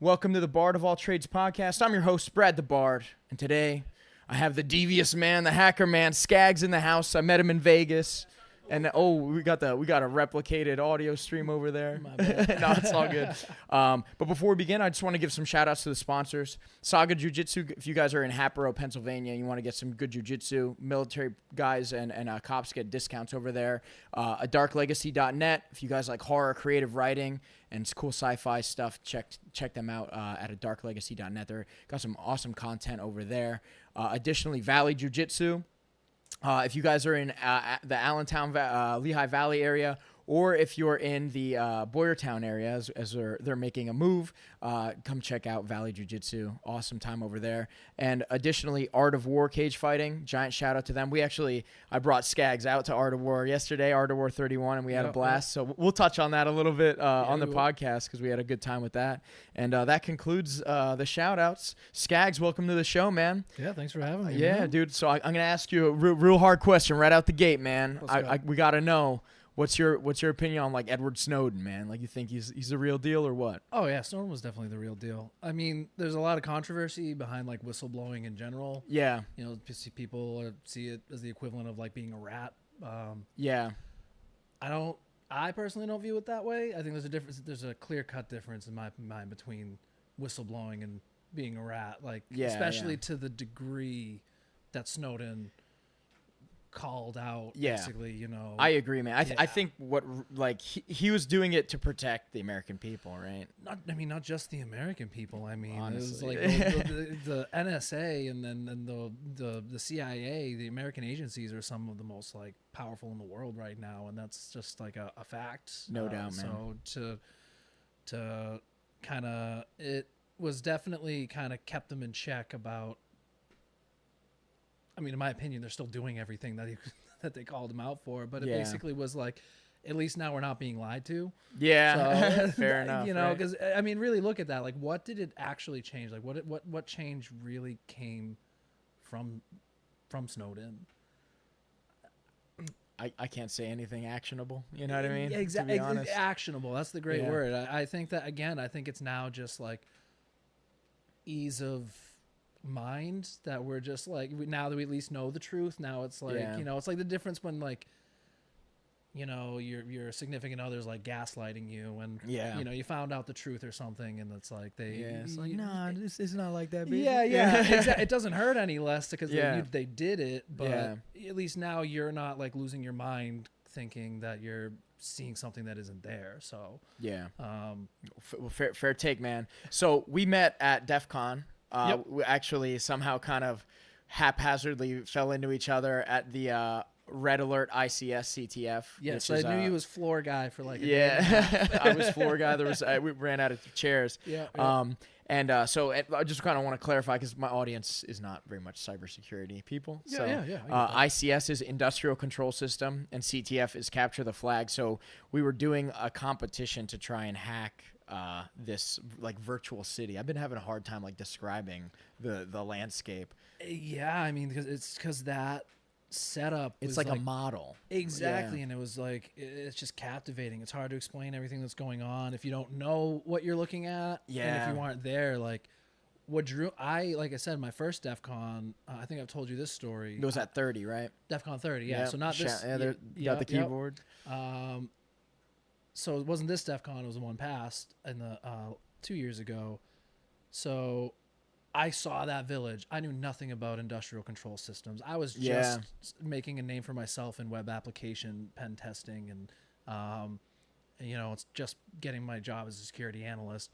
Welcome to the Bard of All Trades podcast. I'm your host, BradElBard, and today I have the devious man, the hacker man, Skaggs in the house. I met him in Vegas, and we got a replicated audio stream over there. My bad. No, it's all good. But before we begin, I just want to give some shout outs to the sponsors. Saga Jiujitsu. If you guys are in Hatboro, Pennsylvania, you want to get some good jiu-jitsu, military guys and cops get discounts over there. AdarkLegacy.net. If you guys like horror, creative writing, and it's cool sci-fi stuff, check them out at AdarkLegacy.net. They're got some awesome content over there. Additionally, Valley Jiu-Jitsu. If you guys are in the Allentown, Lehigh Valley area, or if you're in the Boyertown area, as they're making a move, come check out Valley Jiu-Jitsu. Awesome time over there. And additionally, Art of War Cage Fighting. Giant shout out to them. I brought Skaggs out to Art of War yesterday, Art of War 31, and we had a blast. So we'll touch on that a little bit on the podcast because we had a good time with that. And that concludes the shout outs. Skaggs, welcome to the show, man. Yeah, thanks for having me. Yeah, man. dude. So I'm going to ask you a real hard question right out the gate, man. We got to know. What's your opinion on like Edward Snowden, man? Like, you think he's the real deal or what? Oh yeah, Snowden was definitely the real deal. I mean, there's a lot of controversy behind like whistleblowing in general. Yeah. You know, people see it as the equivalent of like being a rat. Yeah. I personally don't view it that way. I think there's a difference. There's a clear-cut difference in my mind between whistleblowing and being a rat. Like, especially to the degree that Snowden called out, basically, you know. I agree, man. I think he was doing it to protect the American people, right? Not just the American people. I mean, honestly, it was like the NSA and then the CIA, the American agencies are some of the most like powerful in the world right now, and that's just like a fact. No doubt, man. So to kind of, it was definitely kind of kept them in check about. I mean, in my opinion, they're still doing everything that they called him out for, but it basically was like, at least now we're not being lied to. Yeah, so, fair enough. You know, because I mean, really look at that. Like, what did it actually change? Like, what change really came from Snowden? I can't say anything actionable. You know what I mean? Yeah, exactly. Actionable. That's the great word. I think that again. I think it's now just like ease of mind that we're just like, now that we at least know the truth, now it's like, you know, it's like the difference when like, you know, your significant other's like gaslighting you and you know, you found out the truth or something and it's like it's like, nah, this is not like that, baby. Exactly. It doesn't hurt any less because they did it, but at least now you're not like losing your mind thinking that you're seeing something that isn't there. So fair take, man. So we met at DEF CON. We actually somehow kind of haphazardly fell into each other at the Red Alert ICS CTF. Yes, I knew you was floor guy for like a day. I was floor guy. We ran out of chairs. So I just kind of want to clarify because my audience is not very much cybersecurity people. ICS is Industrial Control System and CTF is Capture the Flag. So we were doing a competition to try and hack this like virtual city. I've been having a hard time like describing the landscape. Yeah, I mean, because that setup it's like a model. Exactly. And it was like, it's just captivating. It's hard to explain everything that's going on if you don't know what you're looking at. And if you aren't there, like what drew like I said, my first DEF CON, I think I've told you this story. It was at 30, right? DEF CON 30, so not this. Got the keyboard. So it wasn't this DEF CON, it was the one past in the 2 years ago. So I saw that village. I knew nothing about industrial control systems. I was just making a name for myself in web application pen testing and you know, it's just getting my job as a security analyst.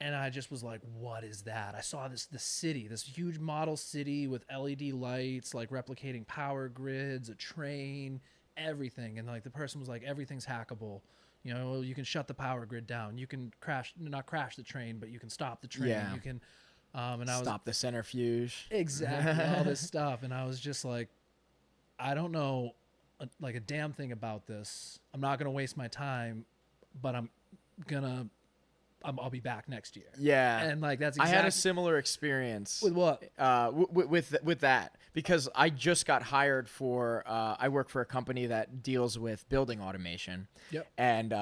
And I just was like, what is that? I saw the city, this huge model city with LED lights, like replicating power grids, a train, everything. And like the person was like, everything's hackable. You know, you can shut the power grid down. You can not crash the train, but you can stop the train. You can and I stop the centrifuge. Exactly, all this stuff. And I was just like, I don't know like a damn thing about this. I'm not going to waste my time, but I'll be back next year. Yeah. And like that's I had a similar experience. With what? With that, because I just got hired for I work for a company that deals with building automation. Yep. And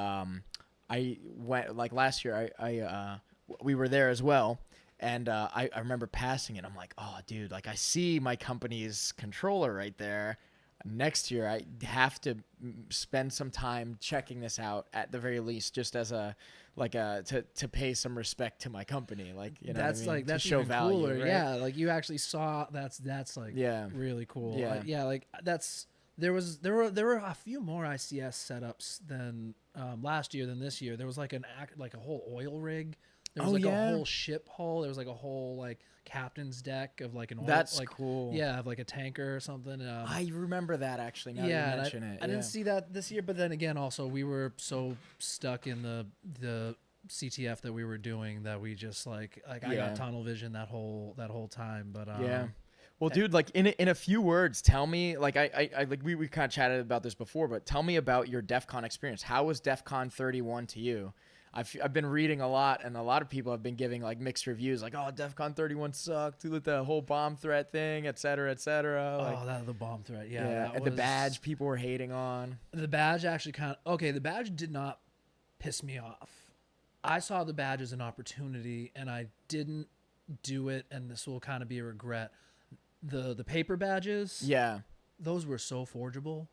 I went like last year I we were there as well. And I remember passing it. I'm like, oh, dude, like I see my company's controller right there. Next year, I have to spend some time checking this out at the very least, just as to pay some respect to my company, like that's what I mean? like that's to show even value, cooler. right? Yeah, like you actually saw that's like really cool. Yeah. Like that's there were a few more ICS setups than last year than this year. There was like a whole oil rig. There was a whole ship hull. There was like a whole like captain's deck of like an oil. That's like, cool. Yeah, of like a tanker or something. I remember that actually. Now you mention it. I didn't see that this year, but then again, also we were so stuck in the CTF that we were doing that we just like I got tunnel vision that whole time. But Well, dude, like in a few words, tell me, like I like we kind of chatted about this before, but tell me about your DEF CON experience. How was DEF CON 31 to you? I've been reading a lot, and a lot of people have been giving like mixed reviews, like, oh, DEF CON 31 sucked with the whole bomb threat thing, et cetera, et cetera. Like, that the bomb threat, yeah. And the badge people were hating on. The badge actually the badge did not piss me off. I saw the badge as an opportunity, and I didn't do it, and this will kind of be a regret. The paper badges, those were so forgeable.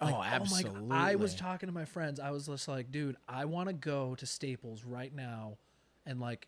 Like, absolutely. I was talking to my friends. I was just like, dude, I want to go to Staples right now and like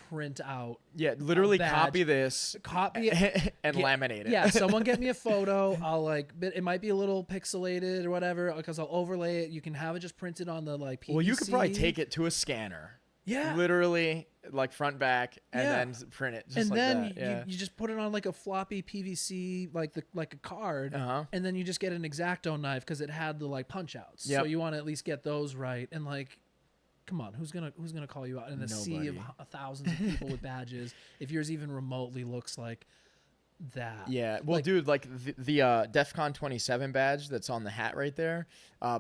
print out. Yeah, literally copy this, copy it, and laminate it. Yeah, someone get me a photo. I'll like, it might be a little pixelated or whatever because I'll overlay it. You can have it just printed on the like PVC. Well, you could probably take it to a scanner. Yeah. Literally, like front back, and then print it. Just and like then that. you just put it on like a floppy PVC, like a card, and then you just get an X-Acto knife because it had the like punch outs. So you want to at least get those right. And like, come on, who's gonna call you out in a sea of thousands of people with badges if yours even remotely looks like that? Yeah, well, like, dude, like the DEF CON 27 badge that's on the hat right there,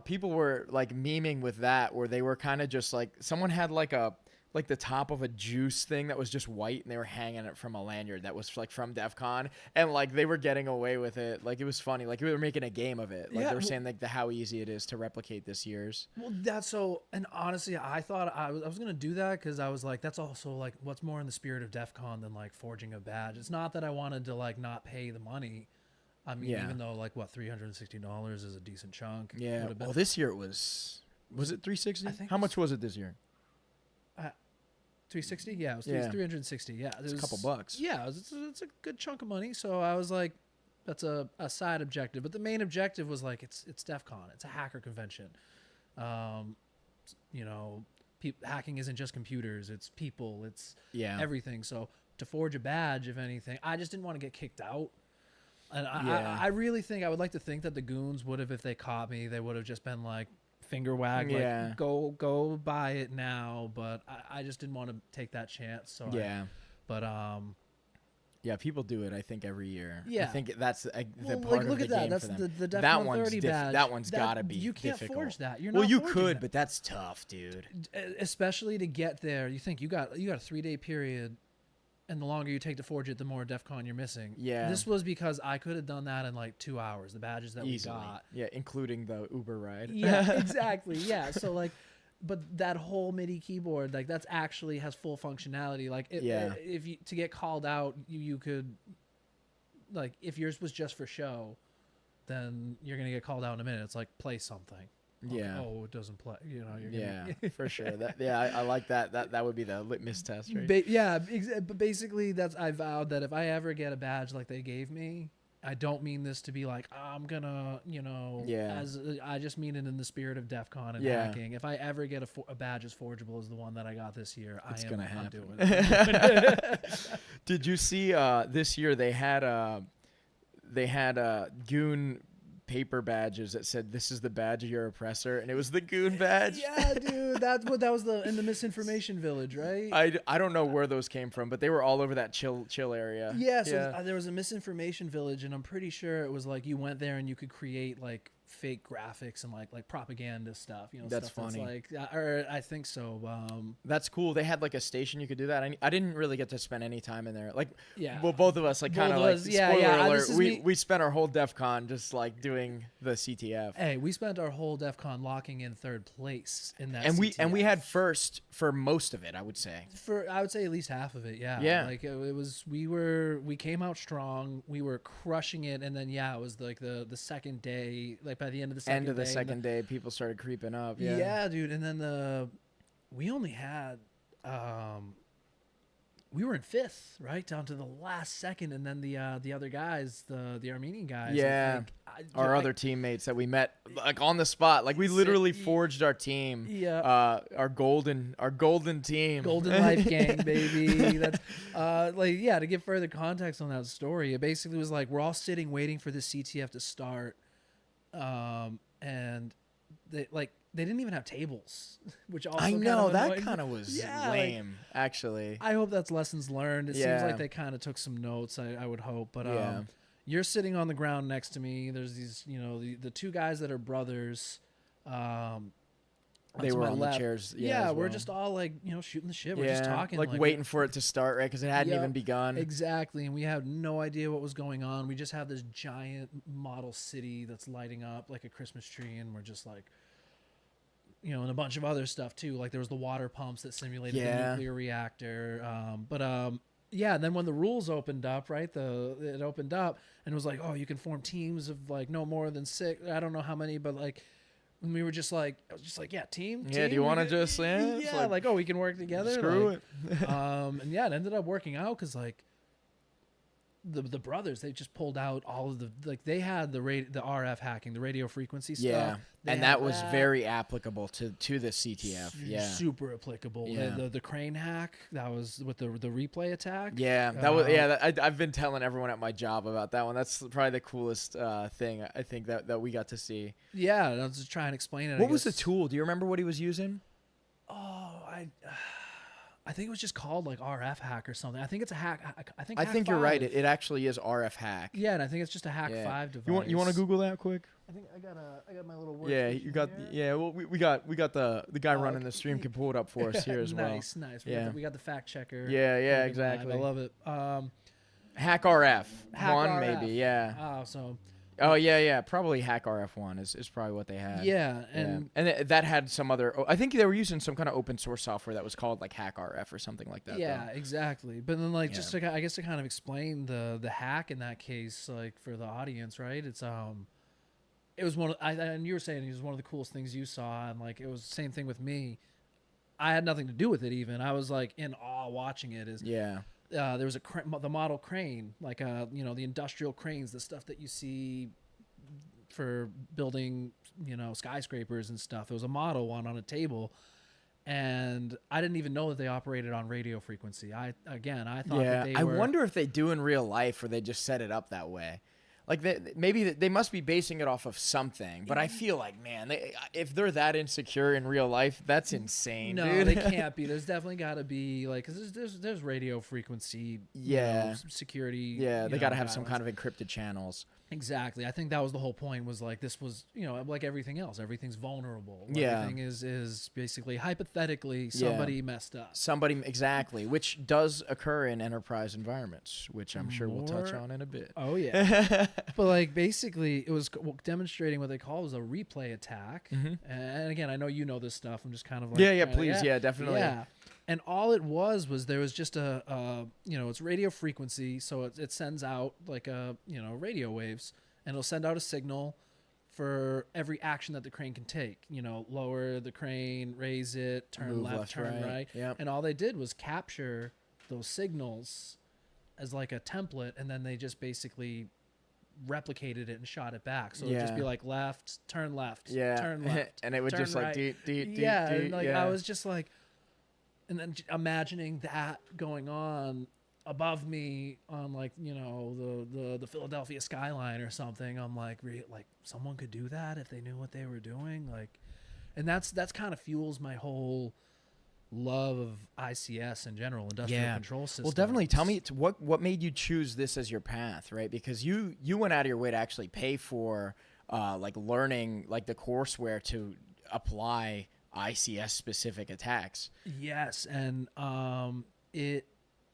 people were like memeing with that, where they were kind of just like, someone had like the top of a juice thing that was just white, and they were hanging it from a lanyard that was like from DEF CON, and like they were getting away with it. Like it was funny. Like we were making a game of it. Like they were saying like how easy it is to replicate this year's. Well, that's so. And honestly, I thought I was gonna do that because I was like, that's also like what's more in the spirit of DEF CON than like forging a badge. It's not that I wanted to like not pay the money. I mean, even though like what $360 is a decent chunk. Yeah. Well, this year it was it 360? I think. How much was it this year? 360? Yeah, it was 360. Yeah, it's a couple bucks. Yeah, it's a good chunk of money. So I was like, that's a side objective. But the main objective was like, it's DEF CON. It's a hacker convention. Hacking isn't just computers. It's people. It's everything. So to forge a badge, if anything, I just didn't want to get kicked out. And I really think, I would like to think that the goons would have, if they caught me, they would have just been like, finger wag, like go buy it now, but I just didn't want to take that chance. So people do it, I think, every year. Yeah, I think that's the part like, of look the at that. game That's for them. the DEF CON 30 badge. That one's gotta be you can't difficult. forge that. You're not. Well, you forging could, that. but that's tough, dude. Especially to get there. You think you got a 3-day period, and the longer you take to forge it, the more DEF CON you're missing. Yeah. This was because I could have done that in like 2 hours. The badges that Easily. we got. Yeah, including the Uber ride. Yeah, exactly. Yeah. So like, but that whole MIDI keyboard, like that's actually has full functionality. Like, if you to get called out, you could, like, if yours was just for show, then you're gonna get called out in a minute. It's like, play something. Yeah. Oh, it doesn't play. You're for sure. I like that. That would be the litmus test, right? But basically, I vowed that if I ever get a badge like they gave me, I don't mean this to be like, I'm gonna, as I just mean it in the spirit of DEF CON and hacking. If I ever get a badge as forgeable as the one that I got this year, it's I'm gonna happen. doing it. Did you see this year they had goon paper badges that said, "This is the badge of your oppressor," and it was the goon badge. Yeah, dude, that was in the misinformation village, right? I don't know where those came from, but they were all over that chill area. Yeah, so there was a misinformation village, and I'm pretty sure it was like you went there and you could create like fake graphics and like propaganda stuff. You know, That's stuff funny. That's like, or I think so. That's cool. They had like a station you could do that. I didn't really get to spend any time in there. Like, Yeah. well, both of us, like, kind of Both like, of us, yeah, spoiler yeah, alert, this is we me- we spent our whole DEF CON just like doing the CTF. Hey, we spent our whole DEF CON locking in third place in that. And we CTF. had first for most of it, I would say. I would say at least half of it. Yeah. Yeah. Like it was, we came out strong. We were crushing it, and then it was like the second day. Like by the end of the second day, people started creeping up. Yeah. Yeah. Dude. And then we only had, we were in fifth, right down to the last second, and then the other guys, the Armenian guys. Yeah. Our other teammates that we met like on the spot, like we literally forged our team. Yeah. Our golden team. Golden Life Gang, baby. That's to give further context on that story, it basically was like we're all sitting waiting for the CTF to start, and they didn't even have tables, which also I know that annoyed kind of me. was lame, actually. I hope that's lessons learned. It seems like they kind of took some notes. I would hope, but you're sitting on the ground next to me. There's these, the two guys that are brothers. They were on the chairs. Yeah, we're just all like, shooting the shit. We're just talking. Like waiting for it to start, right? Because it hadn't even begun. Exactly. And we had no idea what was going on. We just have this giant model city that's lighting up like a Christmas tree. And we're just like, and a bunch of other stuff too. Like there was the water pumps that simulated the nuclear reactor. And then when the rules opened up, right? It opened up and it was like, oh, you can form teams of like no more than 6. I don't know how many, but like, and we were just like, team. Yeah, do you want to just, like, oh, we can work together. Screw it. And it ended up working out because like the brothers, they just pulled out all of they had the RF hacking, the radio frequency stuff. Yeah, and that was very applicable to the CTF. Yeah, super applicable. Yeah. The crane hack, that was with the replay attack. Yeah, that was I've been telling everyone at my job about that one. That's probably the coolest thing I think that we got to see. Yeah, I was just trying to explain it. What was the tool? Do you remember what he was using? Oh, I think it was just called like RF hack or something. I think it's a hack. I think you're right. It actually is RF hack. Yeah, and I think it's just a hack 5 device. You want to Google that quick? I think I got my little word. Yeah, you got well we got the guy running the stream can pull it up for us here as well. Nice. We got the fact checker. Yeah, exactly. I love it. Hack RF Hack 1 RF. maybe, yeah. Oh, yeah. Probably Hack RF1 is probably what they had. Yeah, and that had some other. I think they were using some kind of open source software that was called like Hack RF or something like that. Yeah, exactly. But then just to, I guess to kind of explain the hack in that case, like for the audience, right? It was one. And you were saying it was one of the coolest things you saw, and like it was the same thing with me. I had nothing to do with it even. I was like in awe watching it. There was the model crane, like the industrial cranes, the stuff that you see for building, skyscrapers and stuff. There was a model one on a table, and I didn't even know that they operated on radio frequency. I thought that they were. I wonder if they do in real life, or they just set it up that way. Like maybe they must be basing it off of something, but I feel like, man, if they're that insecure in real life, that's insane. No, dude. They can't be. There's definitely got to be like, cause there's radio frequency, security. Yeah, they got to have some kind of encrypted channels. Exactly. I think that was the whole point. Was like this was like everything else. Everything's vulnerable. Yeah. Everything is basically hypothetically somebody messed up. Exactly, which does occur in enterprise environments, which I'm sure we'll touch on in a bit. Oh yeah. But like basically, it was demonstrating what they call was a replay attack. Mm-hmm. And again, I know you know this stuff. I'm just kind of like please, definitely. Yeah. And all it was there was just it's radio frequency, so it sends out like radio waves, and it'll send out a signal for every action that the crane can take. Lower the crane, raise it, turn move left, turn right. Yep. And all they did was capture those signals as like a template, and then they just basically replicated it and shot it back. So it'd just be like left, turn left, turn left, and it would just like right. I was just like. And then imagining that going on above me on like the Philadelphia skyline or something, I'm like someone could do that if they knew what they were doing, and that's kind of fuels my whole love of ICS in general, industrial control systems. Well, definitely tell me what made you choose this as your path, right? Because you went out of your way to actually pay for like learning like the courseware to apply ICS specific attacks. Yes, and it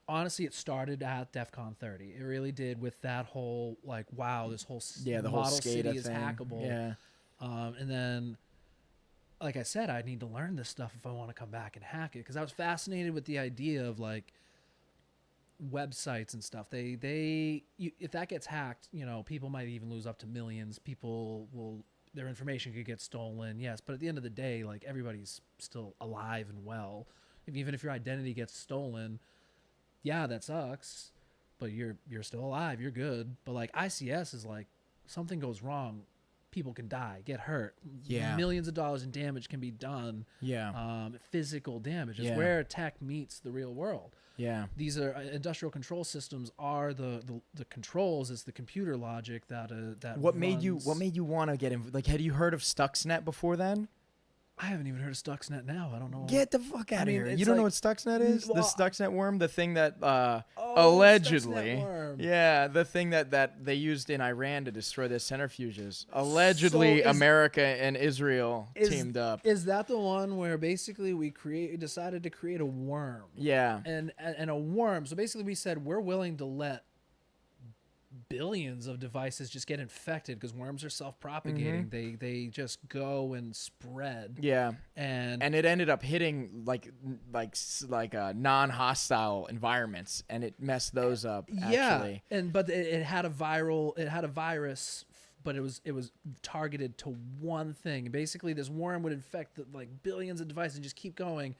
honestly it started at DEF CON 30. It really did with that whole like, wow, this whole The model whole SCADA city is thing. hackable. Yeah. And then, like I said, I need to learn this stuff if I want to come back and hack it, because I was fascinated with the idea of like websites and stuff. If that gets hacked, people might even lose up to millions. Their information could get stolen. Yes, but at the end of the day, like everybody's still alive and well. Even if your identity gets stolen, yeah, that sucks, but you're still alive. You're good. But like ICS is like, something goes wrong, people can die, get hurt. Yeah. Millions of dollars in damage can be done. Yeah. Physical damage is where tech meets the real world. Yeah. These are industrial control systems are the controls is the computer logic that What made you want to get in? Like, had you heard of Stuxnet before then? I haven't even heard of Stuxnet now. I don't know. Get the fuck out of here. You like, don't know what Stuxnet is? well, The Stuxnet worm, the thing that Stuxnet allegedly, worm. yeah, the thing that they used in Iran to destroy their centrifuges. Allegedly, America and Israel teamed up. Is that the one where basically we decided to create a worm? Yeah. And a worm. So basically, we said we're willing to let billions of devices just get infected because worms are self-propagating. They just go and spread. Yeah. And it ended up hitting like non-hostile environments, and it messed those up. Actually. Yeah. But it had a virus, but it was targeted to one thing. Basically, this worm would infect like billions of devices and just keep going,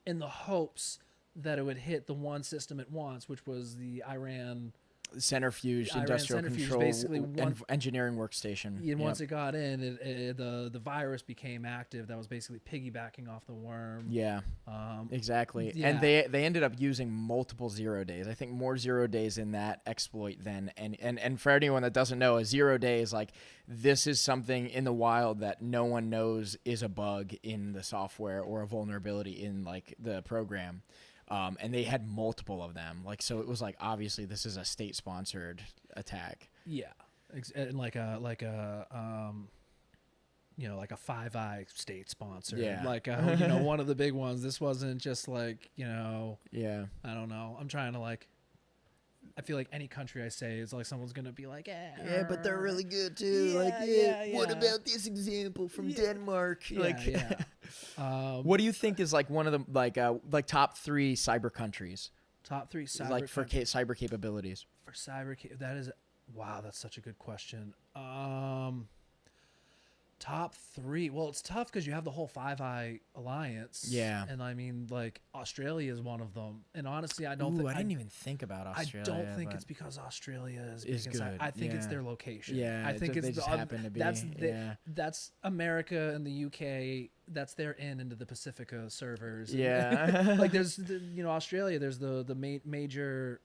in the hopes that it would hit the one system at once, which was the Iran centrifuge, industrial control, basically engineering workstation. And once it got in, the virus became active. That was basically piggybacking off the worm. Yeah, exactly. Yeah. And they ended up using multiple 0 days. I think more 0 days in that exploit than and for anyone that doesn't know, a 0 day is like, this is something in the wild that no one knows is a bug in the software or a vulnerability in like the program. And they had multiple of them. Like, so it was like, obviously this is a state-sponsored attack. Yeah. And like a Five Eye state sponsor. Yeah. Like, one of the big ones. This wasn't just like, Yeah. I don't know. I'm trying to like, I feel like any country I say is like someone's gonna be like, yeah, but they're really good too. What about this example from Denmark? What do you think is like one of the like top 3 cyber countries? Top 3 cyber like for cyber capabilities. For cyber, that's such a good question. Top 3. Well, it's tough because you have the whole Five Eye Alliance. Yeah. And I mean, like, Australia is one of them. And honestly, I I didn't even think about Australia. I don't think it's because Australia is good. I think it's their location. Yeah. I think they just happen to be. That's America and the UK. That's their into the Pacifica servers. Yeah. Like there's Australia. There's the major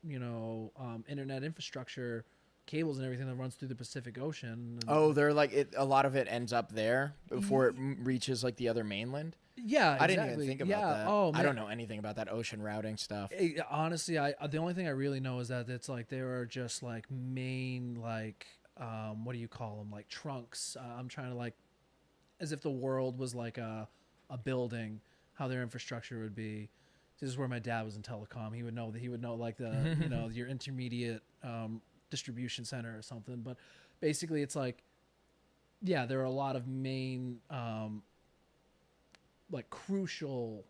internet infrastructure, cables and everything that runs through the Pacific Ocean. They're like a lot of it ends up there before it reaches like the other mainland. Yeah, exactly. I didn't even think about that. Oh, man. I don't know anything about that ocean routing stuff. Honestly, the only thing I really know is that it's like there are just like main like what do you call them, like trunks. I'm trying to like, as if the world was like a building, how their infrastructure would be. This is where my dad was in telecom. He would know like the your intermediate distribution center or something. But basically it's like, yeah, there are a lot of main like crucial,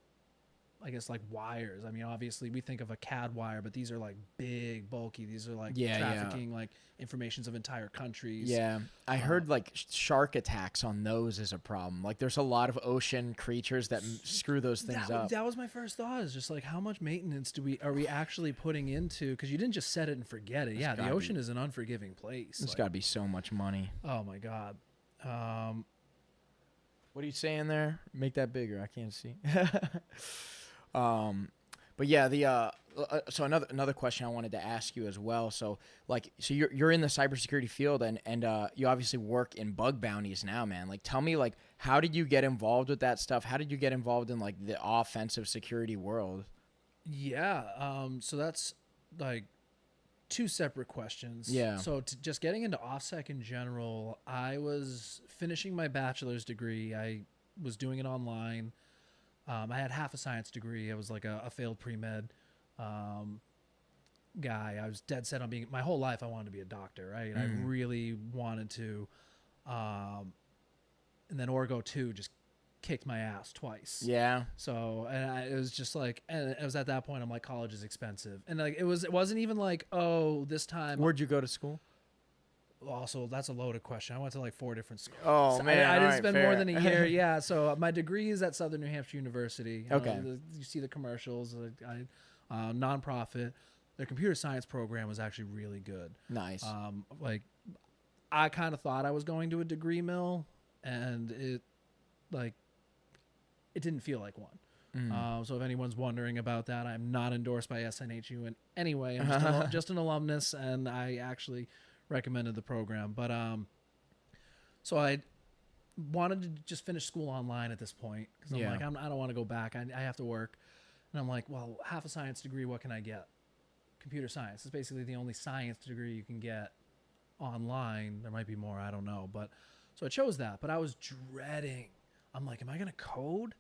I guess, like wires. I mean, obviously we think of a CAD wire, but these are like big, bulky. These are like trafficking like informations of entire countries. Yeah. I heard like shark attacks on those is a problem. Like there's a lot of ocean creatures that screw those things up. That was my first thought, is just like, how much maintenance are we actually putting into? Because you didn't just set it and forget it. Yeah, the ocean is an unforgiving place. There's got to be so much money. Oh my God. What are you saying there? Make that bigger. I can't see. But yeah, so another question I wanted to ask you as well. So you're in the cybersecurity field and you obviously work in bug bounties now, man. Like, tell me, like, how did you get involved with that stuff? How did you get involved in like the offensive security world? Yeah. So that's like two separate questions. Yeah. So just getting into OffSec in general, I was finishing my bachelor's degree. I was doing it online. I had half a science degree. I was like a failed pre-med guy. I was dead set on being, my whole life I wanted to be a doctor, right? I really wanted to. And then Orgo 2 just kicked my ass twice. Yeah. So, and it was just like, and it was at that point, I'm like, college is expensive. And like, it wasn't even like, oh, this time. Where'd you go to school? Also, that's a loaded question. I went to like 4 different schools. Oh, So man. I didn't all right, spend fair. more than a year. Yeah. So my degree is at Southern New Hampshire University. Okay. You see the commercials. Nonprofit. Their computer science program was actually really good. Nice. Like, I kind of thought I was going to a degree mill, and it didn't feel like one. So if anyone's wondering about that, I'm not endorsed by SNHU in any way. I'm just an alumnus, and I actually recommended the program. But so I wanted to just finish school online at this point because I'm like, I don't want to go back. I have to work. And I'm like, well, half a science degree, what can I get? Computer science. It's basically the only science degree you can get online. There might be more, I don't know. But so I chose that. But I was dreading. I'm like, am I going to code?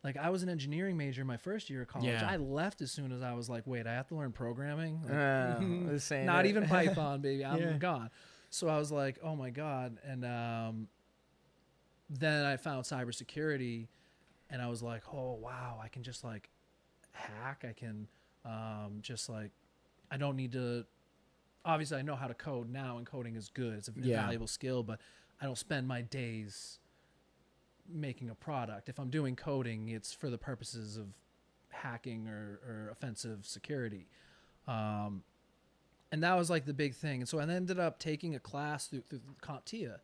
Like, I was an engineering major my first year of college. Yeah. I left as soon as I was like, wait, I have to learn programming? Like, not even Python, baby. I'm gone. So I was like, oh, my God. And then I found cybersecurity, and I was like, oh, wow, I can just, like, hack. I can just, like, I don't need to – obviously, I know how to code now, and coding is good. It's a valuable skill, but I don't spend my days – making a product. If I'm doing coding, it's for the purposes of hacking or offensive security. And that was like the big thing. And so I ended up taking a class through CompTIA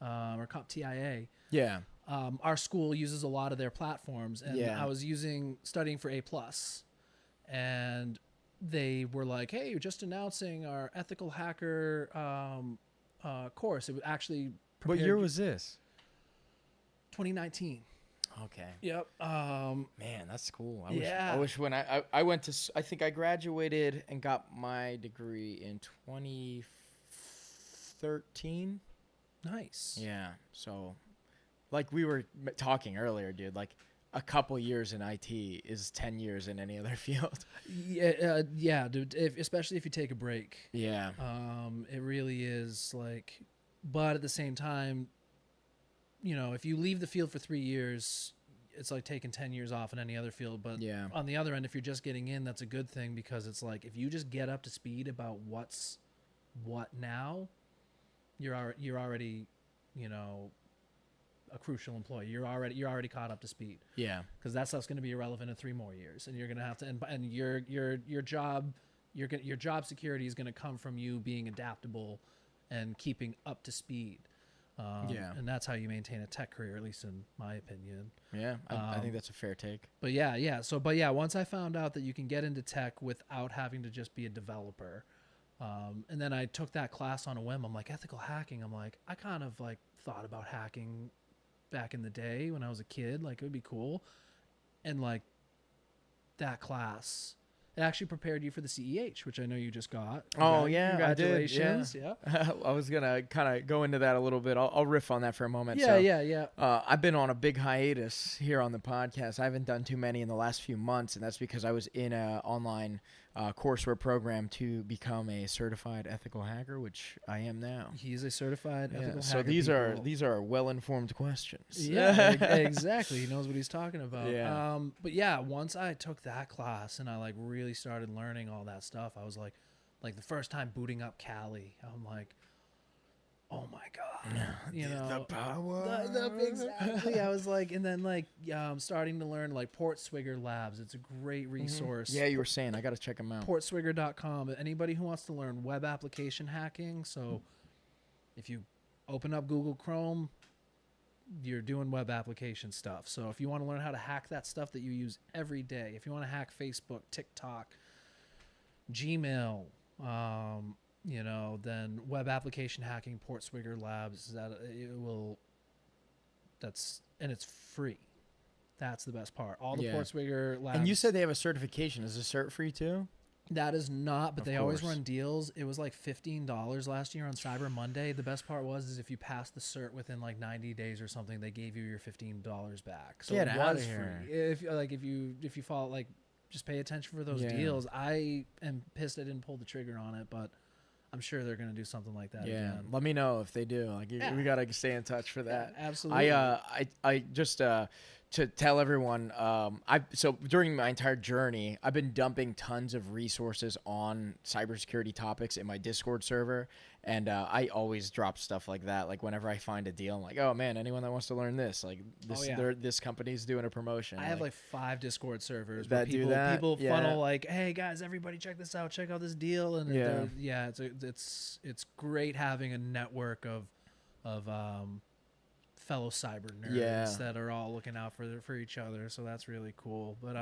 or CompTIA. Yeah. Our school uses a lot of their platforms, and I was studying for A+. And they were like, hey, you're just announcing our ethical hacker course. It would actually What year was this? 2019. Okay. Yep. Man, that's cool. Yeah. I wish when I went to, I think I graduated and got my degree in 2013. Nice. Yeah. So, like we were talking earlier, dude, like a couple years in IT is 10 years in any other field. Yeah, dude. Especially if you take a break. Yeah. It really is like, but at the same time, you know, if you leave the field for 3 years, it's like taking 10 years off in any other field. But on the other end, if you're just getting in, that's a good thing, because it's like, if you just get up to speed about what's what now, you're already, you know, a crucial employee. You're already caught up to speed. Yeah. Because that stuff's going to be irrelevant in 3 more years, and you're going to have to, and your job security is going to come from you being adaptable and keeping up to speed. And that's how you maintain a tech career, at least in my opinion. Yeah, I think that's a fair take. But once I found out that you can get into tech without having to just be a developer, and then I took that class on a whim. I'm like, ethical hacking. I'm like, I kind of like thought about hacking back in the day when I was a kid. Like, it would be cool. And like that class, it actually prepared you for the CEH, which I know you just got. Oh, yeah. Congratulations. I did, yeah. I was going to kind of go into that a little bit. I'll riff on that for a moment. Yeah. I've been on a big hiatus here on the podcast. I haven't done too many in the last few months, and that's because I was in an online courseware program to become a certified ethical hacker, which I am now. He's a certified ethical hacker. So these are well-informed questions. Yeah, exactly. He knows what he's talking about. Yeah. But yeah, once I took that class and I like really started learning all that stuff, I was like the first time booting up Kali, I'm like, oh my God, you know, the power. Exactly. I was like, and then like starting to learn like Portswigger Labs. It's a great resource. Yeah, you were saying I got to check them out. Portswigger.com. Anybody who wants to learn web application hacking. So if you open up Google Chrome, you're doing web application stuff. So if you want to learn how to hack that stuff that you use every day, if you want to hack Facebook, TikTok, Gmail, you know, then web application hacking, Portswigger Labs, and it's free. That's the best part. All the Portswigger Labs. And you said they have a certification. Is the cert free too? That is not, but Of they always course. run deals. It was like $15 last year on Cyber Monday. The best part is if you passed the cert within like 90 days or something, they gave you your $15 back. So Get it outta was here. free. If you follow, like, just pay attention for those Yeah. deals. I am pissed I didn't pull the trigger on it, but I'm sure they're gonna do something like that Yeah, again. let me know if they do. Like, Yeah. we gotta stay in touch for that. Absolutely. I just to tell everyone, so during my entire journey, I've been dumping tons of resources on cybersecurity topics in my Discord server, and I always drop stuff like that. Like whenever I find a deal, I'm like, oh man, anyone that wants to learn this, like this, this company's doing a promotion. I have like 5 Discord servers that where do that. people Yeah. funnel like, hey guys, everybody check this out, check out this deal, and it's great having a network of fellow cyber nerds that are all looking out for each other. So that's really cool. But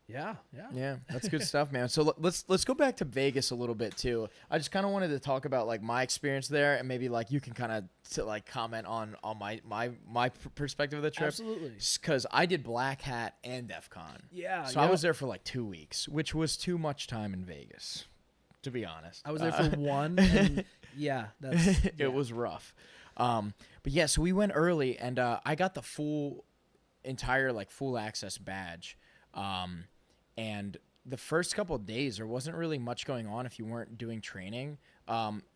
yeah, that's good stuff, man. So let's go back to Vegas a little bit too. I just kind of wanted to talk about like my experience there, and maybe like you can kind of like comment on my perspective of the trip. Absolutely. Because I did Black Hat and DEF CON. Yeah. So I was there for like 2 weeks, which was too much time in Vegas, to be honest. I was there for one. And yeah, it was rough. But yeah, so we went early, and I got the entire full access badge. And the first couple of days, there wasn't really much going on if you weren't doing training.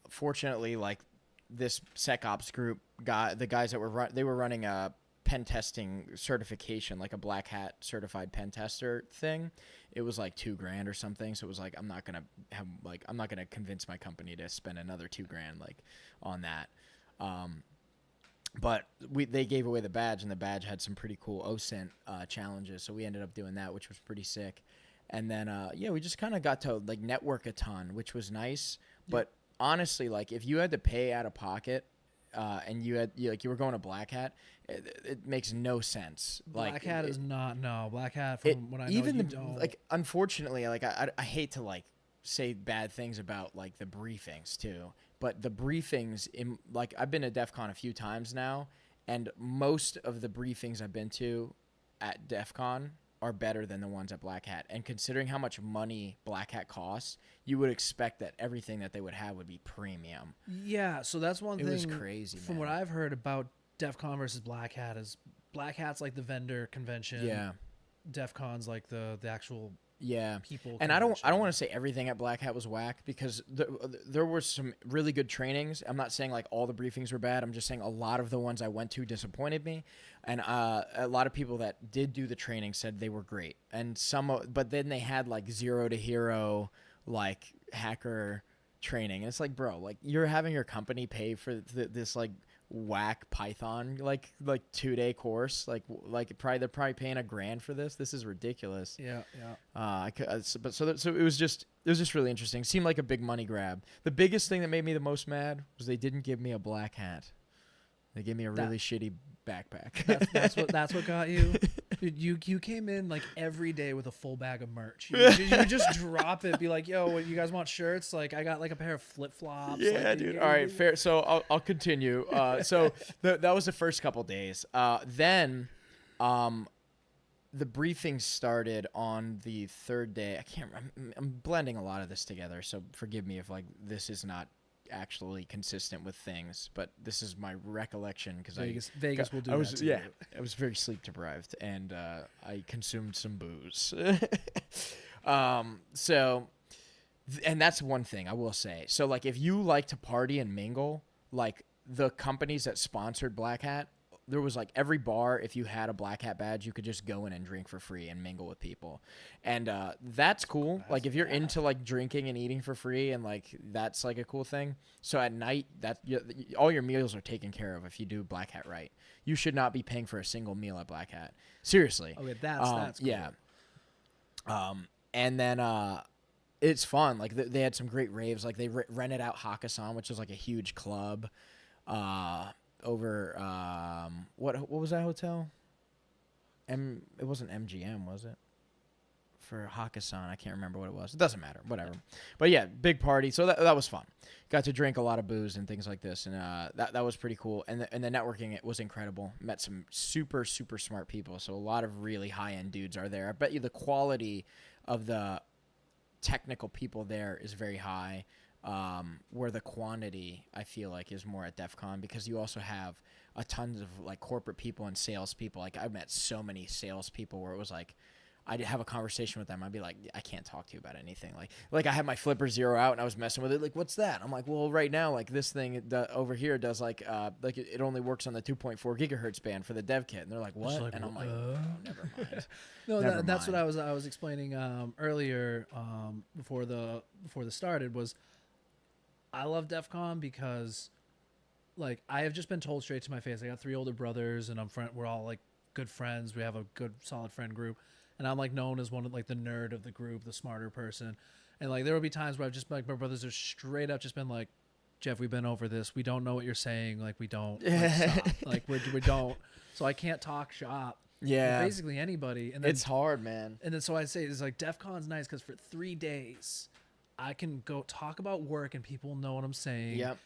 Fortunately, like this SecOps group, the guys that were running a pen testing certification, like a Black Hat certified pen tester thing. It was like $2,000 or something. So it was like, I'm not gonna convince my company to spend another $2,000 like on that. But they gave away the badge, and the badge had some pretty cool OSINT challenges, so we ended up doing that, which was pretty sick. And then we just kind of got to like network a ton, which was nice. But honestly, like if you had to pay out of pocket, and you were going to Black Hat, it makes no sense. Black Hat is not Black Hat from what I know. Even you don't. like unfortunately, like I hate to like say bad things about like the briefings too. But the briefings, I've been to DEF CON a few times now, and most of the briefings I've been to at DEF CON are better than the ones at Black Hat. And considering how much money Black Hat costs, you would expect that everything that they would have would be premium. Yeah, so that's one thing. It was crazy, from man. what I've heard about DEF CON versus Black Hat is Black Hat's like the vendor convention. Yeah. DEF CON's like the actual people. And I don't want to say everything at Black Hat was whack, because there were some really good trainings. I'm not saying like all the briefings were bad. I'm just saying a lot of the ones I went to disappointed me, and a lot of people that did do the training said they were great. And but then they had like 0 to hero like hacker training, and it's like, bro, like you're having your company pay for this like whack Python like 2-day course, like they're probably paying $1,000 for this. This is ridiculous. So it was just really interesting. Seemed like a big money grab. The biggest thing that made me the most mad was they didn't give me a Black Hat. They gave me a really shitty backpack. That's what got you. Dude, you came in like every day with a full bag of merch. You would just drop it, be like, "Yo, what, you guys want shirts? Like, I got like a pair of flip flops." Yeah, dude. All right, fair. So I'll continue. So that was the first couple days. Then, the briefing started on the third day. I can't. I'm blending a lot of this together, so forgive me if like this is not actually consistent with things, but this is my recollection because Vegas will do that to you. I was very sleep deprived, and I consumed some booze. And that's one thing I will say. So like if you like to party and mingle, like the companies that sponsored Black Hat, there was like every bar, if you had a Black Hat badge, you could just go in and drink for free and mingle with people. And that's cool. Like if you're into like drinking and eating for free, and like that's like a cool thing. So at night, all your meals are taken care of if you do Black Hat right. You should not be paying for a single meal at Black Hat. Seriously. Okay, that's cool. Yeah. And then it's fun. Like they had some great raves. Like they rented out Hakkasan, which is like a huge club. Over what was that hotel? It wasn't MGM, was it? For Hakkasan, I can't remember what it was. It doesn't matter, whatever. But yeah, big party. So that was fun. Got to drink a lot of booze and things like this, and that was pretty cool. And the networking, it was incredible. Met some super super smart people. So a lot of really high end dudes are there. I bet you the quality of the technical people there is very high, where the quantity I feel like is more at DEF CON, because you also have a tons of like corporate people and salespeople. Like I've met so many salespeople where it was like, I'd have a conversation with them. I'd be like, I can't talk to you about anything. Like I had my Flipper Zero out and I was messing with it. Like, what's that? I'm like, well, right now, like this thing over here does like it only works on the 2.4 gigahertz band for the dev kit. And they're like, what? Like, and I'm like, oh, never mind. No, that's what I was explaining earlier before this started was I love DEF CON because like I have just been told straight to my face. I got 3 older brothers and we're all like good friends. We have a good solid friend group. And I'm like known as one of like the nerd of the group, the smarter person. And like there will be times where I've just like my brothers are straight up just been like, Jeff, we've been over this. We don't know what you're saying. Like we don't like, stop. Like we don't. So I can't talk shop. Yeah. With basically anybody. And then, it's hard, man. And then so I say it's like DEF CON's nice because for 3 days I can go talk about work and people know what I'm saying. Yep.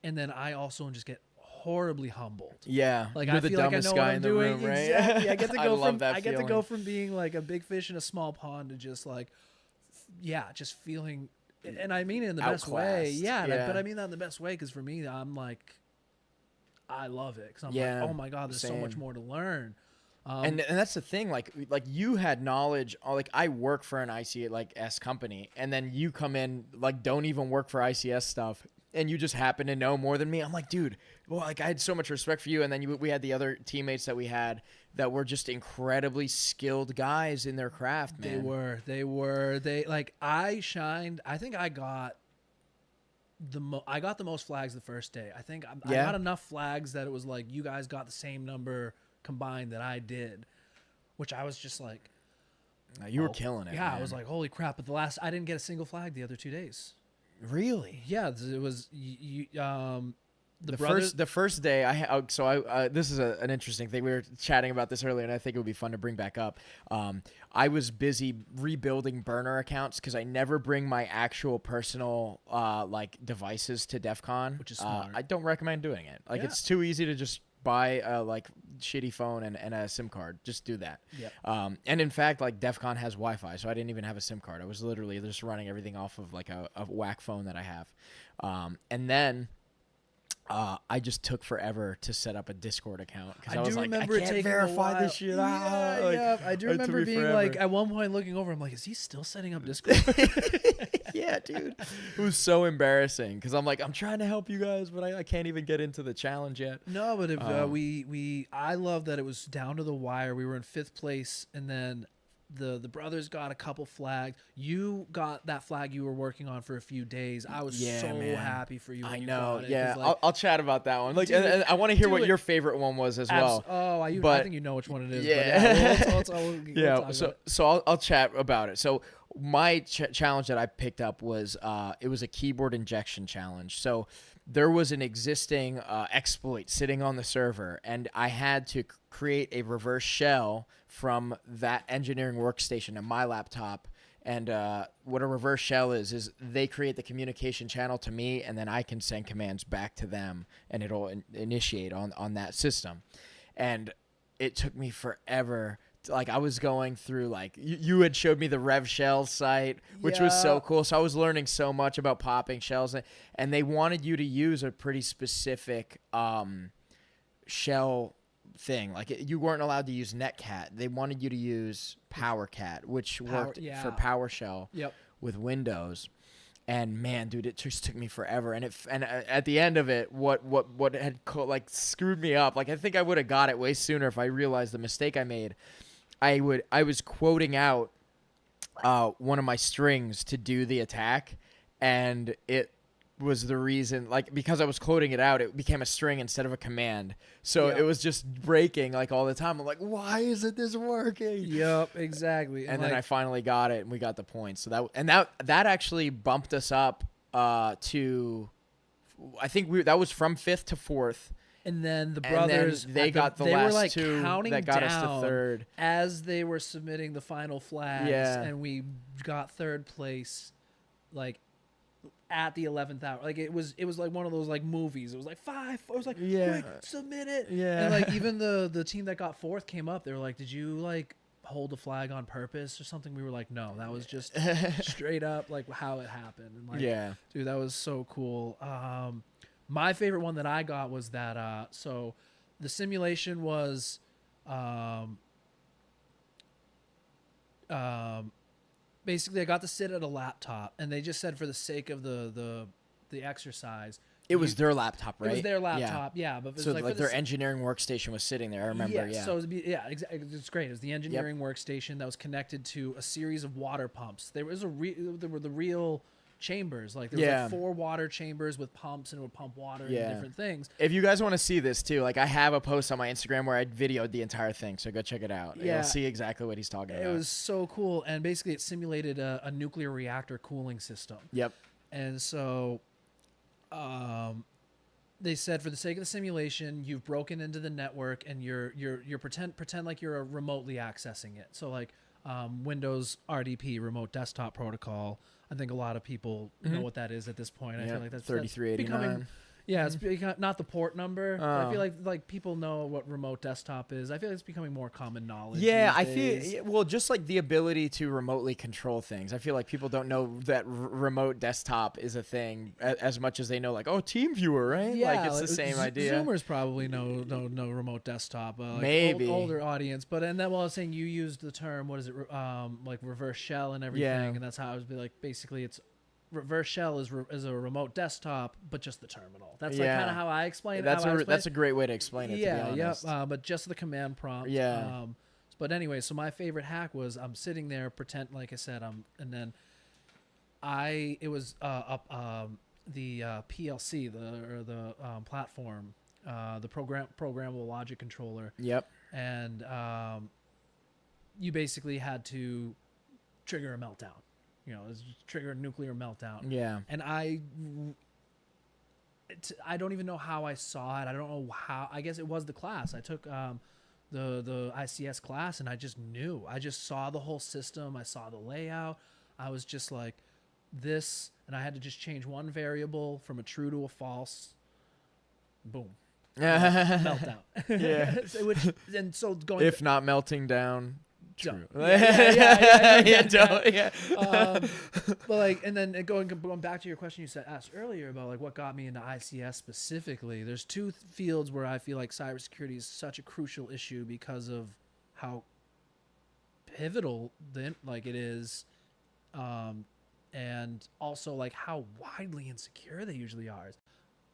And then I also just get horribly humbled. Yeah, like you're I the feel like I dumbest know guy what I'm in the doing. room, right? Exactly. I get to go I go from being like a big fish in a small pond to just like, just feeling, and I mean it in the best way. Yeah. But I mean that in the best way because for me, I'm like, I love it because I'm like, oh my god, there's so much more to learn. And that's the thing, like you had knowledge. Like I work for an ICS like S company, and then you come in like don't even work for ICS stuff. And you just happen to know more than me. I'm like, dude, well, like I had so much respect for you. And then we had the other teammates that we had that were just incredibly skilled guys in their craft, man. They like I shined. I think I got the most flags the first day. I think I got enough flags that it was like you guys got the same number combined that I did, which I was just like, you were killing it. Yeah, man. I was like, holy crap! But I didn't get a single flag the other 2 days. Really? Yeah, it was the first day this is an interesting thing. We were chatting about this earlier, and I think it would be fun to bring back up. I was busy rebuilding burner accounts because I never bring my actual personal like devices to DEF CON, which is smart. I don't recommend doing it. Like it's too easy to just buy a like shitty phone and a SIM card. Just do that. Yep. And in fact, like DEF CON has Wi-Fi, so I didn't even have a SIM card. I was literally just running everything off of like a whack phone that I have. And then I just took forever to set up a Discord account because I was like, I can't verify this shit out. Yeah, I do remember being like at one point looking over, I'm like, is he still setting up Discord? Yeah, dude. It was so embarrassing because I'm like, I'm trying to help you guys, but I can't even get into the challenge yet. No, but if I love that it was down to the wire. We were in 5th place, and then the brothers got a couple flags. You got that flag you were working on for a few days. I was happy for you. When I you know. got it, yeah, like, I'll chat about that one. Like, and I want to hear what your favorite one was as well. I think you know which one it is. Yeah. We'll so I'll chat about it. So my challenge that I picked up was it was a keyboard injection challenge. So there was an existing exploit sitting on the server, and I had to create a reverse shell from that engineering workstation on my laptop. And what a reverse shell is they create the communication channel to me, and then I can send commands back to them, and it'll initiate on that system. And it took me forever. Like I was going through, like you had showed me the Rev Shell site, which was so cool. So I was learning so much about popping shells, and they wanted you to use a pretty specific shell thing. Like you weren't allowed to use Netcat. They wanted you to use PowerCat, which worked for PowerShell with Windows. And man, dude, it just took me forever. And at the end of it, what had like screwed me up. Like I think I would have got it way sooner if I realized the mistake I made. I was quoting out one of my strings to do the attack, and it was the reason, like, because I was quoting it out, it became a string instead of a command. So it was just breaking like all the time. I'm like, why isn't this working? Yep, exactly. And then I finally got it, and we got the points. So that actually bumped us up to, I think that was from 5th to 4th. And then the brothers, they got the last were like two counting that got down us to 3rd as they were submitting the final flags, and we got 3rd place, like at the 11th hour. Like it was like one of those like movies. It was like 5. I was like, quick, submit it. Yeah. And like even the team that got 4th came up. They were like, did you like hold the flag on purpose or something? We were like, no, that was just straight up like how it happened. And like, dude, that was so cool. My favorite one that I got was that, so the simulation was, basically I got to sit at a laptop, and they just said for the sake of the exercise, it was their laptop, right? It was their laptop, yeah. But it was so like their engineering workstation was sitting there. I remember, So it was, exactly. It's great. It was the engineering workstation that was connected to a series of water pumps. There were the real chambers. Like there was like 4 water chambers with pumps, and it would pump water and different things. If you guys want to see this too, like I have a post on my Instagram where I videoed the entire thing, so go check it out. You'll see exactly what he's talking about. It was so cool, and basically it simulated a nuclear reactor cooling system. Yep. And so, they said for the sake of the simulation, you've broken into the network, and you're pretend like you're remotely accessing it. So like Windows RDP, remote desktop protocol. I think a lot of people know what that is at this point. I feel like that's 3389. It's not the port number. But I feel like people know what remote desktop is. I feel like it's becoming more common knowledge. Yeah, I feel just like the ability to remotely control things. I feel like people don't know that remote desktop is a thing as much as they know like TeamViewer, right? Yeah, like it's the same idea. Zoomers probably know remote desktop. Like maybe older audience, but and then while I was saying you used the term like reverse shell and everything, and that's how I was like basically it's. Reverse shell is a remote desktop, but just the terminal. That's like kind of how I explain it. That's a great way to explain it. Yeah, to be honest. but just the command prompt. Yeah. But anyway, so my favorite hack was I'm sitting there, pretend like I said, and then it was the PLC, the platform, the programmable logic controller. Yep. And you basically had to trigger a meltdown. Trigger a nuclear meltdown. Yeah. And I don't even know how I saw it. I don't know how. I guess it was the class. I took the ICS class, and I just knew. I just saw the whole system. I saw the layout. I was just like, this, and I had to just change one variable from a true to a false. Boom. Meltdown. Yeah. If not melting down. True. Yeah. But like, and then going back to your question you asked earlier about like what got me into ICS specifically. There's 2 fields where I feel like cybersecurity is such a crucial issue because of how pivotal it is, and also like how widely insecure they usually are.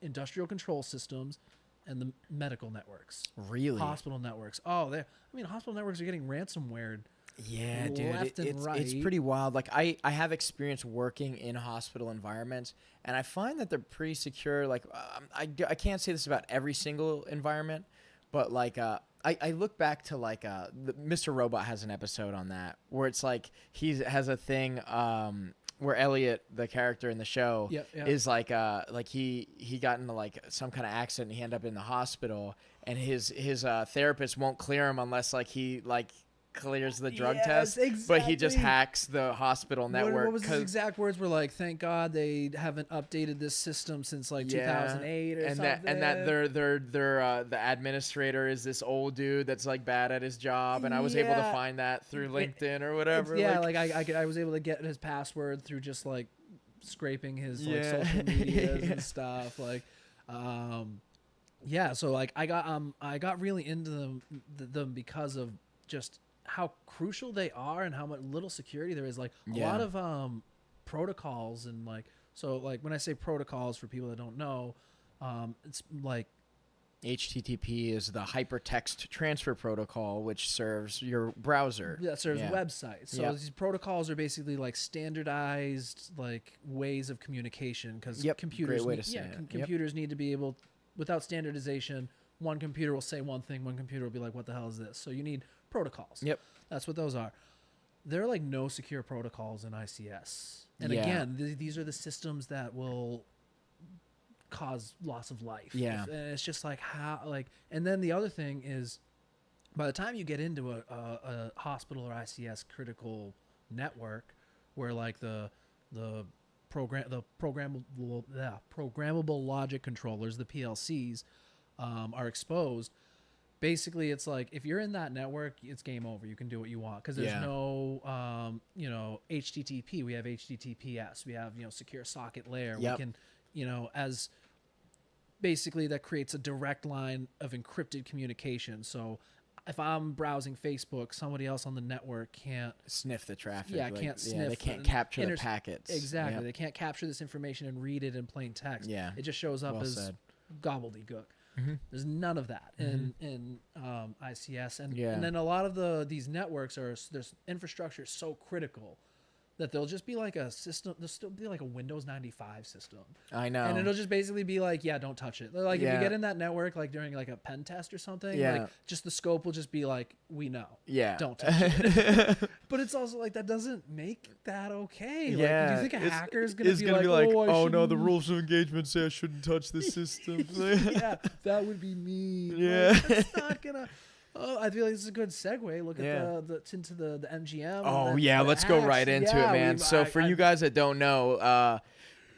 Industrial control systems and the medical networks. Really? Hospital networks. Hospital networks are getting ransomware. Yeah, dude. Left and right. It's pretty wild. Like I have experience working in hospital environments, and I find that they're pretty secure. Like I can't say this about every single environment, but like I look back to like Mr. Robot has an episode on that where it's like he has a thing where Elliot, the character in the show, is like he got into like some kind of accident and he ended up in the hospital, and his therapist won't clear him unless like he like clears the drug test. Exactly. But he just hacks the hospital network. What was his exact words? Were like, thank God they haven't updated this system since like 2008 or something. And that their the administrator is this old dude that's like bad at his job, and I was able to find that through LinkedIn or whatever. I was able to get his password through just like scraping his like social medias and stuff. Like, so like I got really into them because of just how crucial they are and how much little security there is. Like a lot of protocols, and like, so like when I say protocols for people that don't know, it's like HTTP is the hypertext transfer protocol, which serves your browser. That serves websites. So these protocols are basically like standardized like ways of communication, because computers computers need to be able, without standardization, one computer will say one thing, one computer will be like, what the hell is this? So you need protocols. Yep. That's what those are. There are like no secure protocols in ICS. And again, these are the systems that will cause loss of life. Yeah. And it's just like how, like, and then the other thing is, by the time you get into a hospital or ICS critical network where like the programmable logic controllers, the PLCs, are exposed, basically it's like if you're in that network, it's game over. You can do what you want because there's no you know, HTTP. We have HTTPS. We have, you know, secure socket layer. Yep. We can, you know, as basically that creates a direct line of encrypted communication. So if I'm browsing Facebook, somebody else on the network can't sniff the traffic. Yeah, can't sniff. They can't capture the packets. Exactly. Yep. They can't capture this information and read it in plain text. Yeah. It just shows up as gobbledygook. There's none of that in ICS, and then a lot of these networks there's infrastructure so critical that they'll just be like a system. They'll still be like a Windows 95 system. I know, and it'll just basically be like, yeah, don't touch it. Like if you get in that network, like during like a pen test or something, like just the scope will just be like, we know, don't touch it. But it's also like that doesn't make that okay. Like, do you think a hacker is gonna be like, oh no, the rules of engagement say I shouldn't touch this system? Yeah, that would be me. Yeah, like, it's not gonna. Oh, I feel like this is a good segue. Look at into the MGM. Oh yeah, let's go right into it, man. So for you guys that don't know,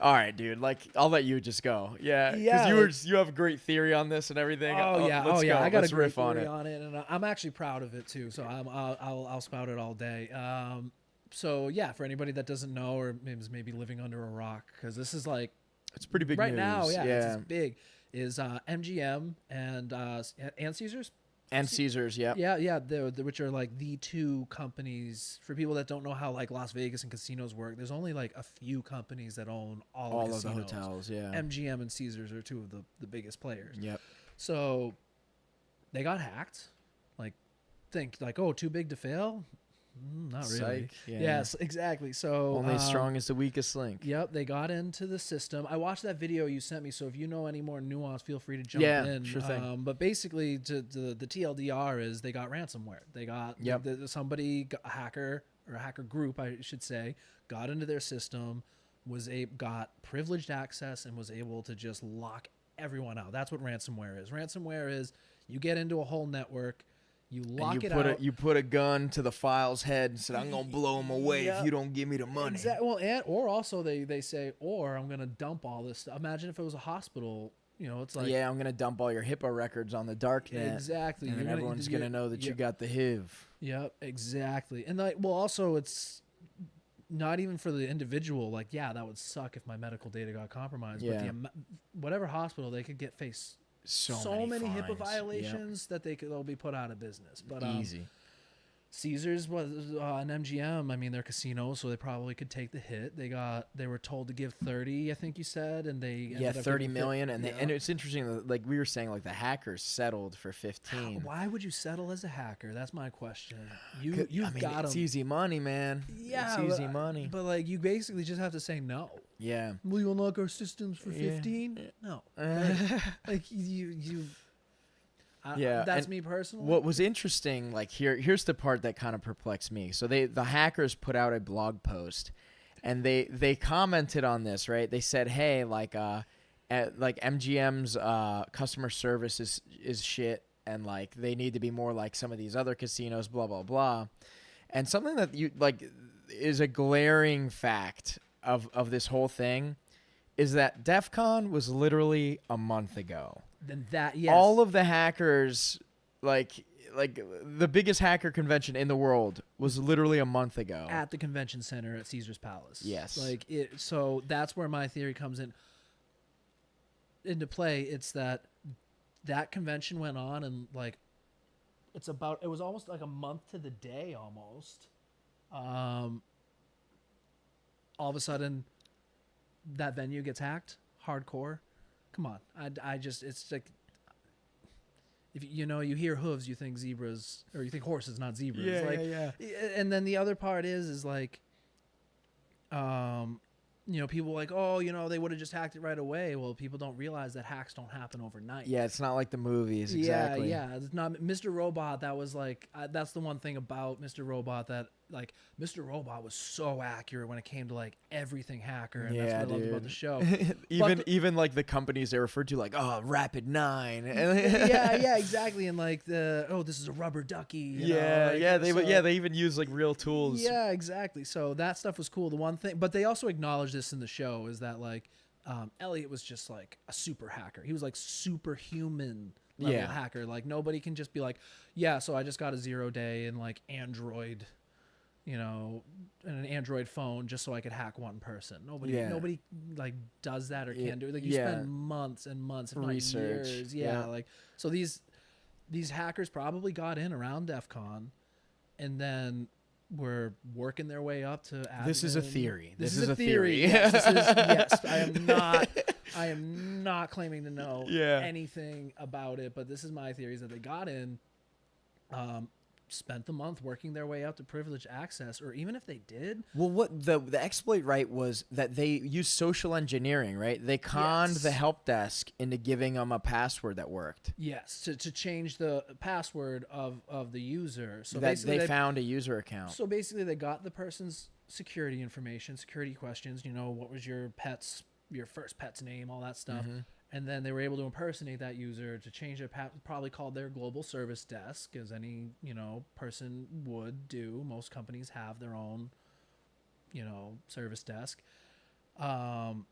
all right, dude. Like, I'll let you just go. Yeah, because you have a great theory on this and everything. Oh yeah, let's go. I got let's a great riff theory on it, and I'm actually proud of it too. So I'll spout it all day. So yeah, for anybody that doesn't know or is maybe living under a rock, because this is like it's pretty big right news. now. Yeah, it's big. Is MGM and Caesars. And Caesars, yeah, which are like the two companies. For people that don't know how like Las Vegas and casinos work, there's only like a few companies that own all of the hotels. Yeah, MGM and Caesars are two of the biggest players. Yep. So they got hacked. Like, think like, oh, too big to fail. Not really. Psych. Yeah. Yes, exactly. So only strong is the weakest link. Yep, they got into the system. I watched that video you sent me, so if you know any more nuance, feel free to jump in. Yeah, sure thing. But basically, the TLDR is they got ransomware. They got somebody, a hacker or a hacker group, I should say, got into their system, got privileged access, and was able to just lock everyone out. That's what ransomware is. Ransomware is you get into a whole network. You lock it out. You put a gun to the file's head and said, "I'm gonna blow him away if you don't give me the money." Exactly. Well, or also they say, "Or I'm gonna dump all this stuff." Imagine if it was a hospital. You know, it's like, yeah, I'm gonna dump all your HIPAA records on the darknet. Exactly. And everyone's gonna know that you got the HIV. Yep. Exactly. And like, well, also it's not even for the individual. Like, yeah, that would suck if my medical data got compromised. Yeah. But whatever hospital, they could face so many HIPAA violations that they'll be put out of business. But easy. Caesars was an MGM. I mean, they're casinos, so they probably could take the hit. They were told to give 30, I think you said, and they 30 million, and it's interesting. Like we were saying, like the hackers settled for 15. Why would you settle as a hacker? That's my question. You've got it's easy money, man. Yeah, it's easy money. But like, you basically just have to say no. Yeah. Will you unlock our systems for 15? No. Like you. That's me personally. What was interesting, like here's the part that kind of perplexed me. So the hackers put out a blog post, and they commented on this, right? They said, hey, like MGM's customer service is shit, and like they need to be more like some of these other casinos, blah blah blah. And something that you like is a glaring fact of this whole thing is that DEF CON was literally a month ago. Then that, yes. All of the hackers, like the biggest hacker convention in the world was literally a month ago. At the convention center at Caesar's Palace. Yes. So that's where my theory comes into play. It's that convention went on, and like it was almost like a month to the day almost. All of a sudden that venue gets hacked hardcore. Come on. It's like, if you hear hooves, you think zebras, or you think horses, not zebras. Yeah. And then the other part is like, people like, oh, they would have just hacked it right away. Well, people don't realize that hacks don't happen overnight. Yeah, it's not like the movies. Exactly. Yeah. It's not Mr. Robot. That was like, that's the one thing about Mr. Robot that, like, Mr. Robot was so accurate when it came to like everything hacker, and that's what I loved about the show. even like the companies they referred to, like, oh, Rapid 9. yeah, exactly. And like this is a rubber ducky. They even use like real tools. Yeah, exactly. So that stuff was cool. The one thing, but they also acknowledged this in the show, is that like Elliot was just like a super hacker. He was like superhuman level hacker. Like nobody can just be like, yeah, so I just got a 0-day in like Android, you know, in an Android phone just so I could hack one person. Nobody like does that or can do it. Like you spend months and months, if not years. Yeah. Like, so these hackers probably got in around DEF CON and then were working their way up to admin. This is a theory. This is a theory. Yes, I am not claiming to know anything about it, but this is my theory, is that they got in, spent the month working their way up to privileged access, or even if they did. Well, what the exploit, right, was that they used social engineering, right? They conned the help desk into giving them a password that worked. Yes, to change the password of the user. So that they found a user account. So basically they got the person's security information, security questions, you know, what was your first pet's name, all that stuff. And then they were able to impersonate that user to change their probably called their global service desk, as any, you know, person would do. Most companies have their own, you know, service desk. So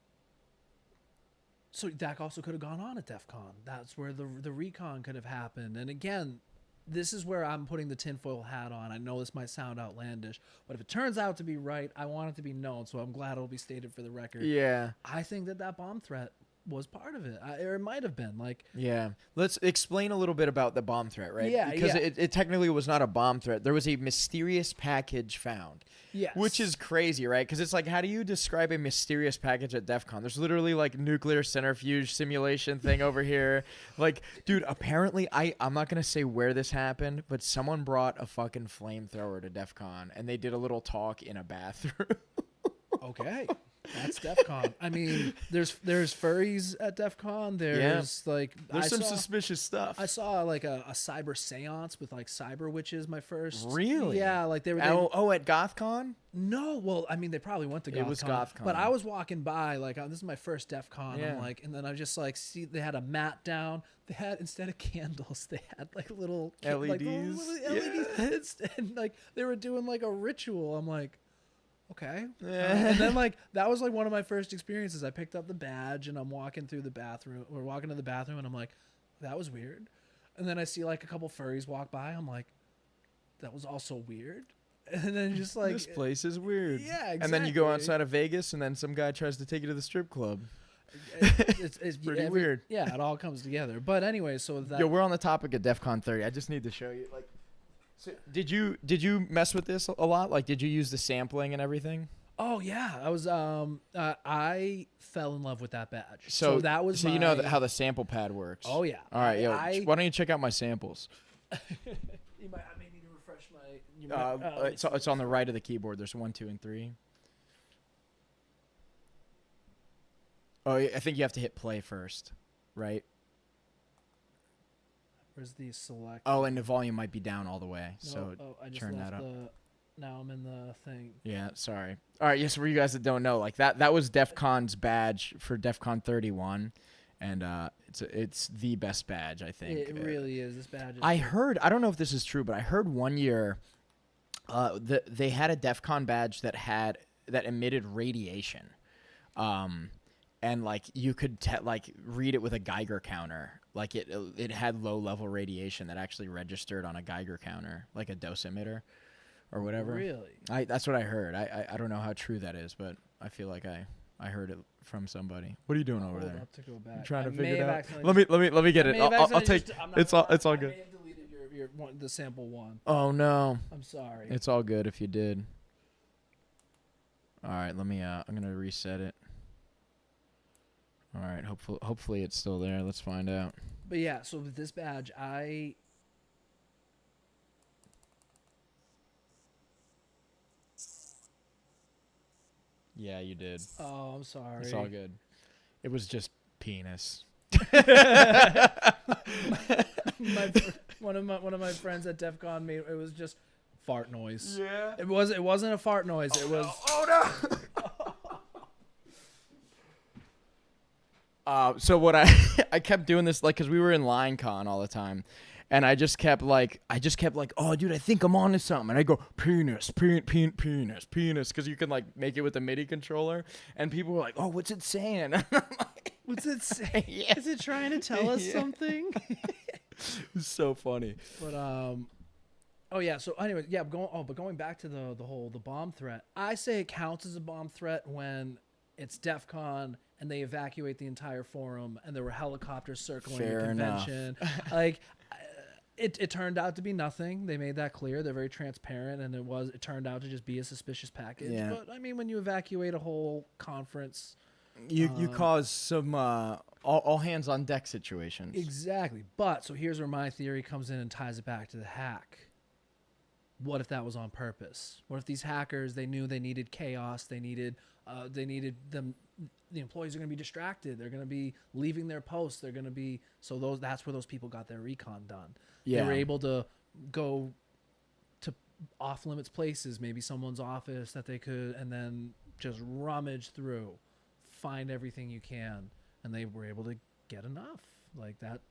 that also could have gone on at DEF CON. That's where the recon could have happened. And again, this is where I'm putting the tinfoil hat on. I know this might sound outlandish, but if it turns out to be right, I want it to be known. So I'm glad it'll be stated for the record. Yeah. I think that bomb threat was part of it, or it might have been. Like, yeah, let's explain a little bit about the bomb threat, right? Yeah, because it technically was not a bomb threat. There was a mysterious package found. Yes. Which is crazy, right? Because it's like, how do you describe a mysterious package at DEF CON? There's literally like nuclear centrifuge simulation thing over here. Like, dude, apparently I'm not gonna say where this happened, but someone brought a fucking flamethrower to DEF CON and they did a little talk in a bathroom. Okay. That's DEF CON. I mean, there's furries at DEF CON. There's some suspicious stuff. I saw like a cyber seance with like cyber witches. My first. Really? Yeah, like they were. At GothCon? No, well, I mean, they probably went to GothCon. It was GothCon. But I was walking by, like, this is my first DEF CON. Yeah. I'm like, and then I just like see they had a mat down. They had, instead of candles, they had like little LEDs. Like, little LEDs. And like they were doing like a ritual. I'm like, okay. And then like that was like one of my first experiences. I picked up the badge and I'm walking through the bathroom. We're walking to the bathroom and I'm like, that was weird. And then I see like a couple furries walk by. I'm like, that was also weird. And then just like, this place is weird. Yeah, exactly. And then you go outside of Vegas and then some guy tries to take you to the strip club. It's pretty weird. Yeah, it all comes together. But anyway, so that. Yo, we're on the topic of DEF CON 30. I just need to show you. Like, so did you mess with this a lot? Like, did you use the sampling and everything? Oh yeah, I was. I fell in love with that badge. So that was. So you know how the sample pad works. Oh yeah. All right, why don't you check out my samples? You might. I may need to refresh my. It's on the right of the keyboard. There's 1, 2, and 3. Oh, I think you have to hit play first, right? Where's the select? Oh, and the volume might be down all the way. No, so I just turn left that up. Now I'm in the thing. Yeah, sorry. All right, yes, for you guys that don't know, like that was DEF CON's badge for DEF CON 31, and it's the best badge, I think. It really is. This badge. I don't know if this is true, but I heard one year, they had a DEF CON badge that emitted radiation, and like you could read it with a Geiger counter. Like it had low level radiation that actually registered on a Geiger counter, like a dosimeter or whatever. Really? That's what I heard. I don't know how true that is, but I feel like I heard it from somebody. What are you doing over there? Up to go back. You trying to figure it out? Let me get it. I'll take. It's all good. I may have deleted your the sample one. Oh no. I'm sorry. It's all good if you did. All right, let me. I'm gonna reset it. All right, hopefully it's still there. Let's find out. But yeah, so with this badge, Yeah, you did. Oh, I'm sorry. It's all good. It was just penis. One of my friends at DEF CON made it was just fart noise. Yeah. It wasn't a fart noise. It was. Oh no. So what I kept doing this, like, because we were in LineCon all the time, And I just kept like, oh, dude, I think I'm onto something. And I go, penis, penis, because you can like make it with a MIDI controller. And people were like, oh, what's it saying? What's it saying? Yeah. Is it trying to tell us something? It's so funny. But oh yeah. So anyway, yeah. Going back to the bomb threat. I say it counts as a bomb threat when it's DEF CON and they evacuate the entire forum and there were helicopters circling the convention. Like, it turned out to be nothing. They made that clear. They're very transparent, and it turned out to just be a suspicious package. Yeah. But I mean, when you evacuate a whole conference, you cause some all hands on deck situations. exactly. But so here's where my theory comes in and ties it back to the hack. What if that was on purpose? What if these hackers, they knew they needed chaos, they needed them, the employees are going to be distracted, they're going to be leaving their posts, they're going to be, so that's where those people got their recon done. Yeah. They were able to go to off limits places, maybe someone's office that they could, and then just rummage through, find everything you can, and they were able to get enough like that.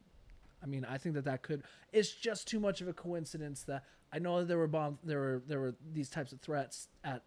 I mean, I think that could. It's just too much of a coincidence that I know that there were these types of threats at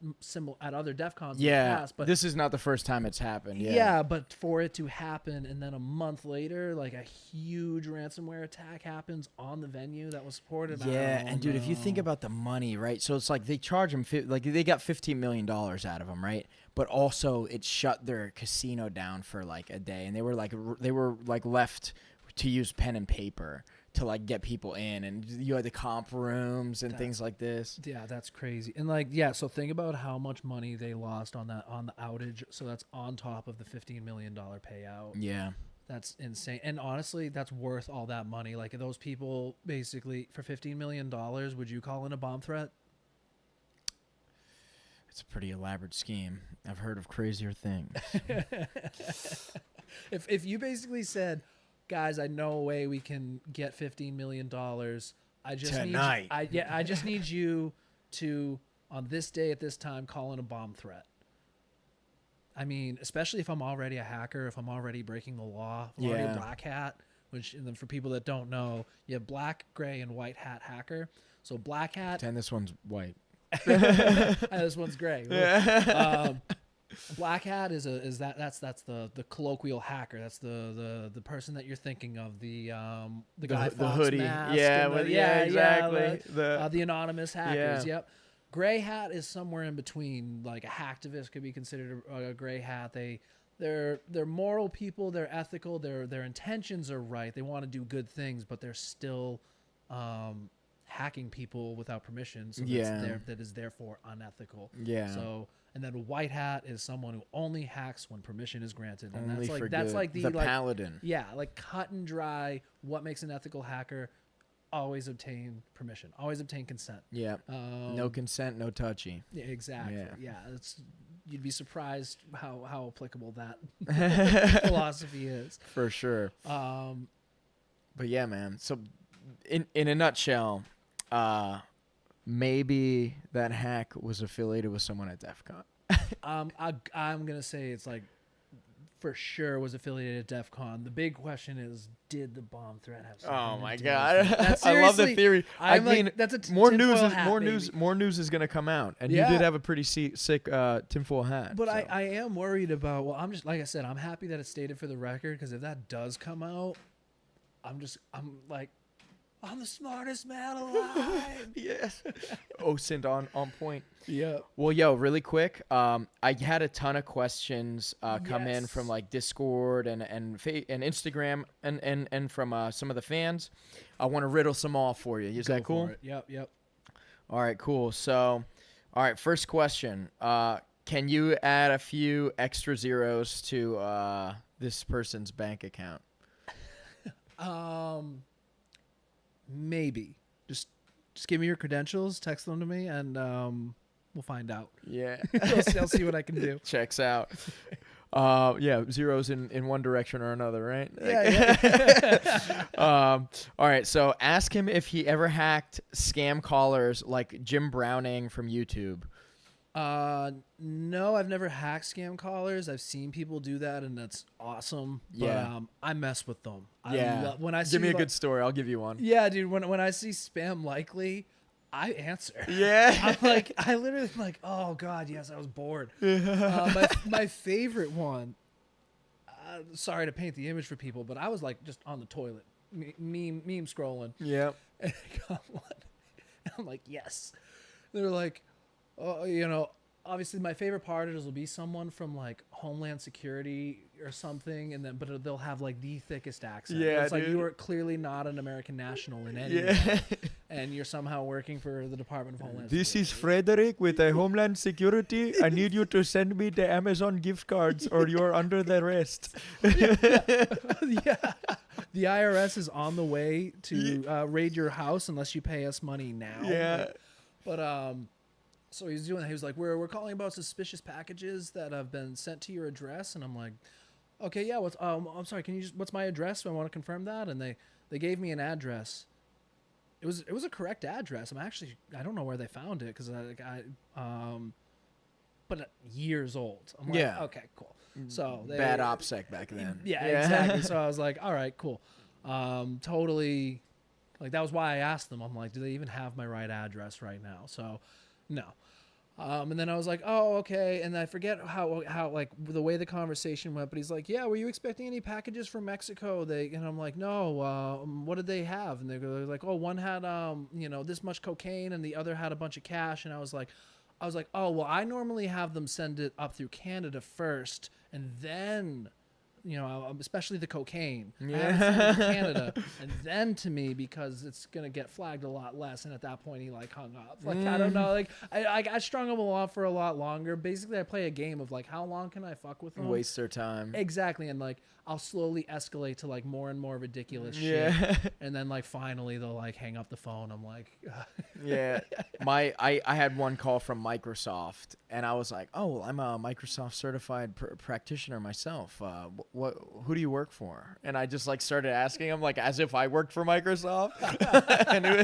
other DEF CONs in the past, but this is not the first time it's happened. Yeah, but for it to happen and then a month later, like a huge ransomware attack happens on the venue that was supported. Yeah, and dude, if you think about the money, right? So it's like they charge them, like they got $15 million out of them, right? But also it shut their casino down for like a day, and they were like left to use pen and paper to like get people in, and you had the comp rooms and things like this. Yeah, that's crazy. And like, yeah, so think about how much money they lost on the outage. So that's on top of the $15 million payout. Yeah. That's insane. And honestly, that's worth all that money. Like those people basically for $15 million, would you call in a bomb threat? It's a pretty elaborate scheme. I've heard of crazier things. If you basically said, guys, I know a way we can get $15 million. I just Tonight. I just need you to, on this day at this time, call in a bomb threat. I mean, especially if I'm already a hacker, if I'm already breaking the law, if I'm already a black hat, which, and then for people that don't know, you have black, gray, and white hat hacker. So black hat. And this one's white. This one's gray. Black hat that's the colloquial hacker. That's the person that you're thinking of. The guy the hoodie. Mask Exactly. The anonymous hackers. Yep. Gray hat is somewhere in between. Like a hacktivist could be considered a gray hat. They're moral people. They're ethical. Their intentions are right. They want to do good things, but they're still hacking people without permission. So that is therefore unethical. Yeah. So. And then a white hat is someone who only hacks when permission is granted. And that's like the paladin. Yeah, like cut and dry. What makes an ethical hacker? Always obtain permission. Always obtain consent. Yeah. No consent, no touchy. Yeah, exactly. Yeah. You'd be surprised how applicable that philosophy is. For sure. But yeah, man. So in a nutshell, maybe that hack was affiliated with someone at DEF CON. I'm going to say it's like for sure was affiliated at DEF CON. The big question is, did the bomb threat have something Oh my to God. I love the theory. I mean, that's a more tinfoil news is going to come out. And you did have a pretty sick tinfoil hat. But so. I am worried about, well, I'm just, like I said, I'm happy that it's stated for the record, because if that does come out, I'm like, I'm the smartest man alive. Yes. OSINT on point. Yeah. Well, really quick. I had a ton of questions come in from like Discord and Instagram and from some of the fans. I want to riddle some off for you. Is that cool? Yep. All right, cool. So, all right, first question. Can you add a few extra zeros to this person's bank account? Maybe. Just give me your credentials, text them to me, and we'll find out. Yeah. I'll see what I can do. Checks out. Zeros in one direction or another, right? Yeah. All right, so ask him if he ever hacked scam callers like Jim Browning from YouTube. No, I've never hacked scam callers. I've seen people do that, and that's awesome. Yeah. But I mess with them. When I see give me a good story. I'll give you one. Yeah, dude. When I see spam likely, I answer. Yeah. I literally am like, oh god, yes, I was bored. My favorite one. Sorry to paint the image for people, but I was like just on the toilet, meme scrolling. Yeah. And I got one. And I'm like, yes. They're like, oh, obviously my favorite part is will be someone from like Homeland Security or something, but they'll have like the thickest accent. Yeah, it's like dude. you are clearly not an American national in any Yeah. way, and you're somehow working for the Department of Homeland This Security. is Frederick with a Homeland Security. I need you to send me the Amazon gift cards or you're under the arrest. Yeah. The IRS is on the way to raid your house unless you pay us money now. Yeah. But so he's doing that. He was like, we're calling about suspicious packages that have been sent to your address, and I'm like, okay, yeah. I'm sorry. Can you what's my address? I want to confirm that. And they gave me an address. It was a correct address. I don't know where they found it because but years old. I'm like, Yeah. okay, cool. So Bad OPSEC back then. Yeah, exactly. So I was like, all right, cool. Totally. Like that was why I asked them. I'm like, do they even have my right address right now? So, no. And then I was like, oh, okay. And I forget how like the way the conversation went, but he's like, yeah, were you expecting any packages from Mexico? And I'm like, no. What did they have? And they're like, oh, one had this much cocaine, and the other had a bunch of cash. And I was like, oh, well, I normally have them send it up through Canada first, and then, especially the cocaine. I have it sent it to Canada, and then to me because it's gonna get flagged a lot less. And at that point, he like hung up. Like I don't know. Like I strung him along for a lot longer. Basically, I play a game of like how long can I fuck with them? Waste their time. Exactly, and like I'll slowly escalate to like more and more ridiculous shit, and then like finally they'll like hang up the phone. I'm like, Yeah. I had one call from Microsoft, and I was like, oh, well, I'm a Microsoft certified practitioner myself. Who do you work for? And I just like started asking him like as if I worked for Microsoft,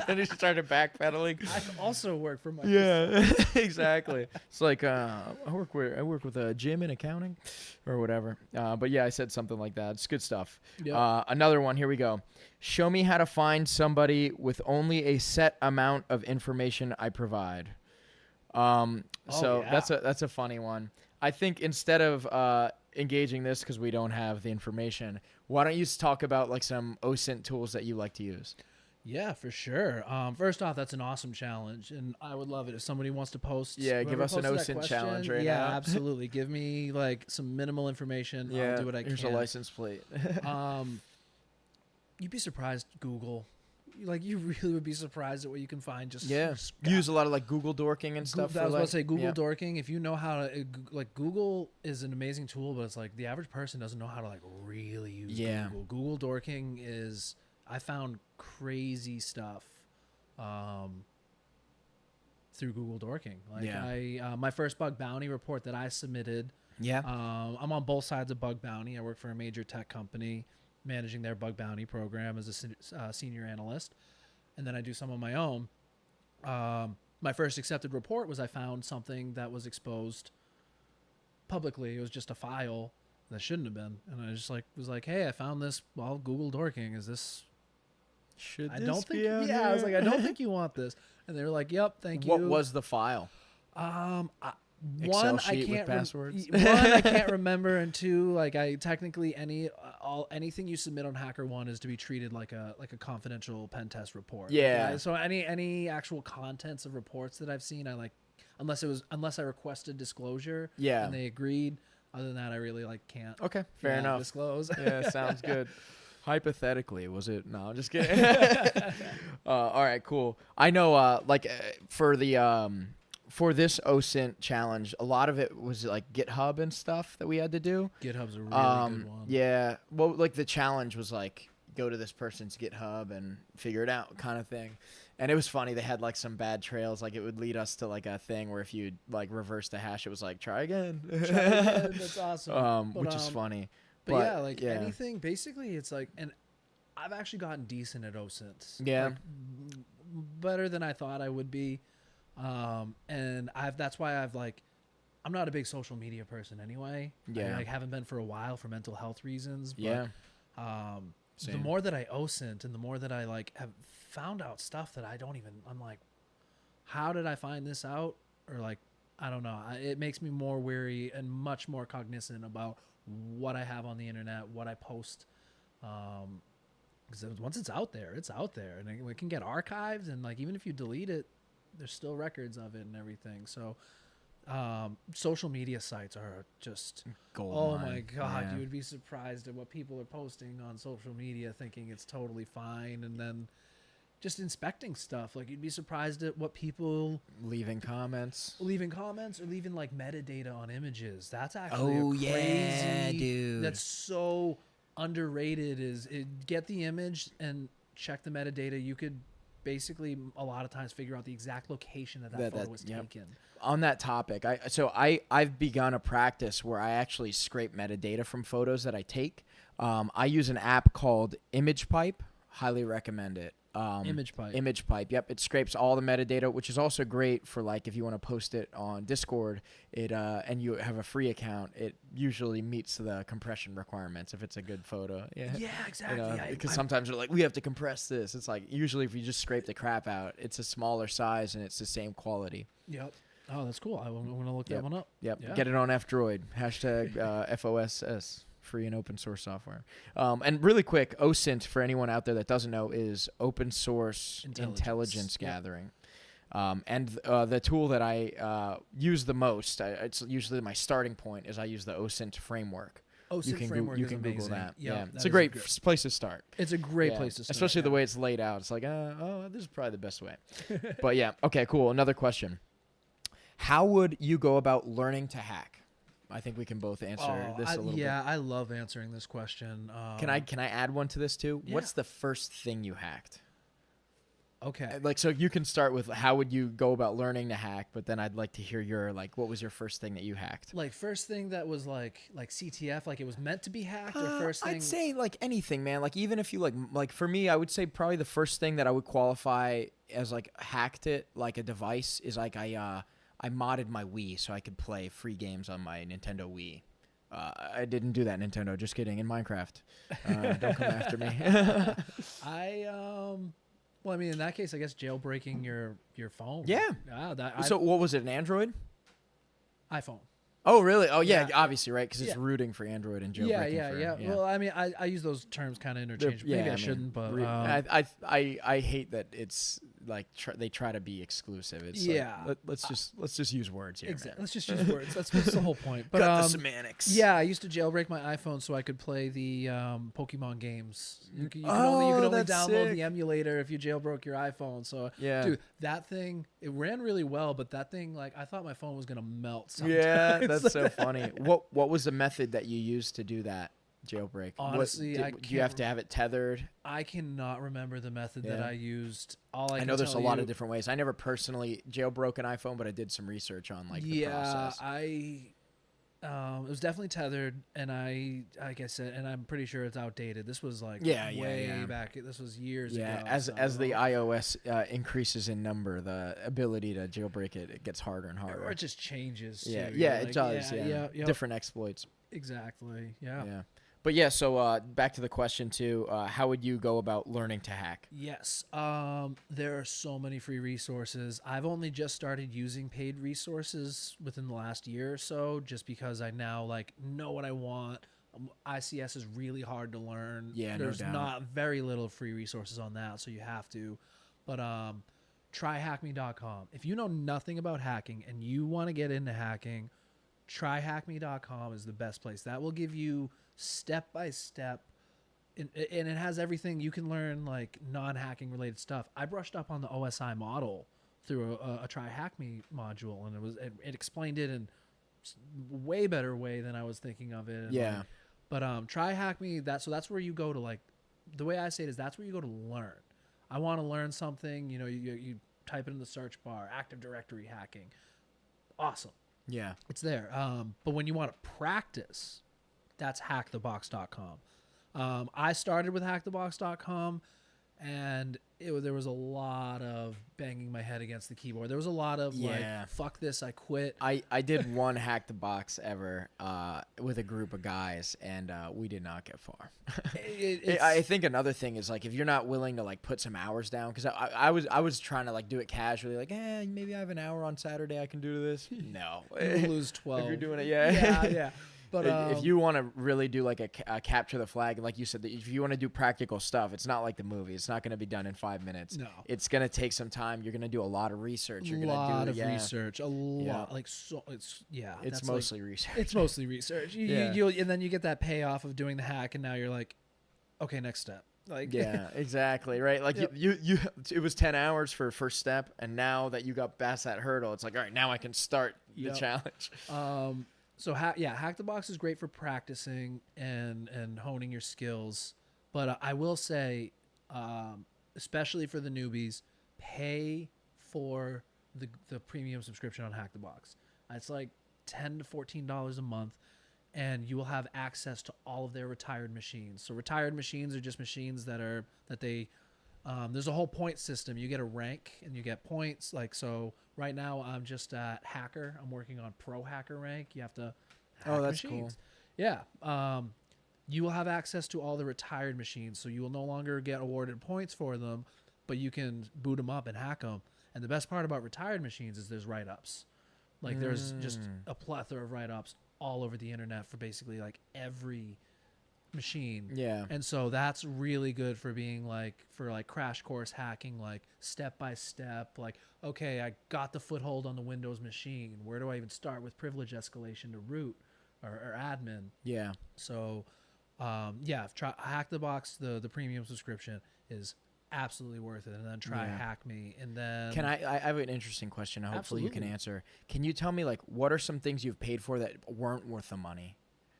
and he started backpedaling. I also work for Microsoft. Yeah, exactly. It's like I work with a gym in accounting, or whatever. But yeah, I said something like that. It's good stuff. Yep. Another one. Here we go. Show me how to find somebody with only a set amount of information I provide. So yeah. that's a funny one. I think instead of engaging this because we don't have the information, why don't you talk about like some OSINT tools that you like to use? Yeah, for sure. First off, that's an awesome challenge, and I would love it if somebody wants to post. Yeah, give whoever us an posted that OSINT challenge right yeah, now. Yeah, absolutely. Give me like some minimal information. Yeah, I'll do what I here's can. a license plate. You'd be surprised, Google. Like you really would be surprised at what you can find. Just Use a lot of like Google dorking and stuff. I was about to say Google yeah. dorking. If you know how to like Google is an amazing tool, but it's like the average person doesn't know how to like really use Google. Google dorking is I found crazy stuff through Google dorking. Like I my first bug bounty report that I submitted. Yeah. I'm on both sides of bug bounty. I work for a major tech company managing their bug bounty program as a senior analyst, and then I do some on my own. My first accepted report was I found something that was exposed publicly. It was just a file that shouldn't have been, and I just was like, hey, I found this while Google dorking. Is this? Should I this don't think. be out Yeah, I was here? like, I don't think you want this, and they were like, yep, thank you. What was the file? Excel sheet with passwords? One, I can't remember, and two, like I technically anything you submit on HackerOne is to be treated like a confidential pen test report. Yeah. Okay? So any actual contents of reports that I've seen, I like unless I requested disclosure. Yeah. And they agreed. Other than that, I really can't. Okay, fair enough. Disclose. Yeah, sounds good. Hypothetically, was it? No, I'm just kidding. All right, cool. I know, for this OSINT challenge, a lot of it was like GitHub and stuff that we had to do. GitHub's a really good one. Yeah. Well, like the challenge was like go to this person's GitHub and figure it out kind of thing. And it was funny. They had like some bad trails. Like it would lead us to like a thing where if you like reverse the hash, it was like try again. That's awesome. Which is funny. But yeah, anything. Basically, it's like, and I've actually gotten decent at OSINTs. Yeah. Like, better than I thought I would be. And that's why I'm not a big social media person anyway. Yeah. I haven't been for a while for mental health reasons. But, Yeah. the more that I OSINT and the more that I have found out stuff that I'm like, how did I find this out? Or I don't know. It makes me more wary and much more cognizant about what I have on the internet, what I post. Because once it's out there, and it can get archived, and even if you delete it, there's still records of it and everything. So social media sites are just Gold mine. My god, Yeah. you would be surprised at what people are posting on social media thinking it's totally fine, and then just inspecting stuff. You'd be surprised at what people leaving comments or leaving metadata on images. That's actually crazy, dude. That's so underrated. Get the image and check the metadata. You could basically a lot of times figure out the exact location that photo was taken. On that topic, I've begun a practice where I actually scrape metadata from photos that I take. I use an app called ImagePipe. Highly recommend it. ImagePipe. Yep, it scrapes all the metadata, which is also great for if you want to post it on Discord. It and you have a free account. It usually meets the compression requirements if it's a good photo. Yeah, Exactly. Because sometimes they're we have to compress this. It's usually if you just scrape the crap out, it's a smaller size and it's the same quality. Yep. Oh, that's cool. I'm going to look that one up. Yep. Yeah. Get it on F-Droid. Hashtag FOSS. Free and open source software. And really quick, OSINT, for anyone out there that doesn't know, is open source intelligence gathering. And the tool that I use the most, it's usually my starting point, is I use the OSINT framework. OSINT framework you is can amazing. Google that. Yep, Yeah, that it's a is great place to start. It's a great place to start. Especially the way it's laid out. It's this is probably the best way. But yeah, okay, cool. Another question. How would you go about learning to hack? I think we can both answer this a little bit. Yeah, I love answering this question. Can I add one to this too? Yeah. What's the first thing you hacked? Okay. So you can start with how would you go about learning to hack, but then I'd like to hear your what was your first thing that you hacked? First thing that was like CTF, it was meant to be hacked, or first thing? I'd say anything, man. Even if you for me, I would say probably the first thing that I would qualify as hacked it a device is I modded my Wii so I could play free games on my Nintendo Wii. I didn't do that, Nintendo. Just kidding. In Minecraft. Don't come after me. Well, in that case, I guess jailbreaking your phone. Yeah. So what was it, an Android? iPhone. Oh, really? Oh, yeah, Yeah. obviously, right? Because it's rooting for Android and jailbreaking Yeah. Well, I use those terms kind of interchangeably. Maybe I shouldn't, but I hate that it's they try to be exclusive. It's let's just use words here. Exactly. Man. Let's just use words. That's the whole point. But Cut the semantics. Yeah, I used to jailbreak my iPhone so I could play the Pokemon games. You can only download the emulator if you jailbroke your iPhone. So yeah, dude, that thing, it ran really well, but that thing, I thought my phone was gonna melt sometimes. Yeah, that's so funny. What was the method that you used to do that jailbreak? Honestly, do you have to have it tethered? I cannot remember the method that I used. I know there's a lot of different ways. I never personally jailbroke an iPhone, but I did some research on the process. It was definitely tethered, and like I said, and I'm pretty sure it's outdated. This was way back. This was years ago. Yeah, as the iOS increases in number, the ability to jailbreak it gets harder and harder. Or it just changes. Yeah, too. it does. Yeah. Yep. Different exploits. Exactly. Yeah. Yeah. But yeah, so back to the question too. How would you go about learning to hack? Yes. There are so many free resources. I've only just started using paid resources within the last year or so, just because I now know what I want. ICS is really hard to learn. Yeah, there's no doubt. not very little free resources on that, so you have to. But tryhackme.com. If you know nothing about hacking and you want to get into hacking, tryhackme.com is the best place. That will give you step by step, and it has everything you can learn, non-hacking related stuff. I brushed up on the OSI model through a Try Hack Me module, and it explained it in a way better way than I was thinking of it. Yeah. But Try Hack Me, that's where you go to the way I say it is that's where you go to learn. I want to learn something. You type it in the search bar, Active Directory hacking. Awesome. Yeah. It's there. But when you want to practice, that's hackthebox.com. I started with hackthebox.com, and there was a lot of banging my head against the keyboard. There was a lot of like, fuck this, I quit. I did one hack the box ever with a group of guys, and we did not get far. I think another thing is like if you're not willing to like put some hours down, because I was trying to like do it casually, like maybe I have an hour on Saturday I can do this. No, you lose 12 if you're doing it. yeah. But if you want to really do like a capture the flag, like you said, if you want to do practical stuff, it's not like the movie. It's not going to be done in 5 minutes. No, it's going to take some time. You're going to do a lot of research. You're a lot of research. A lot, like so. It's mostly research. It's mostly research. You and then you get that payoff of doing the hack, and now you're like, okay, next step. Like exactly right. Like you it was 10 hours for first step, and now that you got past that hurdle, it's like all right, now I can start the challenge. So Hack the Box is great for practicing and honing your skills. But I will say, especially for the newbies, pay for the premium subscription on Hack the Box. It's like $10 to $14 a month, and you will have access to all of their retired machines. So retired machines are just machines that there's a whole point system. You get a rank and you get points. Like, so right now I'm just at hacker. I'm working on pro hacker rank. You have to hack that's machines. cool. Yeah. You will have access to all the retired machines. So you will no longer get awarded points for them, but you can boot them up and hack them. And the best part about retired machines is there's write-ups. Like there's just a plethora of write-ups all over the internet for basically like every machine. Yeah. And so that's really good for being like crash course hacking, like step by step, like, okay, I got the foothold on the Windows machine. Where do I even start with privilege escalation to root or admin? Yeah. So Hack the Box, the premium subscription is absolutely worth it. And then try Hack Me. And then can I have an interesting question. Hopefully you can answer. Can you tell me like what are some things you've paid for that weren't worth the money?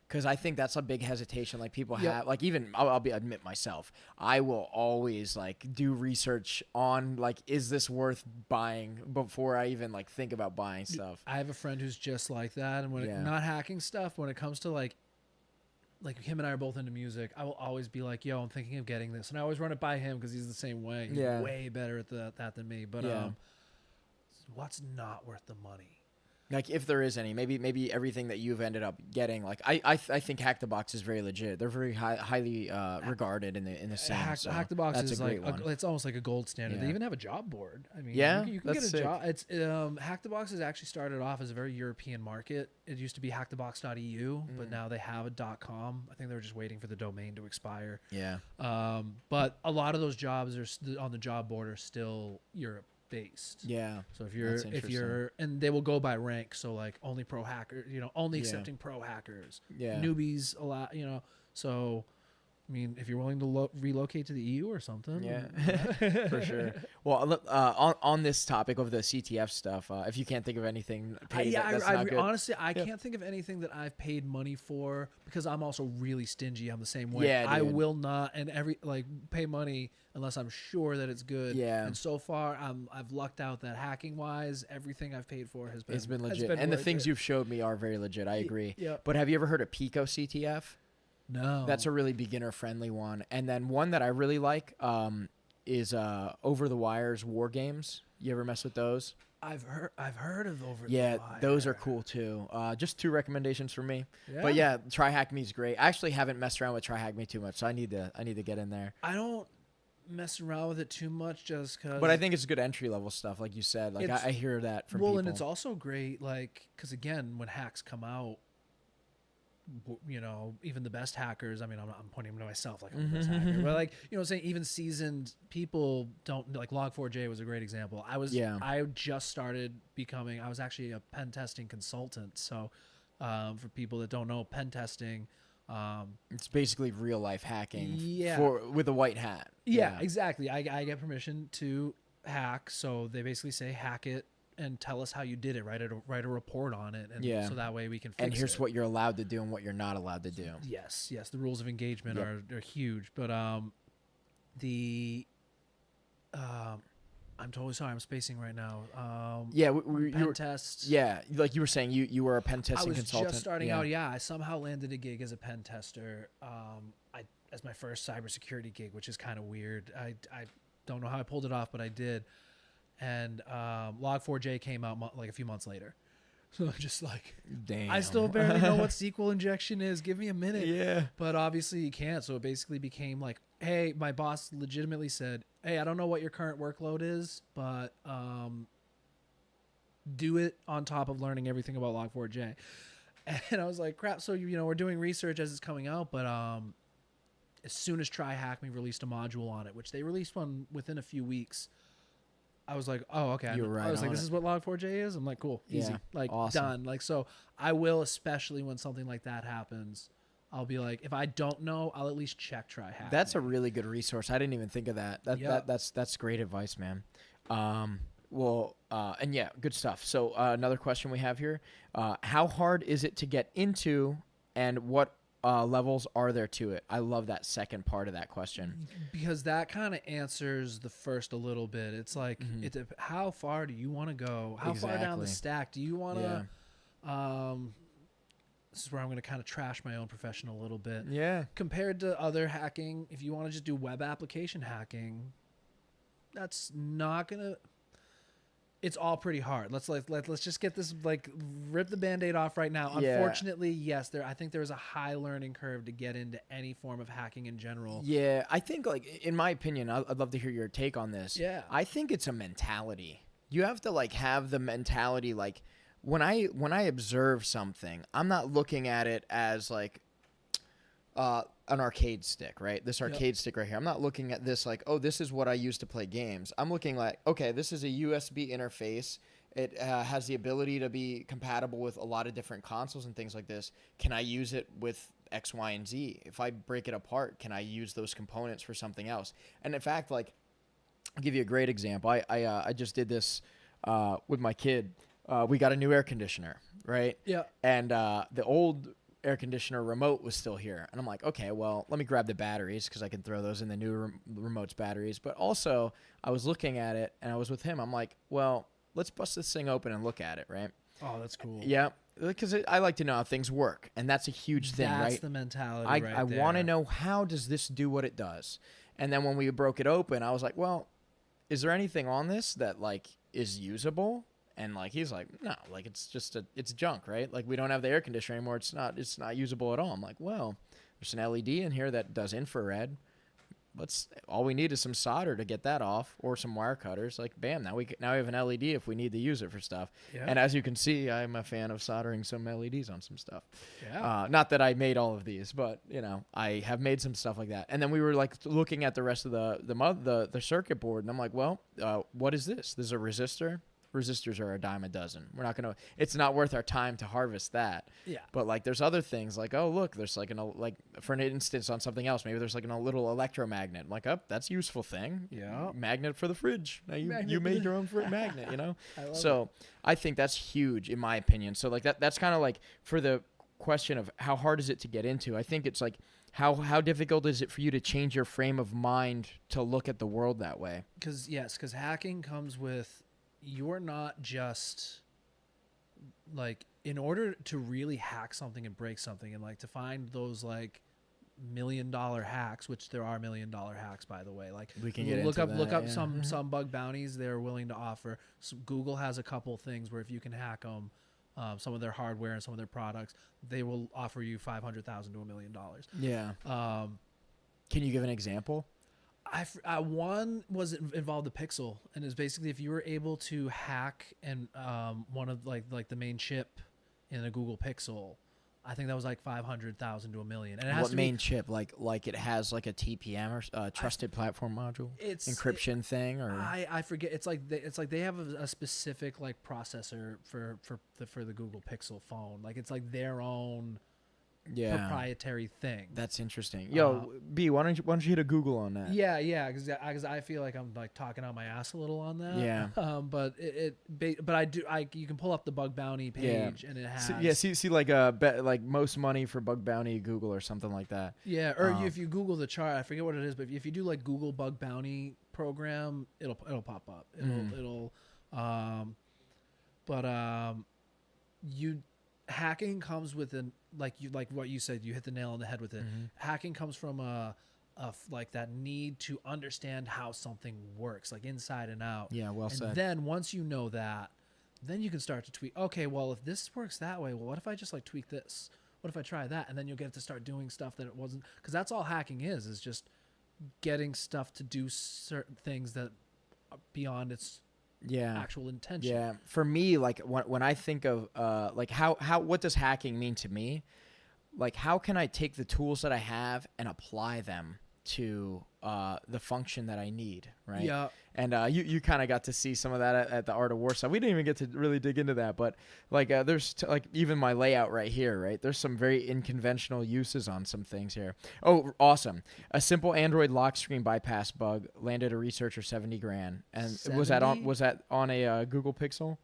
Because I think that's a big hesitation. Like people have, like even I'll admit myself, I will always like do research on like, is this worth buying before I even like think about buying stuff. I have a friend who's just like that, and when not hacking stuff, when it comes to like him and I are both into music, I will always be like, yo, I'm thinking of getting this, and I always run it by him because he's the same way. He's way better at that than me. But what's not worth the money? Like if there is any, maybe everything that you've ended up getting, like I think Hack the Box is very legit. They're very highly regarded in the scene. Hack the Box is like it's almost like a gold standard. Yeah. They even have a job board. I mean, you can get a sick. job. It's Hack the Box has actually started off as a very European market. It used to be hackthebox.eu, but now they have a .com. I think they were just waiting for the domain to expire. Yeah. But a lot of those jobs are on the job board are still Europe based. Yeah. So if you're and they will go by rank, so like only pro hacker, only accepting pro hackers. Yeah. Newbies a lot, So I mean, if you're willing to relocate to the EU or something. Yeah. For sure. Well, on this topic of the CTF stuff, if you can't think of anything paid, that's not good. Honestly, I can't think of anything that I've paid money for because I'm also really stingy. I'm the same way. Yeah, dude. I will not pay money unless I'm sure that it's good. Yeah. And so far, I've lucked out that hacking wise, everything I've paid for has been legit. And the things you've showed me are very legit. I agree. Yeah. But have you ever heard of Pico CTF? No. That's a really beginner-friendly one. And then one that I really like is Over the Wires War Games. You ever mess with those? I've heard of Over the Wire. Yeah, those are cool too. Just 2 recommendations from me. Yeah. But yeah, Try Hack Me is great. I actually haven't messed around with Try Hack Me too much, so I need to get in there. I don't mess around with it too much just because. But I think it's good entry-level stuff, like you said. Like I hear that from people. Well, and it's also great, like, because again, when hacks come out, even the best hackers, I mean, I'm pointing to myself like I'm the best hacker, but like, saying even seasoned people don't, like Log4j was a great example. I just started I was actually a pen testing consultant. So for people that don't know, pen testing, it's basically real life hacking with a white hat. Yeah, exactly. I get permission to hack. So they basically say, hack it and tell us how you did it. Write a report on it, and so that way we can fix it. And here's what you're allowed to do and what you're not allowed to do. Yes. The rules of engagement are huge. But I'm totally sorry. I'm spacing right now. Pen tests. Yeah, like you were saying, you were a pen testing consultant. I was just starting out. Yeah, I somehow landed a gig as a pen tester. as my first cybersecurity gig, which is kind of weird. I don't know how I pulled it off, but I did. And Log4j came out like a few months later. So I'm just like, damn. I still barely know what SQL injection is. Give me a minute. Yeah. But obviously you can't. So it basically became like, hey, my boss legitimately said, hey, I don't know what your current workload is, but do it on top of learning everything about Log4j. And I was like, crap. So, we're doing research as it's coming out, but as soon as TryHackMe released a module on it, which they released one within a few weeks, I was like, oh, okay. You're right. I was like, this is what Log4j is? I'm like, cool, easy. Yeah, Like, awesome. done. Like, so I will, especially when something like that happens, I'll be like, if I don't know, I'll at least check TryHackMe. That's a really good resource. I didn't even think of that. That's great advice, man. And yeah, good stuff. So another question we have here: how hard is it to get into, and what levels are there to it? I love that second part of that question because that kind of answers the first a little bit. It's like, how far do you want to go? How far down the stack do you want to? Yeah. This is where I'm going to kind of trash my own profession a little bit. Yeah. Compared to other hacking, if you want to just do web application hacking, that's not going to. It's all pretty hard. Let's just get this, like, rip the Band-Aid off right now. Yeah. Unfortunately, yes, I think there's a high learning curve to get into any form of hacking in general. Yeah, I think, like, in my opinion, I'd love to hear your take on this. Yeah. I think it's a mentality. You have to, like, have the mentality, like, when I observe something, I'm not looking at it as, like, an arcade stick, right? This arcade stick right here. I'm not looking at this like, oh, this is what I use to play games. I'm looking like, okay, this is a USB interface. It has the ability to be compatible with a lot of different consoles and things like this. Can I use it with X, Y, and Z? If I break it apart, can I use those components for something else? And in fact, like, I'll give you a great example. I just did this with my kid. We got a new air conditioner, right? Yeah. And the old air conditioner remote was still here. And I'm like, okay, well, let me grab the batteries because I can throw those in the new remote's batteries. But also, I was looking at it, and I was with him. I'm like, well, let's bust this thing open and look at it, right? Oh, that's cool. Yeah, because I like to know how things work, and that's a huge thing, right? That's the mentality I want to know, how does this do what it does? And then when we broke it open, I was like, well, is there anything on this that, like, is usable? And, like, he's like, no, like, it's just it's junk, right? Like, we don't have the air conditioner anymore. It's not usable at all. I'm like, well, there's an LED in here that does infrared. All we need is some solder to get that off, or some wire cutters. Like, bam, now we have an LED if we need to use it for stuff. Yeah. And as you can see, I'm a fan of soldering some LEDs on some stuff. Yeah. Not that I made all of these, but I have made some stuff like that. And then we were like looking at the rest of the circuit board, and I'm like, well, what is this? This is a resistor. Resistors are a dime a dozen. It's not worth our time to harvest that. Yeah. But, like, there's other things like, oh, look, there's like for an instance on something else, maybe there's like a little electromagnet. I'm like, oh, that's a useful thing. Yeah. Magnet for the fridge. Now you made your own magnet, I think that's huge in my opinion. So, like, that's kind of like for the question of how hard is it to get into. I think it's like, how difficult is it for you to change your frame of mind to look at the world that way? Because hacking comes with, you're not just, like, in order to really hack something and break something, and, like, to find those, like, $1 million hacks, which there are $1 million hacks, by the way. Like, we can get look up some bug bounties they're willing to offer. So Google has a couple things where if you can hack them, some of their hardware and some of their products, they will offer you $500,000 to $1 million. Yeah. Can you give an example? One was involved the Pixel, and it's basically if you were able to hack and one of like the main chip in a Google Pixel, I think that was like $500,000 to $1 million. And it has what main chip? Like it has like a TPM or trusted platform module, encryption thing, or I forget. It's like they have a specific, like, processor for the Google Pixel phone. Like, it's like their own. Yeah. Proprietary thing. That's interesting. Yo, B, why don't you hit a Google on that? Yeah, because I feel like I'm, like, talking out my ass a little on that. Yeah. But you can pull up the bug bounty page, and it has. See like like most money for bug bounty Google or something like that. Yeah, or if you Google the chart, I forget what it is, but if you do, like, Google bug bounty program, it'll pop up. Hacking comes with like what you said, you hit the nail on the head with it. Hacking comes from like that need to understand how something works, like inside and out. Yeah, well and said. Then once you know that, then you can start to tweak. Okay, well, if this works that way, well, what if I just like tweak this? What if I try that? And then you'll get to start doing stuff that it wasn't, because that's all hacking is just getting stuff to do certain things that are beyond its actual intention. Yeah. For me, like when I think of like how what does hacking mean to me? Like, how can I take the tools that I have and apply them to the function that I need, right? Yeah. And you kind of got to see some of that at the Art of War side. We didn't even get to really dig into that, but like there's like even my layout right here, right? There's some very unconventional uses on some things here. Oh, awesome. A simple Android lock screen bypass bug landed a researcher $70,000. And 70? was that on a Google Pixel?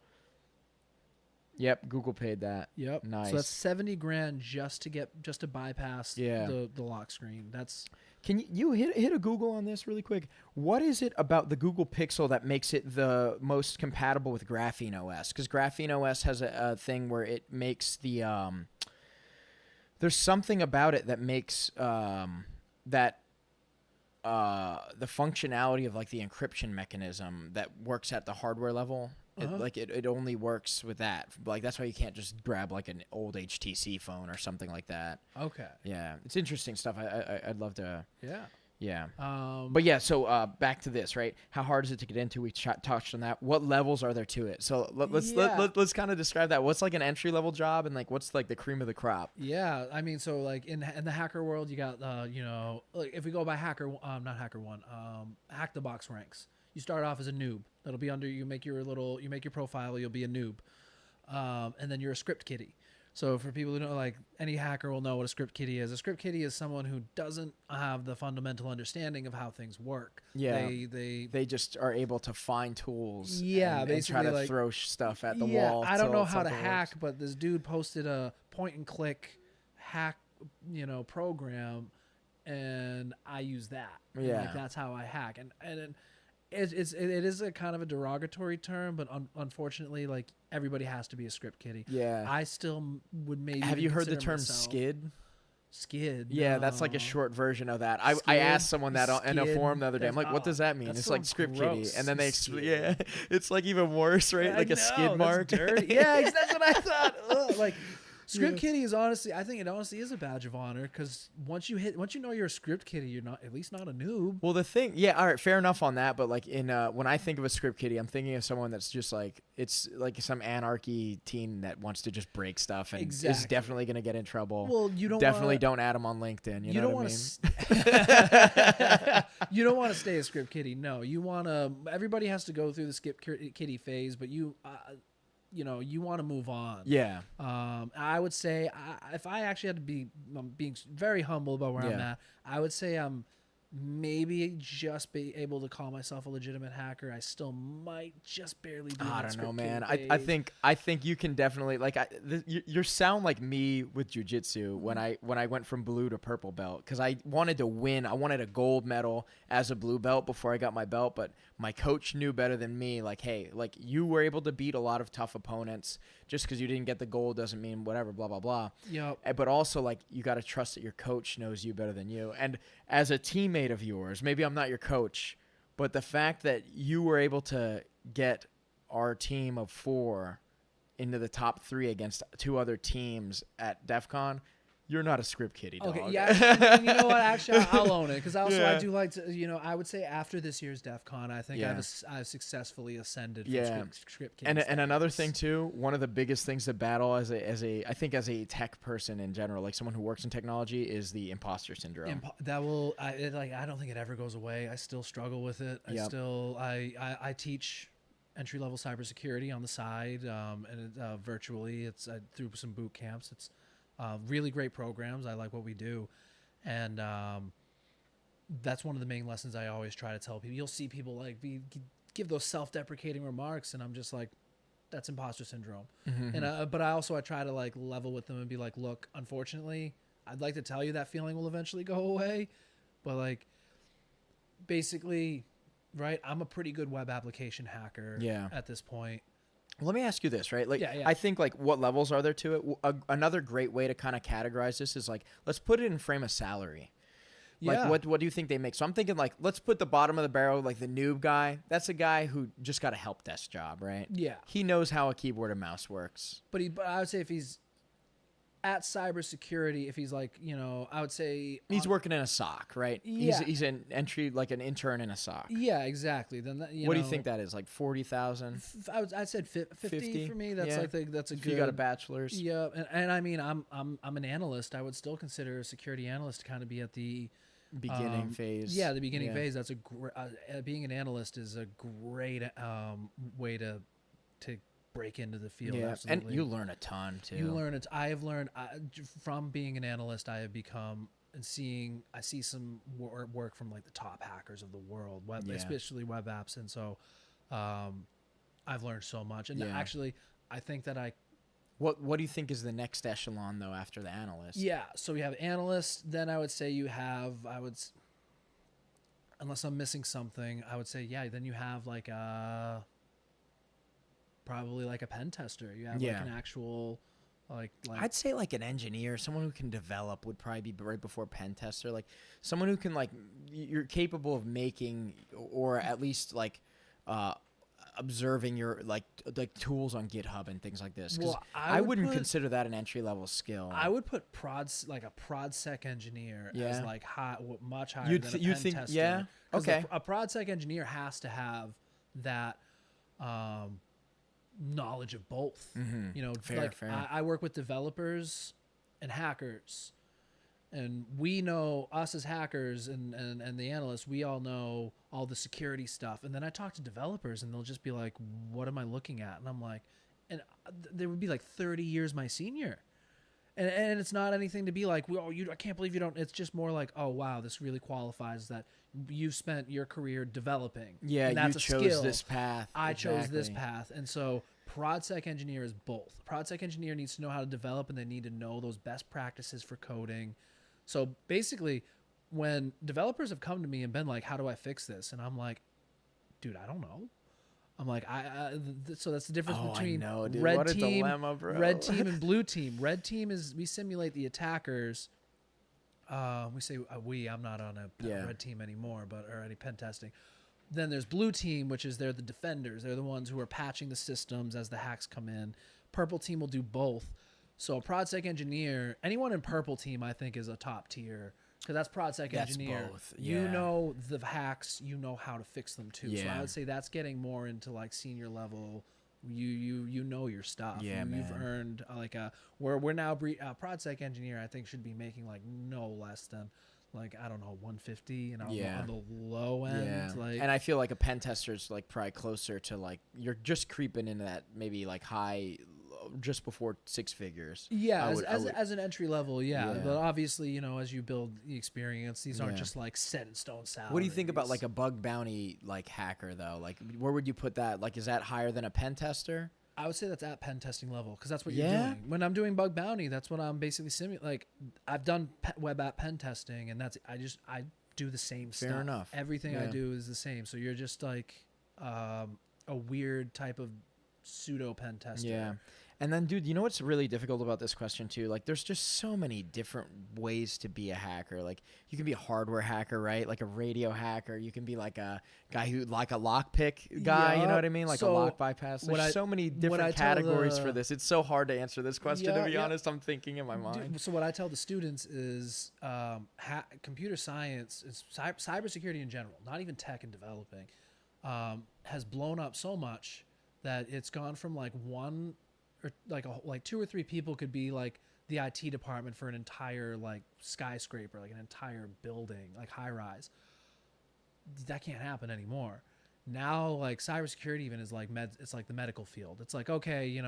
Yep, Google paid that. Yep. Nice. So that's $70,000 just to bypass the lock screen. That's. Can you hit a Google on this really quick? What is it about the Google Pixel that makes it the most compatible with Graphene OS? Because Graphene OS has a thing where it makes the there's something about it that makes that the functionality of like the encryption mechanism that works at the hardware level. It only works with that. Like that's why you can't just grab like an old HTC phone or something like that. Okay. Yeah, it's interesting stuff. I'd love to. Yeah. Yeah. But yeah, so back to this, right? How hard is it to get into? We touched on that. What levels are there to it? So let's kind of describe that. What's like an entry level job, and like what's like the cream of the crop? Yeah, I mean, so like in the hacker world, you got like if we go by Hack the Box ranks. You start off as a noob. That'll be under you make your profile. You'll be a noob, and then you're a script kiddie. So for people who know, like any hacker will know what a script kiddie is. A script kiddie is someone who doesn't have the fundamental understanding of how things work. Yeah, they just are able to find tools. Yeah, and basically try to like, throw stuff at the wall. I don't know how to hack, but this dude posted a point and click hack, program, and I use that. Yeah, like, that's how I hack, and it is a kind of a derogatory term, but unfortunately, like everybody has to be a script kiddie. Yeah, I still would maybe. Have you heard the term skid? Skid. Yeah, that's like a short version of that. I asked someone that in a forum the other day. I'm like, what does that mean? It's like script kiddie, and then they it's like even worse, right? Like a skid mark. Dirty. Yeah, that's what I thought. Ugh, like. Script kiddie is honestly, I think it honestly is a badge of honor because once you know you're a script kiddie, you're not at least not a noob. Well, the thing, all right, fair enough on that. But like when I think of a script kiddie, I'm thinking of someone that's just like it's like some anarchy teen that wants to just break stuff and is definitely going to get in trouble. Well, you don't don't add them on LinkedIn. You know what I mean? You don't want to stay a script kiddie. No, you want to. Everybody has to go through the script kiddie phase, but you want to move on. Yeah. I would say if I actually had to be being very humble about where I'm at, I would say I'm maybe just be able to call myself a legitimate hacker. I still might just barely do I don't know, man. I think you can definitely like you sound like me with jiu-jitsu when I went from blue to purple belt because I wanted to win. I wanted a gold medal as a blue belt before I got my belt, but my coach knew better than me. Like, hey, like you were able to beat a lot of tough opponents. Just because you didn't get the gold doesn't mean whatever, blah, blah, blah. Yep. But also, like, you got to trust that your coach knows you better than you. And as a teammate of yours, maybe I'm not your coach, but the fact that you were able to get our team of 4 into the top 3 against 2 other teams at DEF CON, you're not a script kiddie, dog. Okay, yeah. You know what? Actually, I'll own it because also I do like to. I would say after this year's DEF CON, I think I've successfully ascended. From script and another thing too, one of the biggest things to battle as a tech person in general, like someone who works in technology, is the imposter syndrome. I don't think it ever goes away. I still struggle with it. I teach entry-level cybersecurity on the side, and virtually. It's through some boot camps. It's really great programs. I like what we do. And that's one of the main lessons I always try to tell people. You'll see people like give those self-deprecating remarks, and I'm just like, that's imposter syndrome. Mm-hmm. And but I try to like level with them and be like, look, unfortunately, I'd like to tell you that feeling will eventually go away, but like basically, right, I'm a pretty good web application hacker at this point. Let me ask you this, right? Like, Yeah. I think like what levels are there to it? Another great way to kind of categorize this is like, let's put it in frame of salary. Like, Yeah. what do you think they make? So I'm thinking like, let's put the bottom of the barrel, like the noob guy. That's a guy who just got a help desk job, right? Yeah. He knows how a keyboard and mouse works. But I would say if he's at cybersecurity, if he's like, I would say He's working in a SOC, right? Yeah. He's an entry, like an intern in a SOC. Yeah, exactly. Then that, What do you think that is? Like 40,000? I said 50 for me. That's Yeah. that's a If good. you got a bachelor's. Yeah, and I mean, I'm an analyst. I would still consider a security analyst to kind of be at the Beginning phase. Yeah, the beginning Yeah. phase. That's being an analyst is a great way to break into the field. Yeah, Absolutely. and you learn a ton too. You learn it. I have learned from being an analyst. I have become and seeing. I see some work from like the top hackers of the world, especially web apps, and so I've learned so much. And actually, I think that What do you think is the next echelon though after the analyst? Yeah, so we have analyst. Then I would say you have. Unless I'm missing something, I would say then you have like probably like a pen tester. You have like an actual like I'd say like an engineer, someone who can develop would probably be right before pen tester. Like someone who can like you're capable of making or at least like observing your like tools on GitHub and things like this. Well, I wouldn't consider that an entry level skill. I would put like a prodsec engineer as like much higher You'd than a pen think, tester. yeah, 'Cause okay. A prodsec engineer has to have that knowledge of both. Fair. I work with developers and hackers. And we know, us as hackers and the analysts, we all know all the security stuff. And then I talk to developers and they'll just be like, what am I looking at? And I'm like, and they would be like 30 years my senior. And it's not anything to be like, I can't believe you don't. It's just more like, oh, wow, this really qualifies that you've spent your career developing. Yeah, and that's you chose skill. this path. I chose this Exactly. path. And so ProdSec engineer is both. ProdSec engineer needs to know how to develop and they need to know those best practices for coding. So basically, when developers have come to me and been like, how do I fix this? And I'm like, dude, I don't know. I'm like, so that's the difference between red what a team, dilemma, bro. red team and blue team. Red team is we simulate the attackers. We say I'm not on a red team anymore, or any pen testing. Then there's blue team, which is they're the defenders. They're the ones who are patching the systems as the hacks come in. Purple team will do both. So a ProdSec engineer, anyone in purple team, I think is a top tier. Because that's ProdSec engineer. Both. You know the hacks, you know how to fix them too. So I Yeah. would say that's getting more into like senior level. You know your stuff. Yeah, You've man. earned like we're now ProdSec engineer. I think should be making like no less than like I don't know 150 and on the low end. Yeah. Like And I feel like a pen tester's like probably closer to like you're just creeping into that maybe like high just before six figures. yeah, as an entry level, yeah. Yeah. But obviously, as you build the experience, these aren't just like set in stone salaries. What do you think about like a bug bounty like hacker though? Like where would you put that? Like is that higher than a pen tester? I would say that's at pen testing level because that's what you're doing. When I'm doing bug bounty, that's what I'm basically simulating. Like I've done web app pen testing, and that's I do the same stuff. Fair enough. Everything I do is the same. So you're just like a weird type of pseudo pen tester. Yeah. And then, dude, you know what's really difficult about this question, too? Like, there's just so many different ways to be a hacker. Like, you can be a hardware hacker, right? Like a radio hacker. You can be like a guy who, like a lockpick guy, you know what I mean? Like a lock bypass. There's so many different categories for this. It's so hard to answer this question, to be honest. I'm thinking in my mind. So what I tell the students is computer science, is cybersecurity in general, not even tech and developing, has blown up so much that it's gone from like one or like two or three people could be like the IT department for an entire like skyscraper, like an entire building, like high rise. That can't happen anymore. Now, like cybersecurity even is like it's like the medical field. It's like, okay,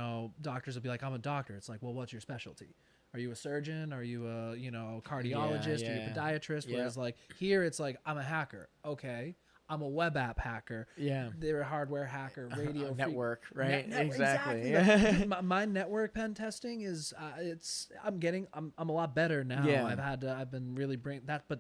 doctors will be like, I'm a doctor. It's like, well, what's your specialty? Are you a surgeon? Are you a, cardiologist? Are you a podiatrist? Whereas like here, it's like, I'm a hacker. Okay. I'm a web app hacker. Yeah. They're a hardware hacker, radio network, right? Exactly. My network pen testing is I'm a lot better now. Yeah. I've been really bring that, but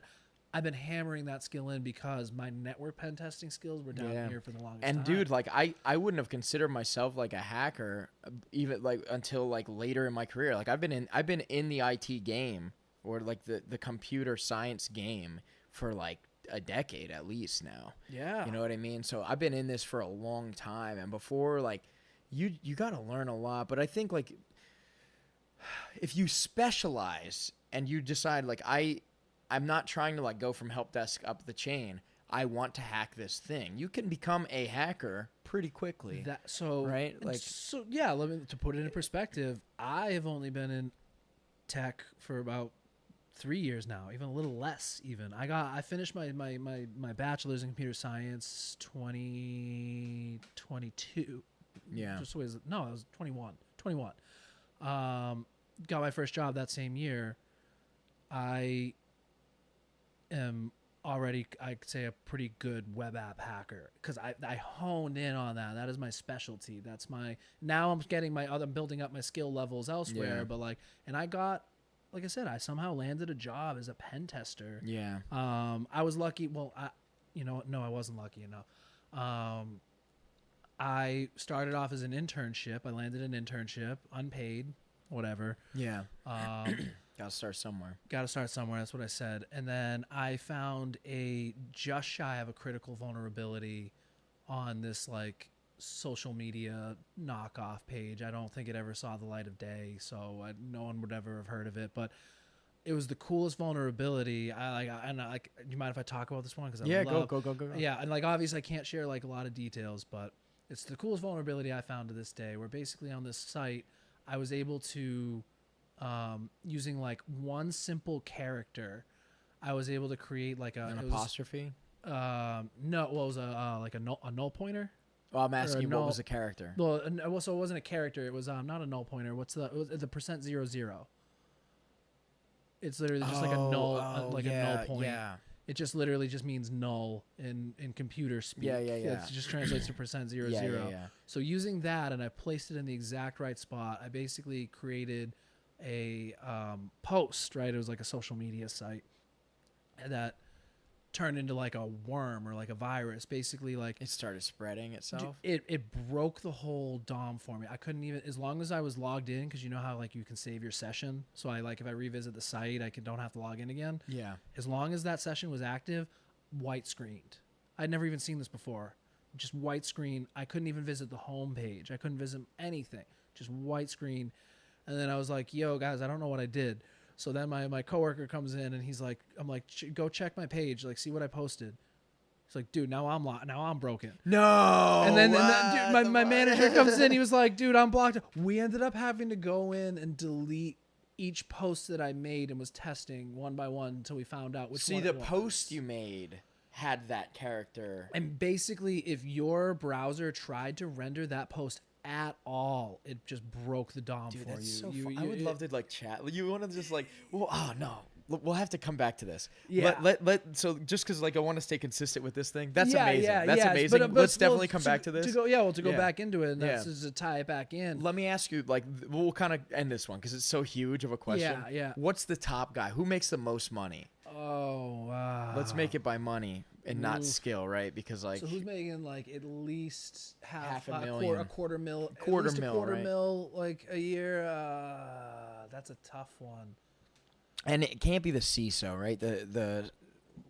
I've been hammering that skill in because my network pen testing skills were down here for the longest time. And dude, like I wouldn't have considered myself like a hacker even like until like later in my career. Like I've been in the IT game or like the computer science game for like a decade at least now. Yeah. You know what I mean? So I've been in this for a long time, and before like you got to learn a lot, but I think like if you specialize and you decide like I'm not trying to like go from help desk up the chain. I want to hack this thing. You can become a hacker pretty quickly. Right? Like yeah, to put it in perspective, I have only been in tech for about 3 years now, even a little less even. I finished my bachelor's in computer science 2022. Yeah. I was 21. Got my first job that same year. I am already, I could say, a pretty good web app hacker because I honed in on that. That is my specialty. Now I'm building up my skill levels elsewhere. But like I said, I somehow landed a job as a pen tester. Yeah. I was lucky. Well, I wasn't lucky enough. I started off as an internship. I landed an internship, unpaid, whatever. Yeah. Gotta start somewhere. That's what I said. And then I found just shy of a critical vulnerability on this like social media knockoff page. I don't think it ever saw the light of day, so no one would ever have heard of it. But it was the coolest vulnerability. Do you mind if I talk about this one? Because go. Yeah, and like obviously I can't share like a lot of details, but it's the coolest vulnerability I found to this day. Where basically on this site, I was able to using like one simple character, I was able to create like an apostrophe. No, well, it was like a null pointer. Well, I'm asking what was the character. Well, so it wasn't a character. It was not a null pointer. It was the %00. It's literally just like a null, a null point. Yeah. It just literally just means null in computer speak. Yeah. It just translates to %00. Yeah. So using that, and I placed it in the exact right spot. I basically created a post, right? It was like a social media site that turned into like a worm or like a virus. Basically, like it started spreading itself. It broke the whole DOM for me. I couldn't even, as long as I was logged in, because you know how like you can save your session. So if I revisit the site, don't have to log in again. Yeah. As long as that session was active, white screened. I'd never even seen this before. Just white screen. I couldn't even visit the home page. I couldn't visit anything. Just white screen. And then I was like, yo, guys, I don't know what I did. So then my coworker comes in and he's like, I'm like, go check my page, like see what I posted. He's like, dude, now I'm broken. No. And then dude, my manager comes in. He was like, dude, I'm blocked. We ended up having to go in and delete each post that I made and was testing one by one until we found out which one. See, the post you made had that character. And basically, if your browser tried to render that post at all, it just broke the DOM Dude, for that's you. So I would love to like chat. You want to just like, well, oh no, we'll have to come back to this. Yeah. So just because like I want to stay consistent with this thing. That's Yeah, amazing. yeah, That's yeah. amazing. But Let's definitely come back to this. To go Yeah. back into it, and that's Yeah. just to tie it back in. Let me ask you, like, we'll kind of end this one because it's so huge of a question. Yeah. What's the top guy? Who makes the most money? Oh, wow. Let's make it by money and not skill, right? Because like, So who's making like at least half a million, a quarter mil, quarter right? mil like a year? That's a tough one. And it can't be the CISO, right? The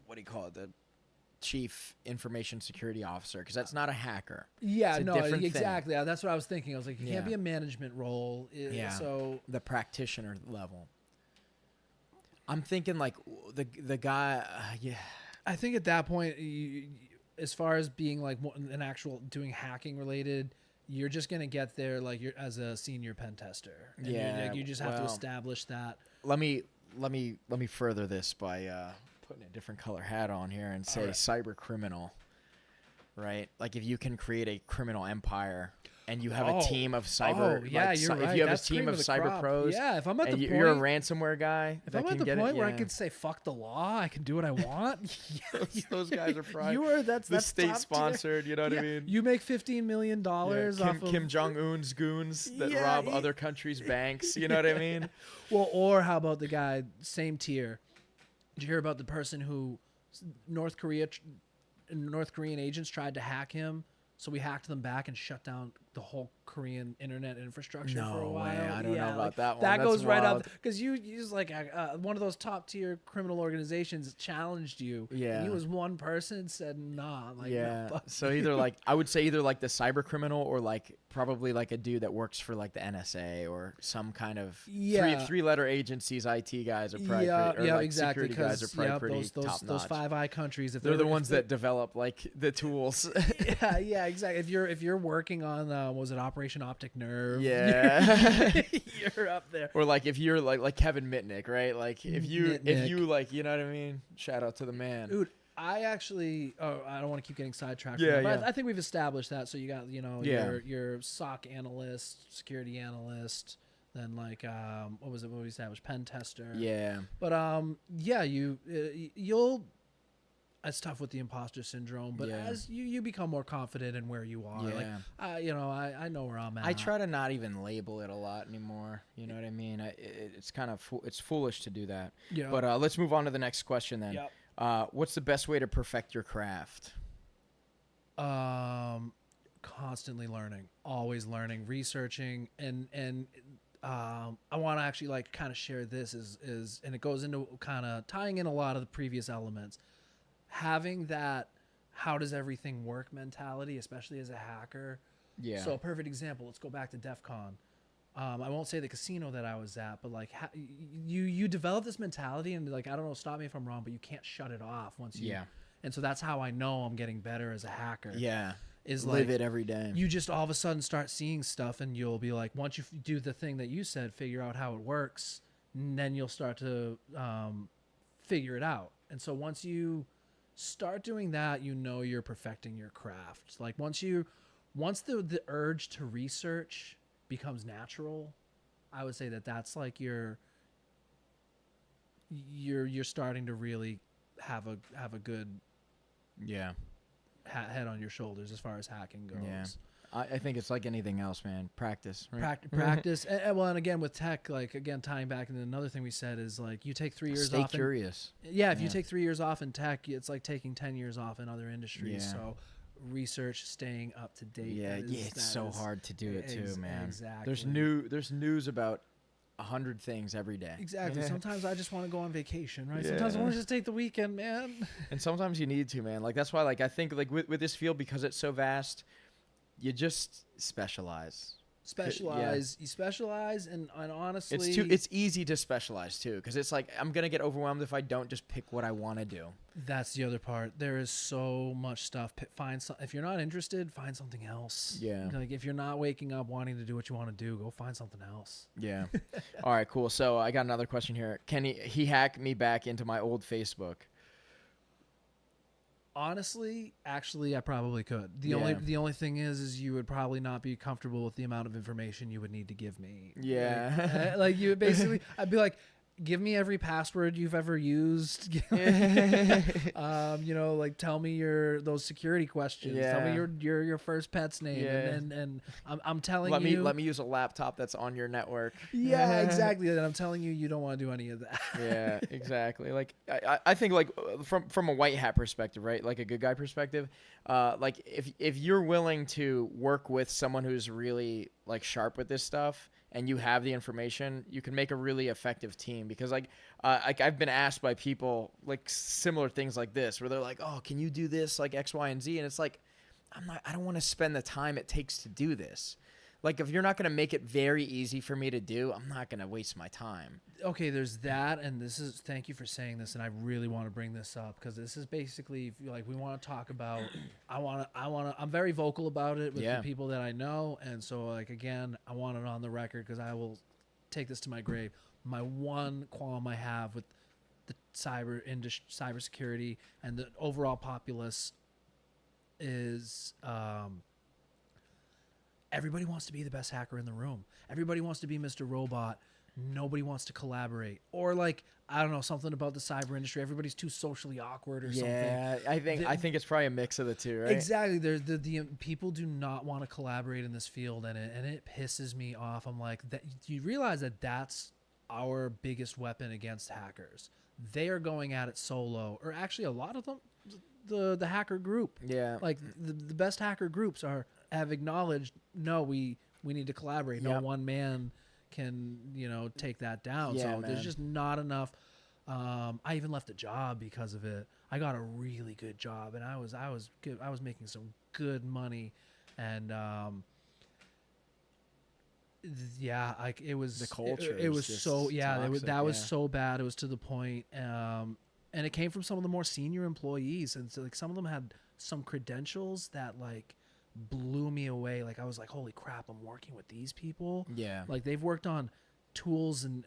what do you call it? The chief information security officer, because that's not a hacker. Yeah, it's a no, different exactly. Thing. That's what I was thinking. I was like, it Yeah. can't be a management role. Yeah. So the practitioner level. I'm thinking like the guy. Yeah. I think at that point, as far as being like an actual doing hacking related, you're just gonna get there like you're as a senior pen tester. And Yeah, you just have to establish that. Let me further this by putting a different color hat on here and say cyber criminal. Right, like if you can create a criminal empire and you have a team of cyber. Yeah, like, you're right. If you have That's a team of cyber crop. pros. Yeah, if I'm at the point, you're a ransomware guy. If I'm at the point where I can say fuck the law, I can do what I want. Those guys are probably that's state sponsored. You know what I mean? You make $15 million off Kim Jong Un's goons that rob other countries' banks. You know what I mean? Well, or how about the guy same tier? Did you hear about the person who North Korean agents tried to hack him? So we hacked them back and shut down the whole Korean internet infrastructure for a No while. way. I don't know about like, that one. That That's goes right wild. up because you use like one of those top tier criminal organizations challenged you. Yeah. And he was one person said nah. Like, Yeah. no, So either like I would say either like the cyber criminal or like probably like a dude that works for like the NSA or some kind of three-letter agencies. IT guys are probably pretty, or like exactly. security guys are probably pretty top those notch. Five Eye countries. If They're the ones that develop like the tools. yeah, exactly. If you're working on was it Operation Optic Nerve? Yeah. You're up there. Or like if you're like Kevin Mitnick, right? Like if you Mitnick. like, you know what I mean? Shout out to the man. Dude, I actually I don't want to keep getting sidetracked. Yeah, from that, but yeah. I think we've established that. So you got your SOC analyst, security analyst, then like what was it? What we established? Pen tester. Yeah. But you'll. It's tough with the imposter syndrome, but as you become more confident in where you are, like I know where I'm at. I try to not even label it a lot anymore. You know what I mean? It's kind of it's foolish to do that. Yeah. But let's move on to the next question then. Yep. What's the best way to perfect your craft? Constantly learning, always learning, researching, and I want to actually like kind of share this is and it goes into kind of tying in a lot of the previous elements. Having that how does everything work mentality, especially as a hacker. Yeah. So a perfect example, let's go back to DEF CON. I won't say the casino that I was at, but like you develop this mentality and like, I don't know, stop me if I'm wrong, but you can't shut it off once you. Yeah. And so that's how I know I'm getting better as a hacker. Yeah. Is live like, it every day. You just all of a sudden start seeing stuff and you'll be like, once you do the thing that you said, figure out how it works, and then you'll start to figure it out. And so once you start doing that, you know you're perfecting your craft. Like once the urge to research becomes natural, I would say that's like you're starting to really have a good head on your shoulders as far as hacking goes. Yeah. I think it's like anything else, man. Practice, right? Practice. and again, with tech, like, again, tying back into another thing we said is, like, you take 3 years Stay off. curious. If you take 3 years off in tech, it's like taking 10 years off in other industries. Yeah. So research, staying up to date. Yeah, it's so hard to do it too, man. Exactly. There's news about 100 things every day. Exactly. Sometimes I just want to go on vacation, right? Sometimes I want to just take the weekend, man. And sometimes you need to, man. Like, that's why, like, I think, like, with this field, because it's so vast, you just specialize. You specialize, and honestly, it's easy to specialize too, because it's like I'm gonna get overwhelmed if I don't just pick what I want to do. That's the other part. There is so much stuff. If you're not interested, find something else. Yeah. Like if you're not waking up wanting to do what you want to do, go find something else. Yeah. All right, cool. So I got another question here. Can he hack me back into my old Facebook? Honestly, actually, I probably could. The only thing is you would probably not be comfortable with the amount of information you would need to give me. Yeah. Like you would basically, I'd be like, give me every password you've ever used. Like tell me those security questions. Yeah. Tell me your first pet's name. Yeah. And I'm telling let you. Let me use a laptop that's on your network. Yeah, exactly. And I'm telling you, you don't want to do any of that. Yeah, exactly. Like I think like from a white hat perspective, right? Like a good guy perspective, like if you're willing to work with someone who's really like sharp with this stuff and you have the information, you can make a really effective team. Because like I've been asked by people like similar things like this where they're like, oh, can you do this like X, Y, and Z? And it's like, I don't want to spend the time it takes to do this. Like, if you're not going to make it very easy for me to do, I'm not going to waste my time. Okay, there's that, and thank you for saying this, and I really want to bring this up because this is basically like we want to talk about. I'm very vocal about it with the people that I know, and so like again, I want it on the record because I will take this to my grave. My one qualm I have with the cybersecurity and the overall populace is. Everybody wants to be the best hacker in the room. Everybody wants to be Mr. Robot. Nobody wants to collaborate. Or like, I don't know, something about the cyber industry. Everybody's too socially awkward or something. Yeah, I think it's probably a mix of the two, right? Exactly. There's the people do not want to collaborate in this field, and it pisses me off. I'm like, that you realize that that's our biggest weapon against hackers. they are going at it solo, or actually a lot of them, the hacker group. Yeah. Like the best hacker groups have acknowledged, no, we need to collaborate. No one man can, take that down. Yeah, so man. there's just not enough. I even left a job because of it. I got a really good job, and I was good. I was making some good money, and it was the culture. It was just so toxic, that was so bad. It was to the point, and it came from some of the more senior employees, and so like some of them had some credentials that like blew me away. Like I was like, holy crap, I'm working with these people. Yeah. Like they've worked on tools and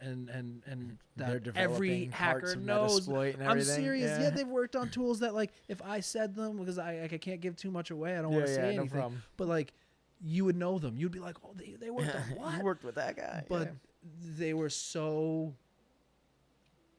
They're that every developing parts hacker of knows. Metasploit and I'm everything. serious. Yeah. Yeah, they've worked on tools that like if I said them, because I can't give too much away. I don't want to say no anything. problem. But like you would know them. You'd be like, oh, they worked on what? You worked with that guy. But they were so.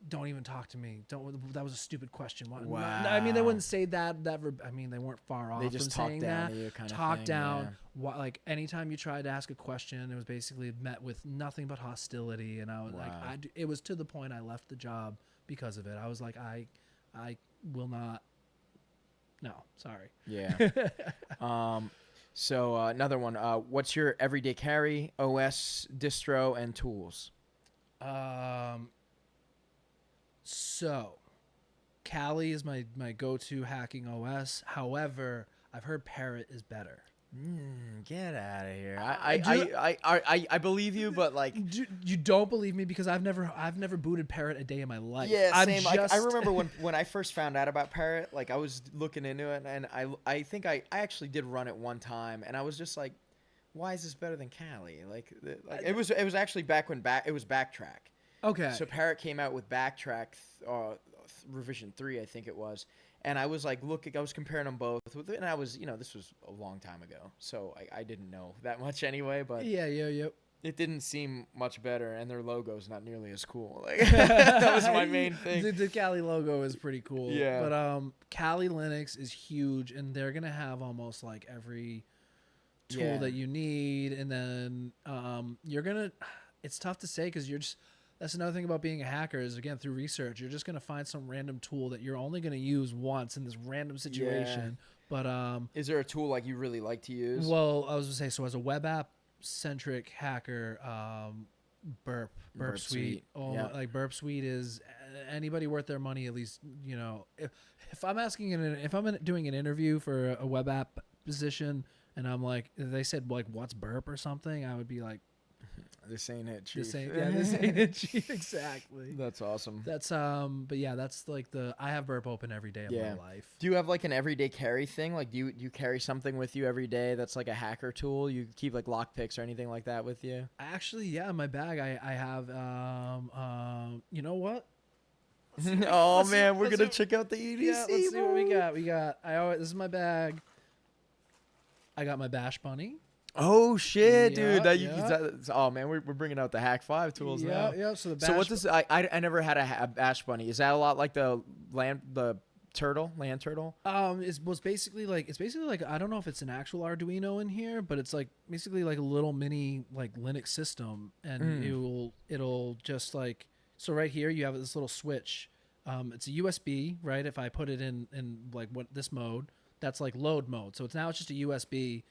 Don't even talk to me. That was a stupid question. Wow. I mean, they wouldn't say that. I mean, they weren't far off. They just from talk saying down that. to you kind of Talk thing, down. Like anytime you tried to ask a question, it was basically met with nothing but hostility. And I was like, it was to the point I left the job because of it. I was like, I will not. No, sorry. Yeah. So another one. What's your everyday carry, OS, distro, and tools? So, Kali is my go-to hacking OS. However, I've heard Parrot is better. Get out of here! I believe you, but like you don't believe me because I've never booted Parrot a day in my life. yeah, same. I remember when I first found out about Parrot, like I was looking into it, and I think I actually did run it one time, and I was just like, why is this better than Kali? Like it was actually back when it was Backtrack. Okay. So Parrot came out with Backtrack revision 3, I think it was, and I was like, I was comparing them both, and I was, this was a long time ago, so I didn't know that much anyway, but yeah. it didn't seem much better, and their logo's not nearly as cool. Like that was my main thing. The Kali logo is pretty cool. Yeah. But Kali Linux is huge, and they're gonna have almost like every tool that you need, and then you're gonna. It's tough to say because you're just. That's another thing about being a hacker is, again, through research, you're just going to find some random tool that you're only going to use once in this random situation. But is there a tool like you really like to use? Well, I was going to say, so as a web app-centric hacker, Burp Suite. Like Burp Suite is anybody worth their money, at least, if I'm doing an interview for a web app position and I'm like, they said, like, what's Burp or something, I would be like, this ain't it, Chief. This ain't it, Chief. Exactly. That's awesome. That's but yeah, that's like I have Burp open every day of my life. Do you have like an everyday carry thing? Like, do you carry something with you every day that's like a hacker tool? You keep like lockpicks or anything like that with you? Actually, yeah, in my bag I have you know what? Oh man, we're gonna check out the EDC. Yeah, let's see what we got. This is my bag. I got my Bash Bunny. Oh shit, Yeah, dude! Oh man, we're bringing out the Hack 5 tools now. Yeah. So the Bash. So what this? I never had a Bash Bunny. Is that a lot like the land turtle? It's basically like I don't know if it's an actual Arduino in here, but it's like basically like a little mini like Linux system, and it'll just like so right here you have this little switch. It's a USB, right? If I put it in like this mode, that's like load mode. So it's just a USB.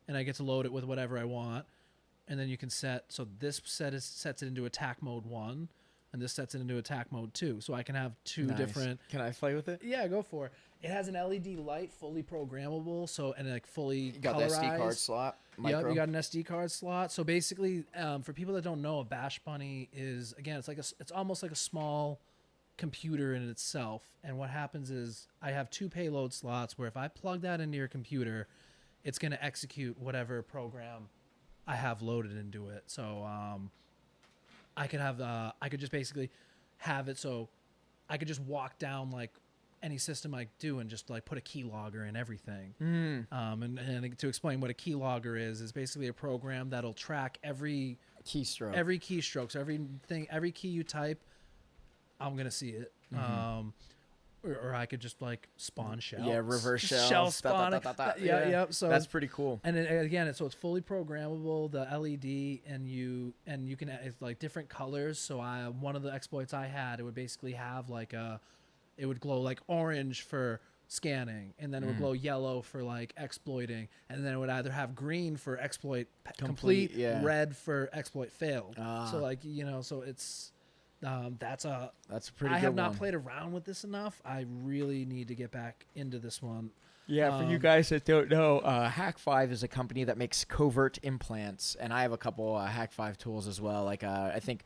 And I get to load it with whatever I want, and then you can set. So this sets it into attack mode 1, and this sets it into attack mode 2. So I can have two different. Can I play with it? Yeah, go for it. It has an LED light, fully programmable, and like fully you got colorized. the SD card slot. Yep, you got an SD card slot. So basically, for people that don't know, a Bash Bunny is it's almost like a small computer in itself. And what happens is I have 2 payload slots where if I plug that into your computer, it's going to execute whatever program I have loaded into it. So I could just basically have it so I could just walk down like any system I do and just like put a keylogger in everything. And to explain what a keylogger is basically a program that'll track every keystroke. So every key you type, I'm going to see it. or I could just like spawn shells. Yeah, reverse Just shells. spawning. Yeah. So that's pretty cool. And then, again, it's fully programmable. The LED and you can it's like different colors. So one of the exploits I had, it would basically have like it would glow like orange for scanning, and then it would glow yellow for like exploiting, and then it would either have green for exploit complete, red for exploit failed. So like so it's that's a pretty. I have not played around with this enough. I really need to get back into this one. Yeah, for you guys that don't know, Hack5 is a company that makes covert implants, and I have a couple Hack5 tools as well. Like I think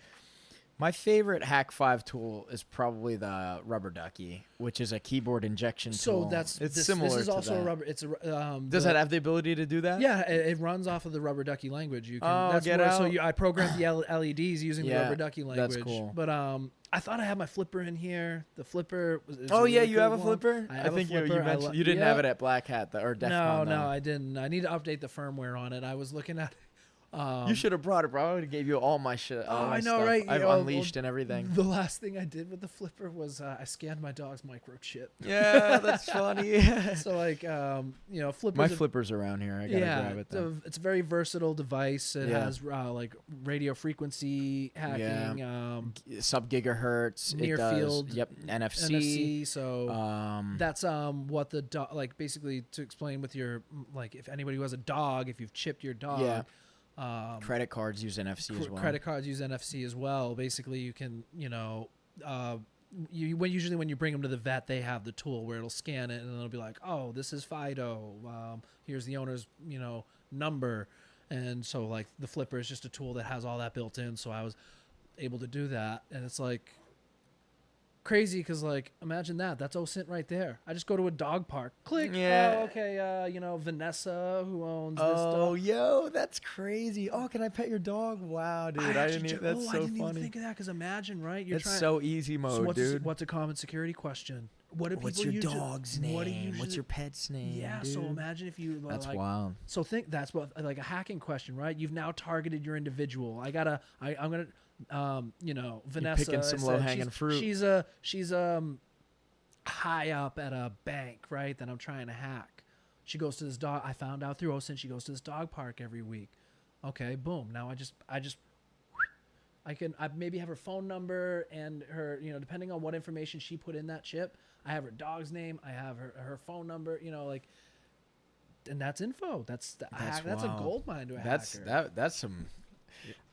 my favorite Hack5 tool is probably the rubber ducky, which is a keyboard injection tool. So it's similar. This is to also that. a rubber. It's a. Does that have the ability to do that? Yeah, it runs off of the rubber ducky language. You can. I programmed the LEDs using the rubber ducky language. That's cool. But I thought I had my flipper in here. The flipper. You have a flipper? I think you mentioned you didn't have it at Black Hat or DEF CON. No, I didn't. I need to update the firmware on it. I was looking at. You should have brought it, bro. I would have gave you all my shit. I know, right? I've unleashed and everything. The last thing I did with the flipper was I scanned my dog's microchip. Yeah, that's funny. So like, flippers. My flipper's around here. I gotta grab it. Though. It's a very versatile device. It has like radio frequency hacking, sub gigahertz, near field. Yep, NFC. So that's what the dog like. Basically, to explain with your like, if anybody who has a dog, if you've chipped your dog. Yeah. Credit cards use NFC as well. Credit cards use NFC as well. Basically, you can, usually when you bring them to the vet, they have the tool where it'll scan it and it'll be like, oh, this is Fido. Here's the owner's, number. And so like the flipper is just a tool that has all that built in. So I was able to do that. And it's like crazy because like imagine that's OSINT right there. I just go to a dog park, click. Oh, okay. Vanessa who owns this dog. Oh, yo, that's crazy. Oh, can I pet your dog? Wow, dude, I didn't so I didn't funny. even think of that because imagine, right? It's so easy mode, dude. What's a common security question? What's your dog's name? What's your pet's name? Yeah, dude? So imagine if you that's wild. So think that's what like a hacking question, right? You've now targeted your individual. I'm gonna. Vanessa. You're picking some low hanging fruit. She's high up at a bank, right? That I'm trying to hack. She goes to this dog. I found out through OSINT she goes to this dog park every week. Okay, boom. Now I maybe have her phone number and her, depending on what information she put in that chip. I have her dog's name. I have her phone number. And that's info. That's a gold mine to a hacker. That's some.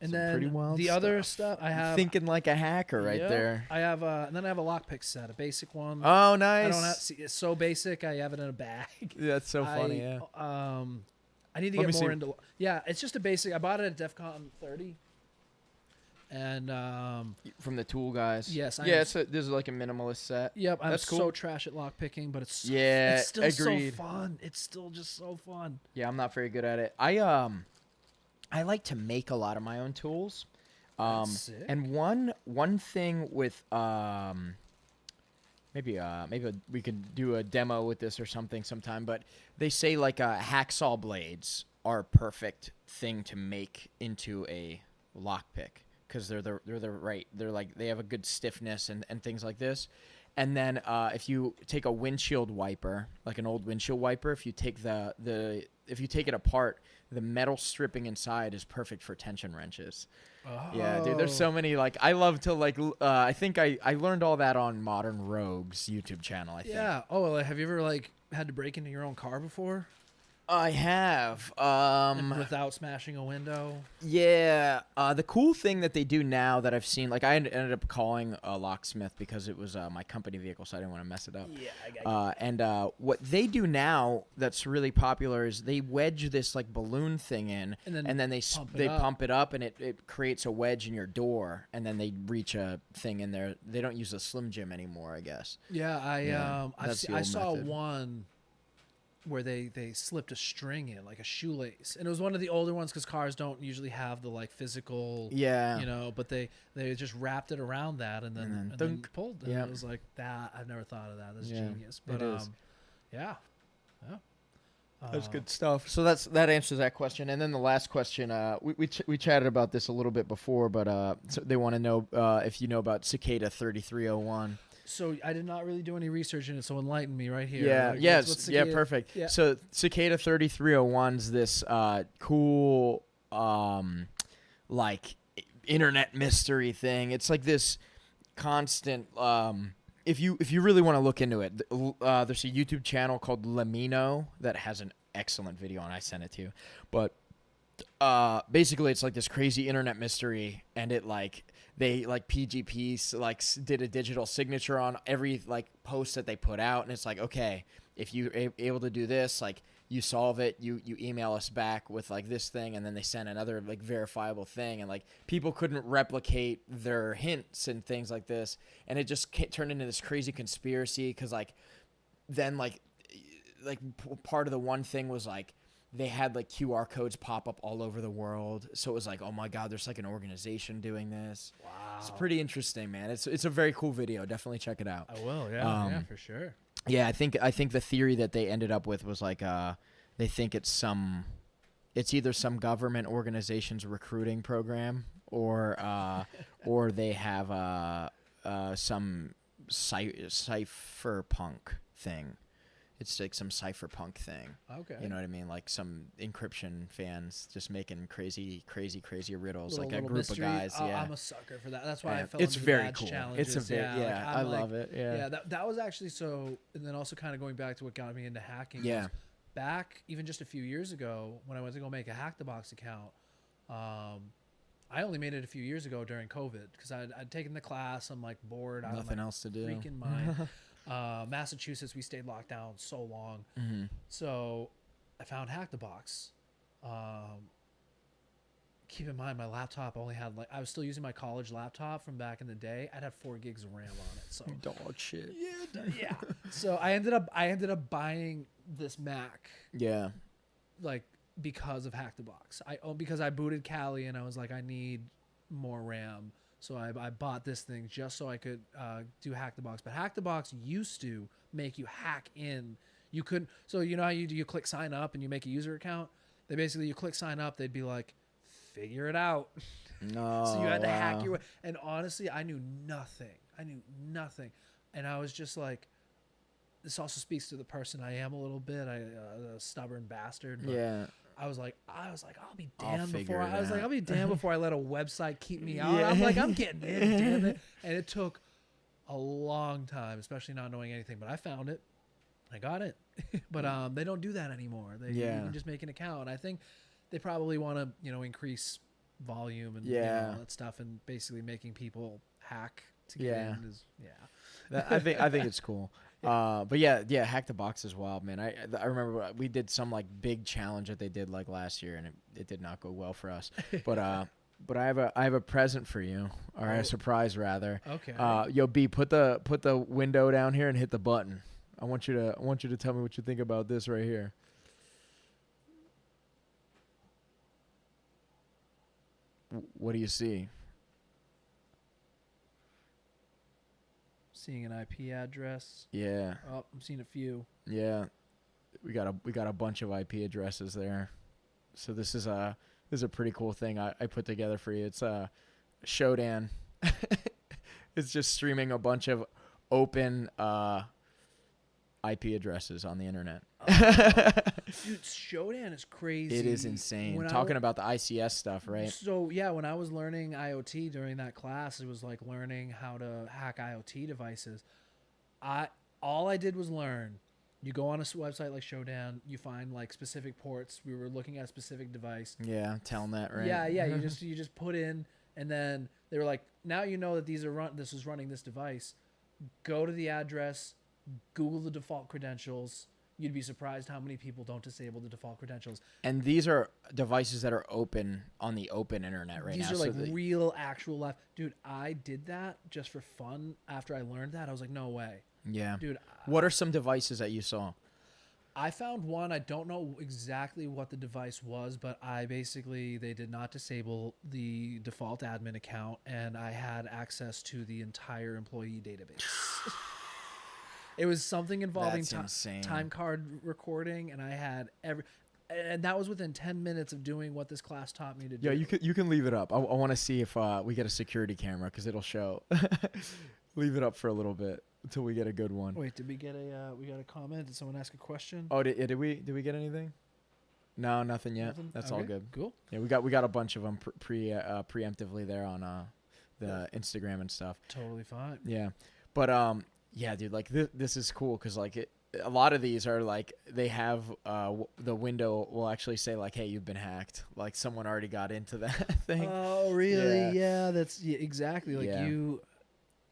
And some then pretty wild the other stuff I have thinking like a hacker right there. I have and then I have a lockpick set, a basic one. Oh, nice. I don't have, it's so basic. I have it in a bag. Yeah, that's so funny. Yeah. I need to get more into. Yeah, it's just a basic. I bought it at DEF CON 30. And from the tool guys. Yes. This is like a minimalist set. Yep. That's I'm cool. so trash at lockpicking, but it's it's still agreed. so fun. It's still just so fun. Yeah, I'm not very good at it. I like to make a lot of my own tools. Sick. And one thing with maybe we could do a demo with this or something sometime, but they say like hacksaw blades are a perfect thing to make into a lockpick because they have a good stiffness and things like this. And then if you take a windshield wiper, like an old windshield wiper, if you take if you take it apart, the metal stripping inside is perfect for tension wrenches. Oh. Yeah, dude, there's so many, like, I love to, like, I think I learned all that on Modern Rogue's YouTube channel, I think. Yeah. Oh, well, have you ever, like, had to break into your own car before? I have. Without smashing a window? Yeah. The cool thing that they do now that I've seen, like I ended up calling a locksmith because it was my company vehicle, so I didn't want to mess it up. Yeah, I got you. And what they do now that's really popular is they wedge this like balloon thing in, and then they pump it up, and it creates a wedge in your door, and then they reach a thing in there. They don't use a Slim Jim anymore, I guess. Yeah, I saw method. One where they slipped a string in, like a shoelace, and it was one of the older ones because cars don't usually have the like physical, but they just wrapped it around that and then pulled, and it was like that. I've never thought of that. That's genius. But yeah. That's good stuff. So that answers that question. And then the last question, we chatted about this a little bit before, but so they want to know if you know about Cicada 3301. So I did not really do any research in it, so enlighten me right here. Yeah, Like, yes, what's yeah, cicada- perfect. Yeah. So Cicada 3301's this cool like internet mystery thing. It's like this constant if you really want to look into it, there's a YouTube channel called Lamino that has an excellent video, and I sent it to you. But basically it's like this crazy internet mystery, and it like they like PGP like did a digital signature on every like post that they put out, and it's like, okay, if you're able to do this, like you solve it, you email us back with like this thing, and then they send another like verifiable thing, and like people couldn't replicate their hints and things like this, and it just turned into this crazy conspiracy, because like then like part of the one thing was like they had like QR codes pop up all over the world. So it was like, oh my God, there's like an organization doing this. Wow. It's pretty interesting, man. It's a very cool video. Definitely check it out. I will. Yeah, for sure. Yeah, I think the theory that they ended up with was like they think it's either some government organization's recruiting program, or they have some cypherpunk thing. It's like some cypherpunk thing. Okay. You know what I mean? Like some encryption fans just making crazy riddles, like a little group mystery. of guys. Yeah. I'm a sucker for that. That's why I fell It's into very the badge cool. challenges. It's a very, like, I love it. Yeah. Yeah, that was actually so, and then also kind of going back to what got me into hacking. Yeah. Was back even just a few years ago when I went to go make a Hack the Box account, I only made it a few years ago during COVID because I'd taken the class. I'm like bored. Nothing else to do. Freaking mind. Massachusetts, we stayed locked down so long. Mm-hmm. So I found Hack the Box. Keep in mind, my laptop only had I was still using my college laptop from back in the day. I'd have 4 gigs of RAM on it. So Dog shit. yeah. So I ended up buying this Mac. Yeah. Like because of Hack the Box. Because I booted Kali and I was like, I need more RAM. So I bought this thing just so I could do Hack the Box. But Hack the Box used to make you hack in. You couldn't. So you know how you click sign up and you make a user account? They basically, you click sign up, they'd be like, figure it out. No. So you had to hack your way. And honestly, I knew nothing. And I was just like, this also speaks to the person I am a little bit. A stubborn bastard. But Yeah. I was like, I'll be damned figure before it out. I'll be damned before I let a website keep me out. Yeah. I'm like, I'm getting in, damn it. And it took a long time, especially not knowing anything. But I found it. I got it. But they don't do that anymore. You can just make an account. And I think they probably want to, increase volume and all that stuff, and basically making people hack to get in is I think it's cool. But yeah, Hack the Box is wild, man. I remember we did some like big challenge that they did like last year, and it did not go well for us. But I have a present for you, or a surprise rather. Okay. Yo, B, put the window down here and hit the button. I want you to tell me what you think about this right here. What do you see? Seeing an IP address. Yeah. Oh, I'm seeing a few. Yeah. We got a bunch of IP addresses there. So this is a pretty cool thing I put together for you. It's Shodan. It's just streaming a bunch of open IP addresses on the internet. Dude, Shodan is crazy. It is insane. Talking about the ICS stuff, right? So yeah, when I was learning IoT during that class, it was like learning how to hack IoT devices. All I did was learn. You go on a website like Shodan, you find like specific ports. We were looking at a specific device. Yeah, Telnet, right? Yeah. You just put in, and then they were like, now you know that this is running this device. Go to the address, Google the default credentials. You'd be surprised how many people don't disable the default credentials. And these are devices that are open on the open internet right now. These are like real, actual life. Dude, I did that just for fun. After I learned that, I was like, no way. Yeah. Dude. What are some devices that you saw? I found one. I don't know exactly what the device was, but they did not disable the default admin account, and I had access to the entire employee database. It was something involving time card recording, and I had and that was within 10 minutes of doing what this class taught me to do. Yeah, you can leave it up. I want to see if we get a security camera, because it'll show. Leave it up for a little bit. until we get a good one. Wait, did we get we got a comment? Did someone ask a question? Oh, did we get anything? No, nothing yet. Nothing? That's all Okay, good. Cool. Yeah, we got a bunch of them preemptively there on the Instagram and stuff. Totally fine. Yeah, but yeah, dude, like this is cool because like a lot of these are like they have the window will actually say like, hey, you've been hacked. Like someone already got into that thing. Oh, really? Yeah, that's exactly like Yeah. you.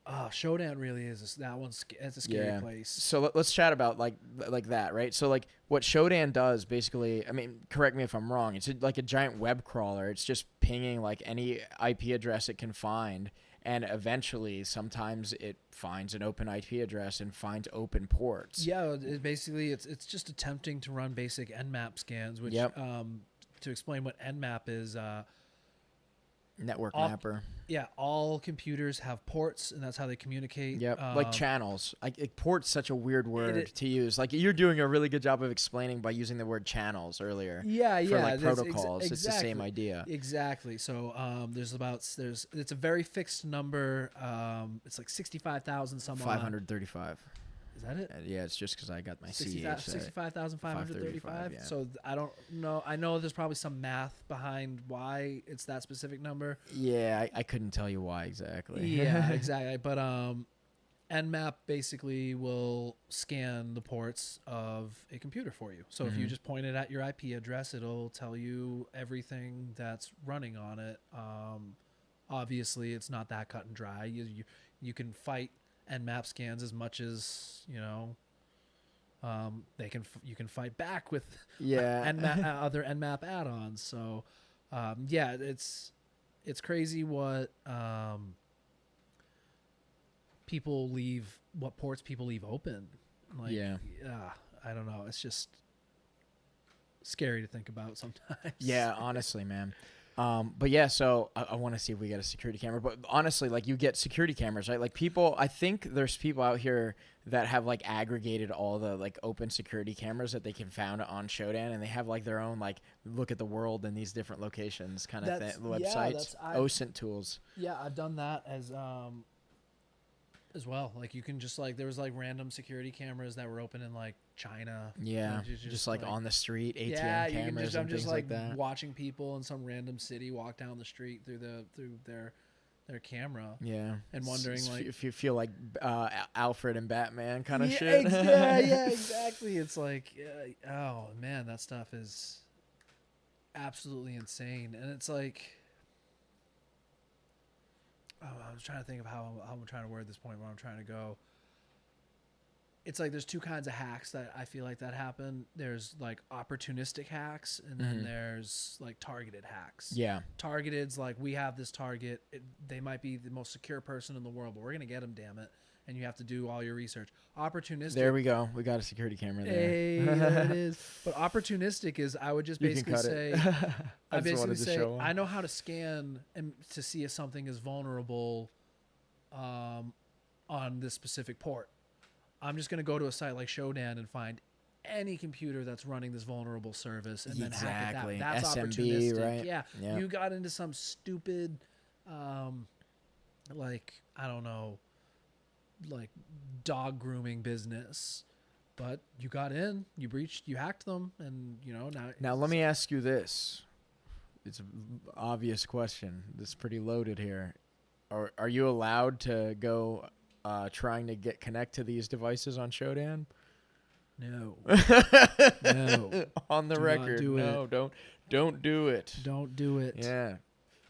Shodan really is that one's. It's a scary place. So let's chat about like that, right? So like what Shodan does basically, I mean, correct me if I'm wrong. It's like a giant web crawler. It's just pinging like any IP address it can find, and eventually, sometimes it finds an open IP address and finds open ports. Yeah, it's just attempting to run basic Nmap scans, which to explain what Nmap is. Network mapper. Yeah, all computers have ports, and that's how they communicate. Yep, like channels. Port's such a weird word to use. Like you're doing a really good job of explaining by using the word channels earlier. Yeah, for like protocols. It's the same idea. Exactly. So it's a very fixed number. It's like 65,000 some 535. Is that it? Yeah, it's just because I got my CH. 65,535. Yeah. So I don't know. I know there's probably some math behind why it's that specific number. Yeah, I couldn't tell you why exactly. Yeah, exactly. But Nmap basically will scan the ports of a computer for you. So if you just point it at your IP address, it'll tell you everything that's running on it. Obviously, it's not that cut and dry. You can fight Nmap scans as much as you can fight back with other Nmap add-ons. So yeah, it's crazy what ports people leave open. Like, I don't know. It's just scary to think about sometimes. Yeah, honestly, man. But yeah, so I want to see if we get a security camera. But honestly, like you get security cameras, right? Like people, I think there's people out here that have like aggregated all the like open security cameras that they can find on Shodan, and they have like their own like look at the world in these different locations kind of websites. OSINT tools. Yeah, I've done that as well. Like you can just like there was like random security cameras that were open in like China. Yeah, just like on the street, ATM cameras and things like that. Watching people in some random city walk down the street through their camera. Yeah, and wondering like if you feel like Alfred and Batman kind of shit. Yeah, exactly. It's like, oh man, that stuff is absolutely insane, and it's like. Oh, I was trying to think of how I'm trying to word this point where I'm trying to go. It's like there's two kinds of hacks that I feel like that happen. There's like opportunistic hacks, and then there's like targeted hacks. Yeah. Targeted's like, we have this target. They might be the most secure person in the world, but we're going to get them, damn it. And you have to do all your research. Opportunistic. There we go. We got a security camera there. Hey, there it is. But opportunistic is I would just basically say, I know how to scan and to see if something is vulnerable on this specific port. I'm just going to go to a site like Shodan and find any computer that's running this vulnerable service and then hack it. That's SMB, opportunistic. right? Yeah. Yep. You got into some stupid, like, I don't know, like dog grooming business, but you got in, you breached, you hacked them, and now let me ask you this. It's an obvious question. This is pretty loaded here. Are you allowed to go trying to connect to these devices on Shodan? No. No. On the record. No, don't do it. Don't do it. Yeah.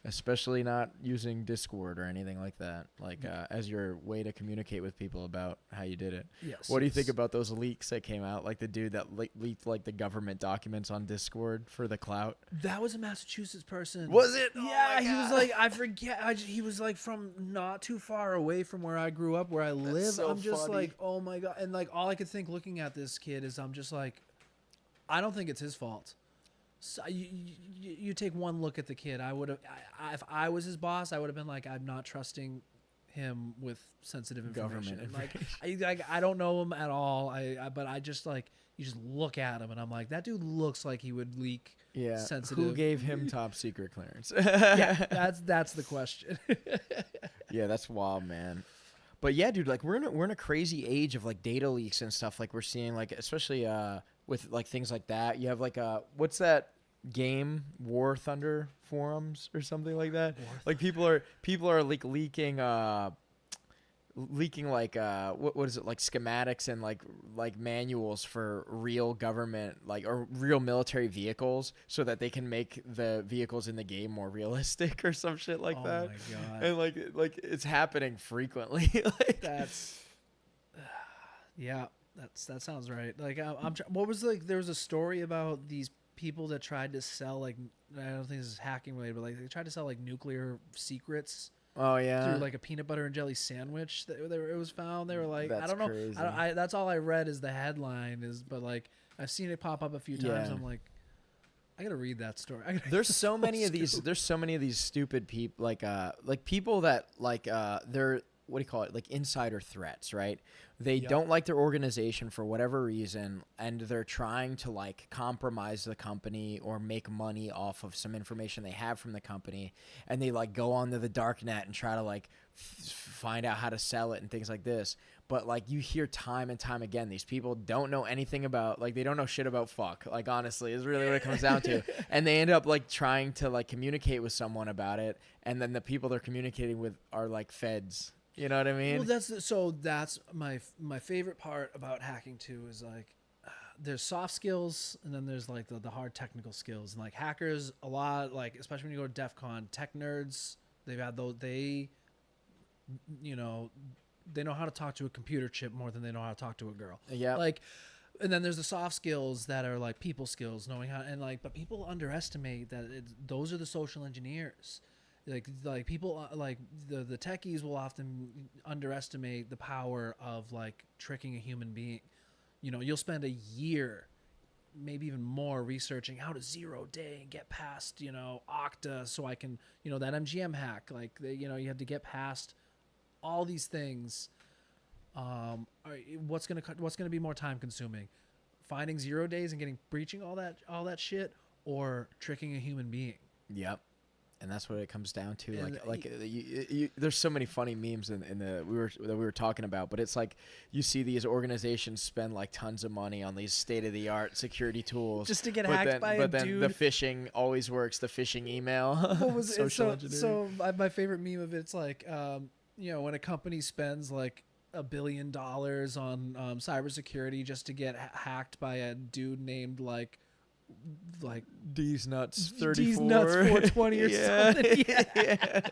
Especially not using Discord or anything like that, like as your way to communicate with people about how you did it. Yes. What do you think about those leaks that came out? Like the dude that leaked like the government documents on Discord for the clout. That was a Massachusetts person. Was it? Yeah, he was like, I forget. He was like from not too far away from where I grew up, where I live. So I'm just funny. like, oh my God. And like all I could think looking at this kid is I'm just like, I don't think it's his fault. So you take one look at the kid. I would have, if I was his boss, I would have been like, I'm not trusting him with sensitive information. Like I don't know him at all. But I just like, you just look at him and I'm like, that dude looks like he would leak. Yeah. Sensitive. Who gave him top secret clearance? Yeah, that's the question. Yeah, that's wild, man. But yeah, dude, like we're in a crazy age of like data leaks and stuff. Like we're seeing like especially with like things like that. You have like what's that game, War Thunder forums or something like that? Like people are like leaking like what is it, like schematics and like manuals for real government like or real military vehicles so that they can make the vehicles in the game more realistic or some shit like that. Oh my god. And like it's happening frequently. Like That's yeah, that sounds right. Like what was like there was a story about these people that tried to sell like I don't think this is hacking related, but like they tried to sell like nuclear secrets. oh yeah. Through like a peanut butter and jelly sandwich that it was found. They were like, That's I don't know. crazy. That's all I read is the headline but like I've seen it pop up a few times. Yeah. I'm like, I gotta read that story. There's so many of these. There's so many of these stupid people, like people that they're what do you call it? Like insider threats, right? They don't like their organization for whatever reason, and they're trying to like compromise the company or make money off of some information they have from the company, and they like go onto the dark net and try to like find out how to sell it and things like this. But like you hear time and time again, these people don't know anything about like they don't know shit about fuck. Like honestly, is really what it comes down to. And they end up like trying to like communicate with someone about it, and then the people they're communicating with are like feds. You know what I mean? Well, that's my favorite part about hacking too is like there's soft skills and then there's like the hard technical skills. And like hackers a lot like especially when you go to DEF CON, tech nerds, they've had those they know how to talk to a computer chip more than they know how to talk to a girl. Yeah. Like and then there's the soft skills that are like people skills, knowing how and like but people underestimate that those are the social engineers. Like people like the techies will often underestimate the power of like tricking a human being. You know, you'll spend a year, maybe even more, researching how to 0 day and get past Okta, so I can that MGM hack. Like you have to get past all these things. What's gonna be more time consuming? Finding 0 days and breaching all that shit, or tricking a human being? Yep. And that's what it comes down to. And There's so many funny memes that we were talking about, but it's like you see these organizations spend like tons of money on these state of the art security tools just to get hacked by a dude. But then the phishing always works. The phishing email. What was it? Social engineering. So my favorite meme of it's like when a company spends like $1 billion on cybersecurity just to get hacked by a dude named like D's nuts 34. D's nuts 420 or something. Yeah.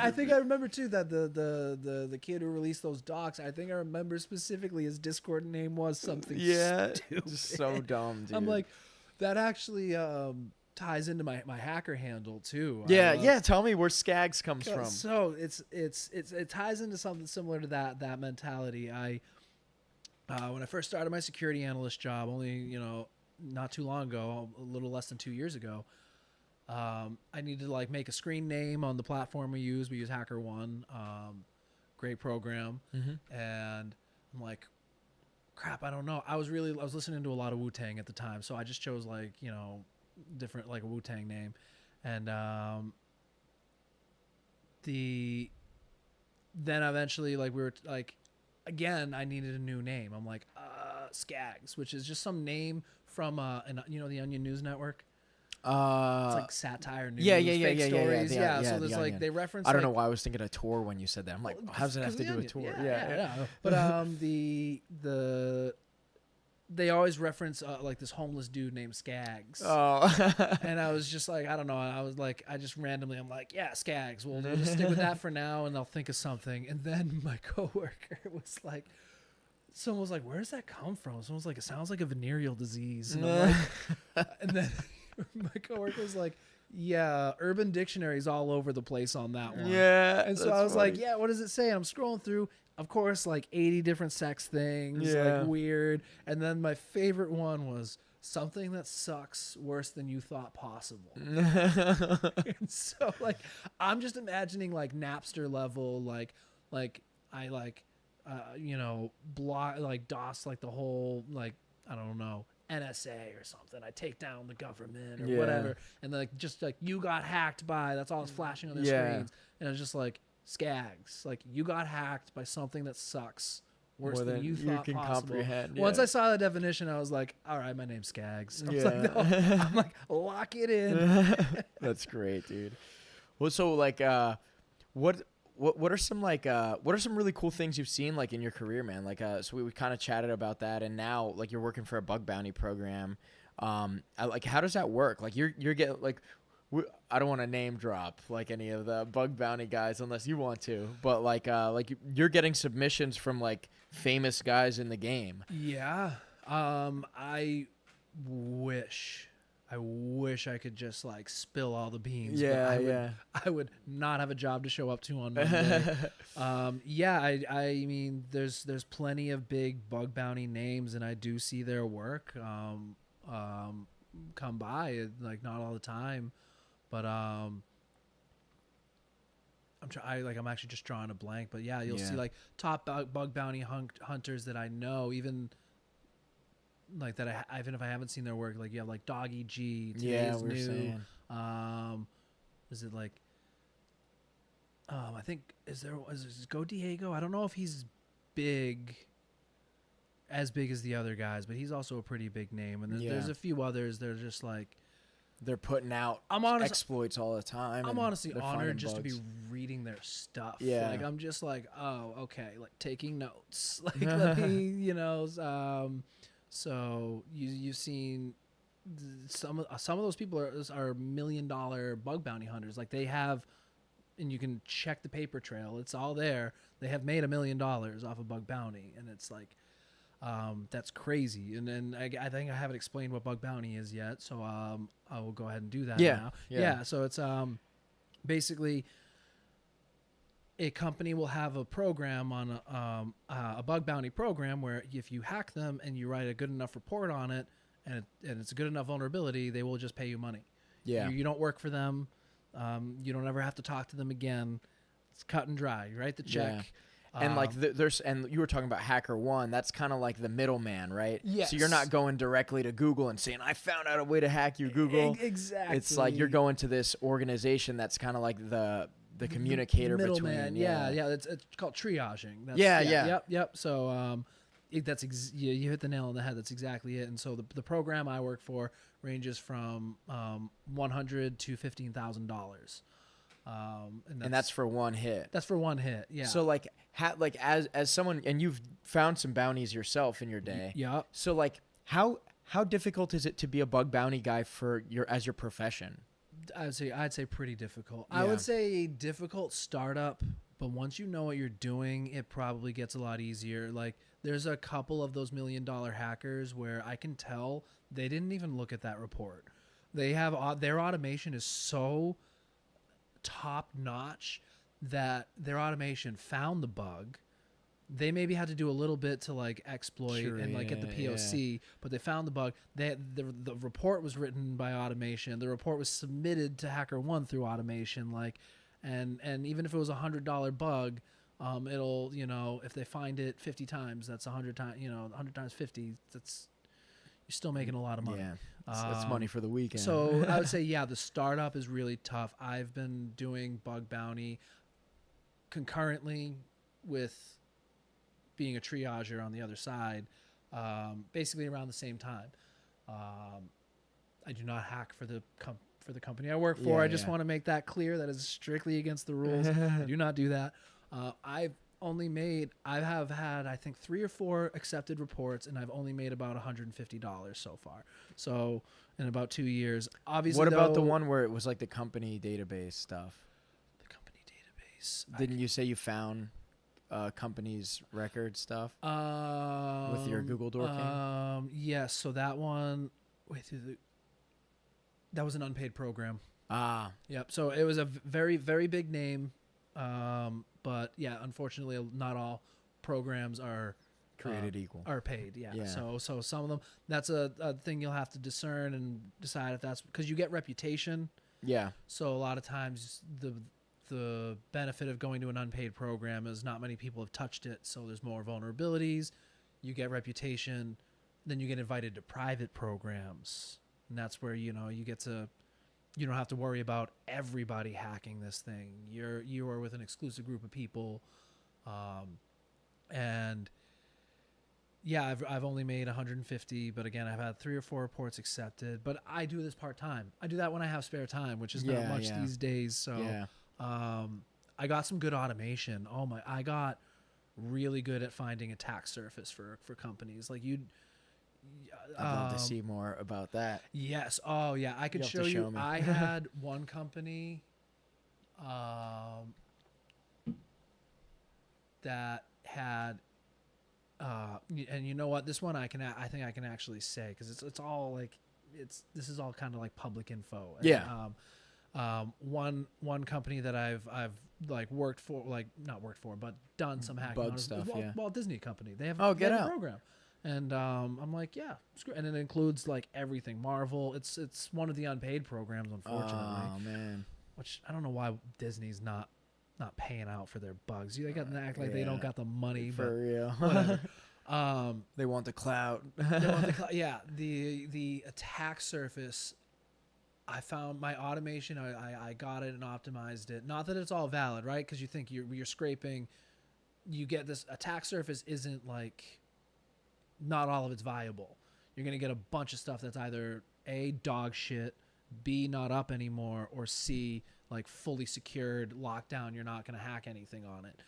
I think I remember too that the kid who released those docs, I think I remember specifically his Discord name was something stupid. So dumb, dude. I'm like, that actually ties into my hacker handle too. Yeah. Tell me where Skaggs comes from. So it ties into something similar to that mentality. When I first started my security analyst job, only not too long ago, a little less than 2 years ago, I needed to like make a screen name on the platform we use. We use HackerOne, great program. Mm-hmm. And I'm like, crap, I don't know. I was listening to a lot of Wu-Tang at the time, so I just chose like different like a Wu-Tang name, and then eventually like we were like, again, I needed a new name. I'm like, Skaggs, which is just some name from the Onion News Network. It's like satire news, fake stories. Yeah, so there's like they reference. I don't know why I was thinking a tour when you said that. I'm like, how does it have to do with tour? Yeah. But they always reference like this homeless dude named Skaggs. Oh. And I was just like, I don't know. I just randomly, I'm like, yeah, Skaggs. We'll just stick with that for now, and I'll think of something. And then my coworker was like, someone was like, where does that come from? Someone was like, it sounds like a venereal disease. And, I'm like, and then my coworker was like, yeah, Urban Dictionary's all over the place on that one. Yeah. And so I was like, yeah, what does it say? And I'm scrolling through, of course, like 80 different sex things, like weird. And then my favorite one was something that sucks worse than you thought possible. And so like, I'm just imagining like Napster level, like I like, block, like DOS, like the whole, like, I don't know, NSA or something. I take down the government or whatever. And like, just like you got hacked by, that's all it's flashing on their screens. And I was just like, Skaggs. Like, you got hacked by something that sucks worse More than you thought can possible. comprehend. Once yeah. I saw the definition, I was like, all right, my name's Skaggs. I was Yeah. like, no. I'm like, lock it in. That's great, dude. Well, so like, what are some really cool things you've seen like in your career, man? Like, so we kind of chatted about that, and now like you're working for a bug bounty program. Like, how does that work? Like, you're getting like, I don't want to name drop like any of the bug bounty guys unless you want to, but like you're getting submissions from like famous guys in the game. Yeah. I wish I could just like spill all the beans. Yeah, I would not have a job to show up to on Monday. Yeah, I mean, there's plenty of big bug bounty names, and I do see their work come by, like not all the time, but I'm actually just drawing a blank. But yeah, you'll see like top bug bounty hunters that I know, even like that even if I haven't seen their work, like you have like Doggy G, today's new. Saying. Is it like I think is Go Diego? I don't know if he's as big as the other guys, but he's also a pretty big name. And there's a few others. They're just like they're putting out exploits all the time. I'm honestly honored just to be reading their stuff. Yeah, like I'm just like, oh, okay, like taking notes. Like let me, So you've seen some of those people are $1 million bug bounty hunters. Like they have, and you can check the paper trail. It's all there. They have made $1 million off a bug bounty, and it's like, that's crazy. And then I think I haven't explained what bug bounty is yet, so I will go ahead and do that now. Yeah. So it's basically a company will have a program on a bug bounty program where if you hack them and you write a good enough report on it, and it's a good enough vulnerability, they will just pay you money. Yeah. You don't work for them. You don't ever have to talk to them again. It's cut and dry. You write the check. Yeah. And like and you were talking about HackerOne, that's kind of like the middleman, right? Yes. So you're not going directly to Google and saying, I found out a way to hack you, Google. Exactly. It's like you're going to this organization that's kind of like the communicator middleman. between. Yeah. It's called triaging. Yep. So you hit the nail on the head. That's exactly it. And so the program I work for ranges from $100 to $15,000. And that's for one hit. That's for one hit. Yeah. So like as someone, and you've found some bounties yourself in your day. Yeah. So like how difficult is it to be a bug bounty guy as your profession? I'd say pretty difficult. Yeah. I would say difficult startup, but once you know what you're doing, it probably gets a lot easier. Like there's a couple of those $1 million hackers where I can tell they didn't even look at that report. They have their automation is so top notch that their automation found the bug. They maybe had to do a little bit to like exploit and like get the POC, but they found the bug. The report was written by automation. The report was submitted to HackerOne through automation. Like, and even if it was $100 bug, it'll, if they find it 50 times, that's 100 times. 100 times 50. You're still making a lot of money. Yeah, that's money for the weekend. So I would say, the startup is really tough. I've been doing bug bounty concurrently with being a triager on the other side, basically around the same time. I do not hack for the company I work for. I just want to make that clear. That is strictly against the rules. I do not do that. I have had, I think, 3 or 4 accepted reports, and I've only made about $150 so far. So in about 2 years, obviously. What about the one where it was like the company database stuff? The company database. Didn't you say you found company's record stuff with your Google Door King? Yes. So that one, that was an unpaid program. Yep. So it was a very, very big name. But yeah, unfortunately, not all programs are created equal. Are paid. Yeah. So some of them, that's a thing you'll have to discern and decide if that's because you get reputation. Yeah. So a lot of times the benefit of going to an unpaid program is not many people have touched it. So there's more vulnerabilities. You get reputation, then you get invited to private programs, and that's where you get to you don't have to worry about everybody hacking this thing. You are with an exclusive group of people, and yeah, I've only made 150, but again, I've had 3 or 4 reports accepted. But I do this part time. I do that when I have spare time, which is not much these days. So, I got some good automation. I got really good at finding attack surface for companies. Like I'd love to see more about that. Yes. Oh yeah, I could show you. I had one company, that had. And you know what? This one I think I can actually say, because it's all like this is all kind of like public info. And, one company that I've like worked for, like not worked for, but done some hacking Bug on stuff. Walt Disney company. They have Get a out program, and I'm like, yeah, screw. And it includes like everything Marvel. It's one of the unpaid programs, unfortunately. Oh man, which I don't know why Disney's not paying out for their bugs. They got to act like they don't got the money, for real. Whatever. They want the clout. Yeah, the attack surface. I found my automation. I got it and optimized it. Not that it's all valid, right? Because you think you're scraping. You get this attack surface isn't like. Not all of it's viable. You're gonna get a bunch of stuff that's either A, dog shit, B, not up anymore, or C, like fully secured, locked down. You're not going to hack anything on it.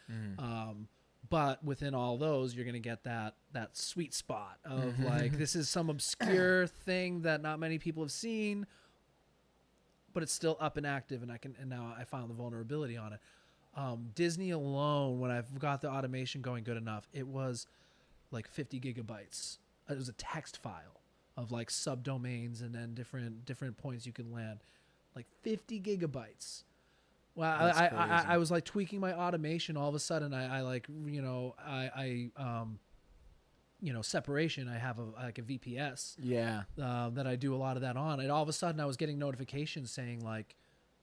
But within all those, you're going to get that sweet spot of like, this is some obscure thing that not many people have seen, but it's still up and active. And now I found the vulnerability on it. Disney alone, when I've got the automation going good enough, it was like 50 gigabytes. It was a text file of like subdomains and then different points you can land. Like 50 gigabytes. Well, I was like tweaking my automation. All of a sudden, I like, separation. I have a VPS. Yeah. That I do a lot of that on. And all of a sudden, I was getting notifications saying like,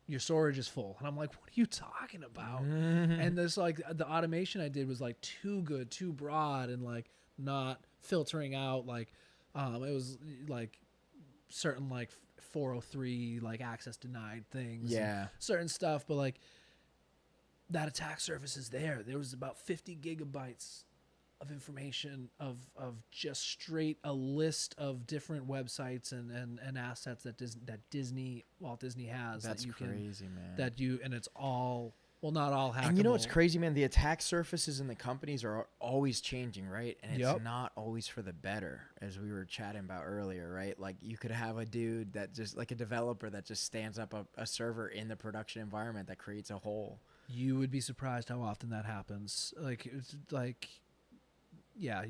your storage is full. And I'm like, what are you talking about? And this like the automation I did was like too good, too broad, and like not filtering out like, it was like certain like 403 like access denied things, certain stuff, but like that attack surface is there. There was about 50 gigabytes of information of just straight a list of different websites and assets that Walt Disney has. That's that you crazy, man. That you, and it's all, well, not all hackable. And you know what's crazy, man? The attack surfaces in the companies are always changing, right? And it's not always for the better, as we were chatting about earlier, right? Like you could have a dude that just, like a developer that just stands up a server in the production environment that creates a hole. You would be surprised how often that happens. Like, it's like, yeah,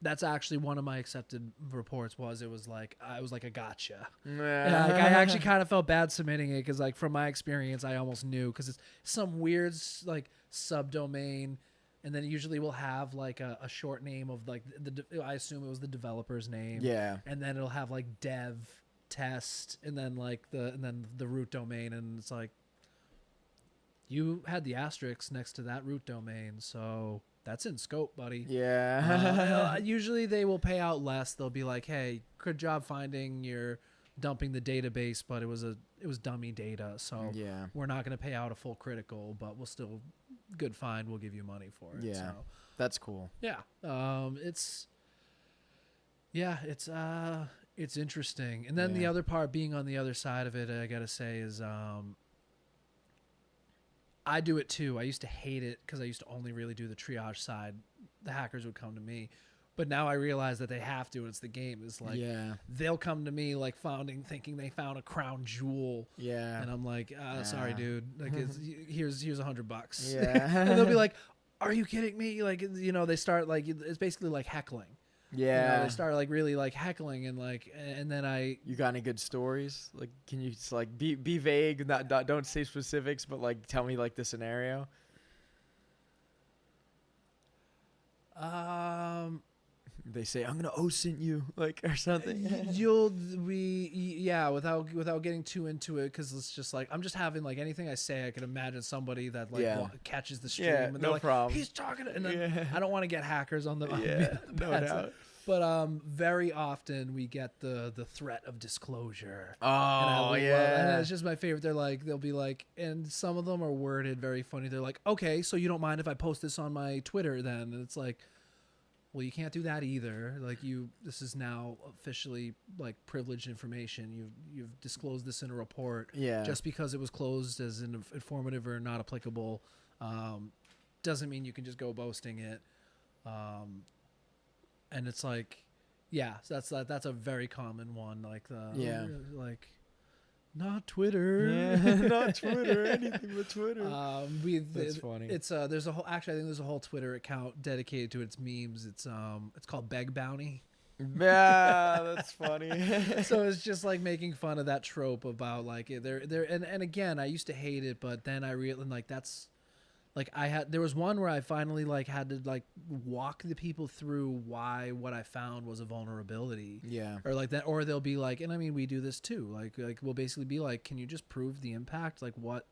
that's actually one of my accepted reports. It was like a gotcha. And I actually kind of felt bad submitting it because, like, from my experience, I almost knew, because it's some weird like subdomain, and then usually we'll have like a short name of like I assume it was the developer's name. Yeah. And then it'll have like dev test, and then like the root domain, and it's like, you had the asterisk next to that root domain, so that's in scope, buddy. Yeah. Usually they will pay out less. They'll be like, hey, good job finding, you're dumping the database, but it was dummy data, so we're not going to pay out a full critical, but we'll still, good find, we'll give you money for it. Yeah, so, that's cool. Yeah. It's interesting. And then the other part, being on the other side of it, I got to say, is I do it too. I used to hate it because I used to only really do the triage side. The hackers would come to me, but now I realize that they have to. It's the game. It's like they'll come to me like thinking they found a crown jewel. Yeah, and I'm like, sorry, dude. Like, here's $100. Yeah, and they'll be like, are you kidding me? Like, they start like, it's basically like heckling. Yeah, they start like really like heckling, and like, and then You got any good stories? Like, can you just like be vague, don't say specifics, but like tell me like the scenario. They say, I'm gonna OSINT you, like, or something. Without getting too into it, because it's just like, I'm just having like anything I say, I can imagine somebody that like catches the stream, and they're like, problem. he's talking, and then I don't want to get hackers on the no doubt. very often we get the threat of disclosure. Oh, And it's just my favorite. They'll be like, and some of them are worded very funny. They're like, okay, so you don't mind if I post this on my Twitter then? And it's like, well, you can't do that either. Like this is now officially like privileged information. You've disclosed this in a report. Yeah. Just because it was closed as informative or not applicable, doesn't mean you can just go boasting it. And it's like, yeah, so that's a very common one. Like like not Twitter. Yeah, not Twitter. Anything but Twitter. That's funny. It's there's a whole I think there's a whole Twitter account dedicated to its memes. It's called Beg Bounty. Yeah, that's funny. So it's just like making fun of that trope about like they're and again, I used to hate it, but then I realized like that's like there was one where I finally like had to like walk the people through why what I found was a vulnerability. Yeah. Or like that, or they'll be like, and I mean we do this too. Like we'll basically be like, can you just prove the impact? Like what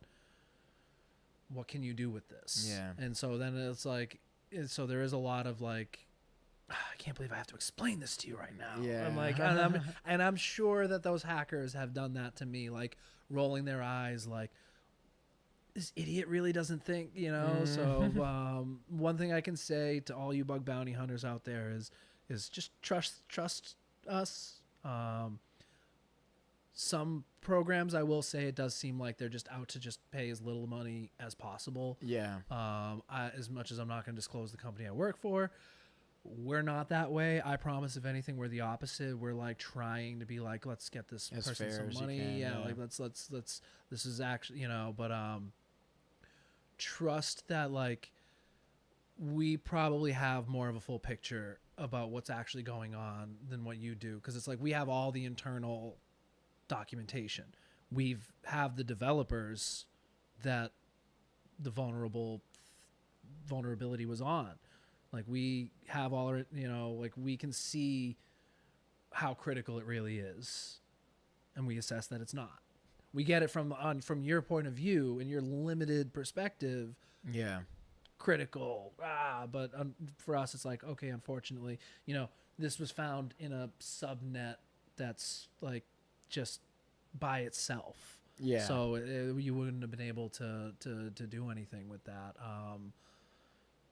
can you do with this? Yeah. And so then it's like, so there is a lot of like, I can't believe I have to explain this to you right now. Yeah. I'm like, and I'm sure that those hackers have done that to me, like rolling their eyes, like this idiot really doesn't think, you know. So one thing I can say to all you bug bounty hunters out there is just trust us. Some programs, I will say, it does seem like they're just out to just pay as little money as possible. Yeah. As much as I'm not going to disclose the company I work for, we're not that way. I promise, if anything, we're the opposite. We're like trying to be like, let's get this As person fair some as you money. can, Yeah, yeah. like let's this is actually, you know, but trust that like we probably have more of a full picture about what's actually going on than what you do, because it's like we have all the internal documentation. We've have the developers that the vulnerability was on. Like we have all our, you know, like we can see how critical it really is, and we assess that it's not. We get it from your point of view and your limited perspective. Yeah. Critical, but for us, it's like, okay, unfortunately, you know, this was found in a subnet that's like just by itself. Yeah. So you wouldn't have been able to do anything with that.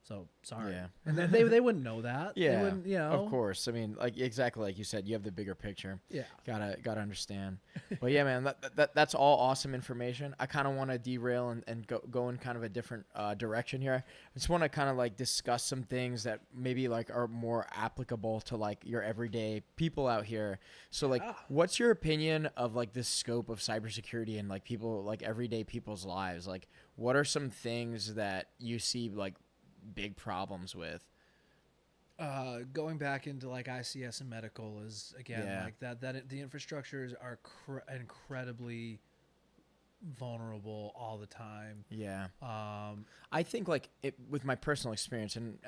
So sorry. Yeah. And then they wouldn't know that. Yeah. They wouldn't, you know. Of course. I mean, like exactly like you said, you have the bigger picture. Yeah. Gotta understand. But yeah, man, that's all awesome information. I kind of want to derail and go in kind of a different direction here. I just want to kind of like discuss some things that maybe like are more applicable to like your everyday people out here. So like, what's your opinion of like the scope of cybersecurity and like people, like everyday people's lives? Like, what are some things that you see like big problems with? Going back into like ICS and medical is again like that the infrastructures are incredibly vulnerable all the time. Yeah. I think like with my personal experience, and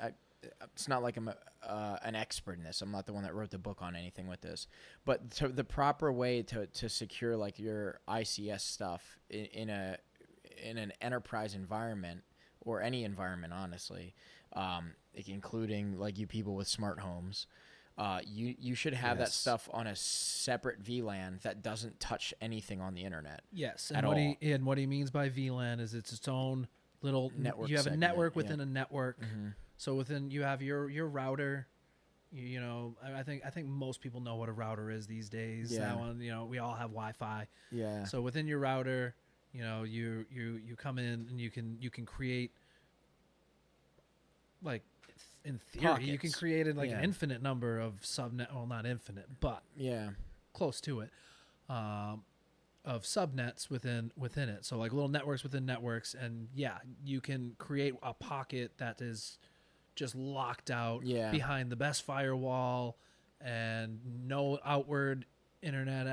it's not like I'm an expert in this. I'm not the one that wrote the book on anything with this, but the proper way to secure like your ICS stuff in an enterprise environment, or any environment, honestly, including like you people with smart homes, you should have that stuff on a separate VLAN that doesn't touch anything on the internet. Yes, and what he means by VLAN is it's its own little network. You have segment, a network within a network. Mm-hmm. So within you have your router. You know, I think most people know what a router is these days. Yeah. That one, you know, we all have Wi-Fi. Yeah. So within your router, you know, you come in and you can create, like, in theory, Pockets. you can create an infinite number of subnet. Well, not infinite, but close to it, of subnets within it. So like little networks within networks, and you can create a pocket that is just locked out behind the best firewall, and no outward internet,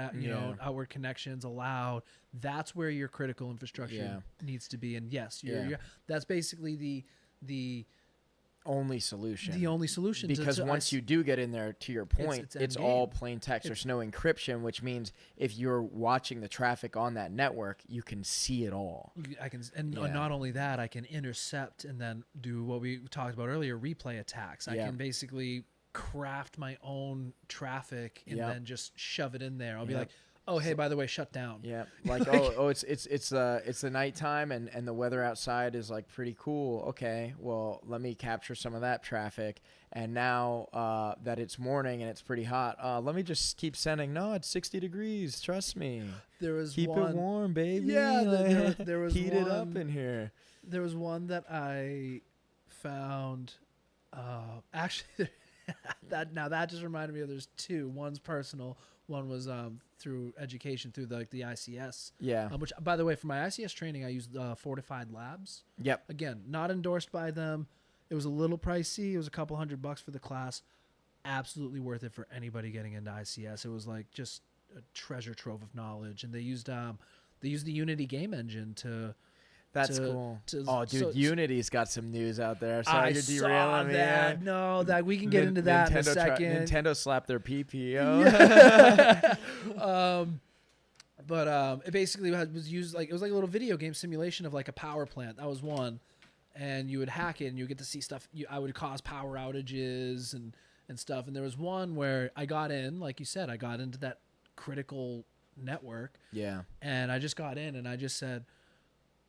outward connections allowed. That's where your critical infrastructure needs to be. And yes, that's basically the only solution. The only solution. Because once you do get in there, to your point, it's all plain text. There's no encryption, which means if you're watching the traffic on that network, you can see it all. Not only that, I can intercept and then do what we talked about earlier, replay attacks. I can basically craft my own traffic and Yep. then just shove it in there. I'll be Yep. like, oh, hey, by the way, shut down. Yeah, like it's the nighttime and the weather outside is like pretty cool. Okay, well let me capture some of that traffic, and now that it's morning and it's pretty hot, let me just keep sending. No, it's 60 degrees. Trust me. There was Keep one, it warm, baby. Yeah, Like, there was heat it up one- in here. There was one that I found. Actually, that just reminded me of there's two. One's personal. One was through education through the ICS. Yeah. Which, by the way, for my ICS training, I used Fortified Labs. Yep. Again, not endorsed by them. It was a little pricey. It was a couple $100 for the class. Absolutely worth it for anybody getting into ICS. It was like just a treasure trove of knowledge, and they used the Unity game engine to. That's cool. So Unity's got some news out there. Sorry I to saw derail me. that. No, that we can get into that in a second. Nintendo slapped their PPO. But it basically was used like it was like a little video game simulation of like a power plant. That was one, and you would hack it and you would get to see stuff. I would cause power outages and stuff. And there was one where I got in, like you said, I got into that critical network. Yeah. And I just got in and I just said,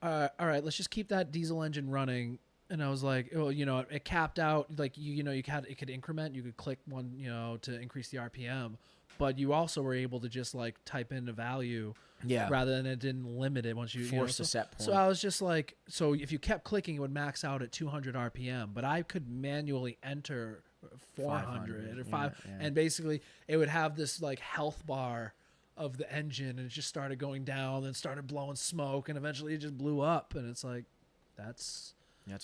all right, let's just keep that diesel engine running. And I was like, well, it capped out, like, it could increment. You could click one, to increase the RPM. But you also were able to just, like, type in a value. Yeah. Rather than it didn't limit it once you force a set point. So I was just like, so if you kept clicking, it would max out at 200 RPM. But I could manually enter 400 or 5. Yeah. And basically, it would have this, like, health bar of the engine, and it just started going down and started blowing smoke, and eventually it just blew up. And it's like, that's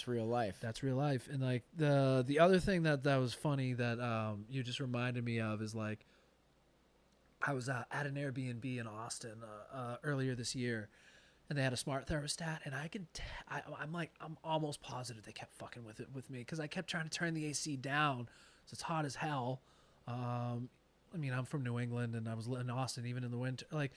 real life. That's real life. And like the other thing that was funny that you just reminded me of is like, I was at an Airbnb in Austin earlier this year, and they had a smart thermostat, and I'm almost positive they kept fucking with me because I kept trying to turn the AC down, so it's hot as hell. I mean, I'm from New England, and I was in Austin even in the winter. Like,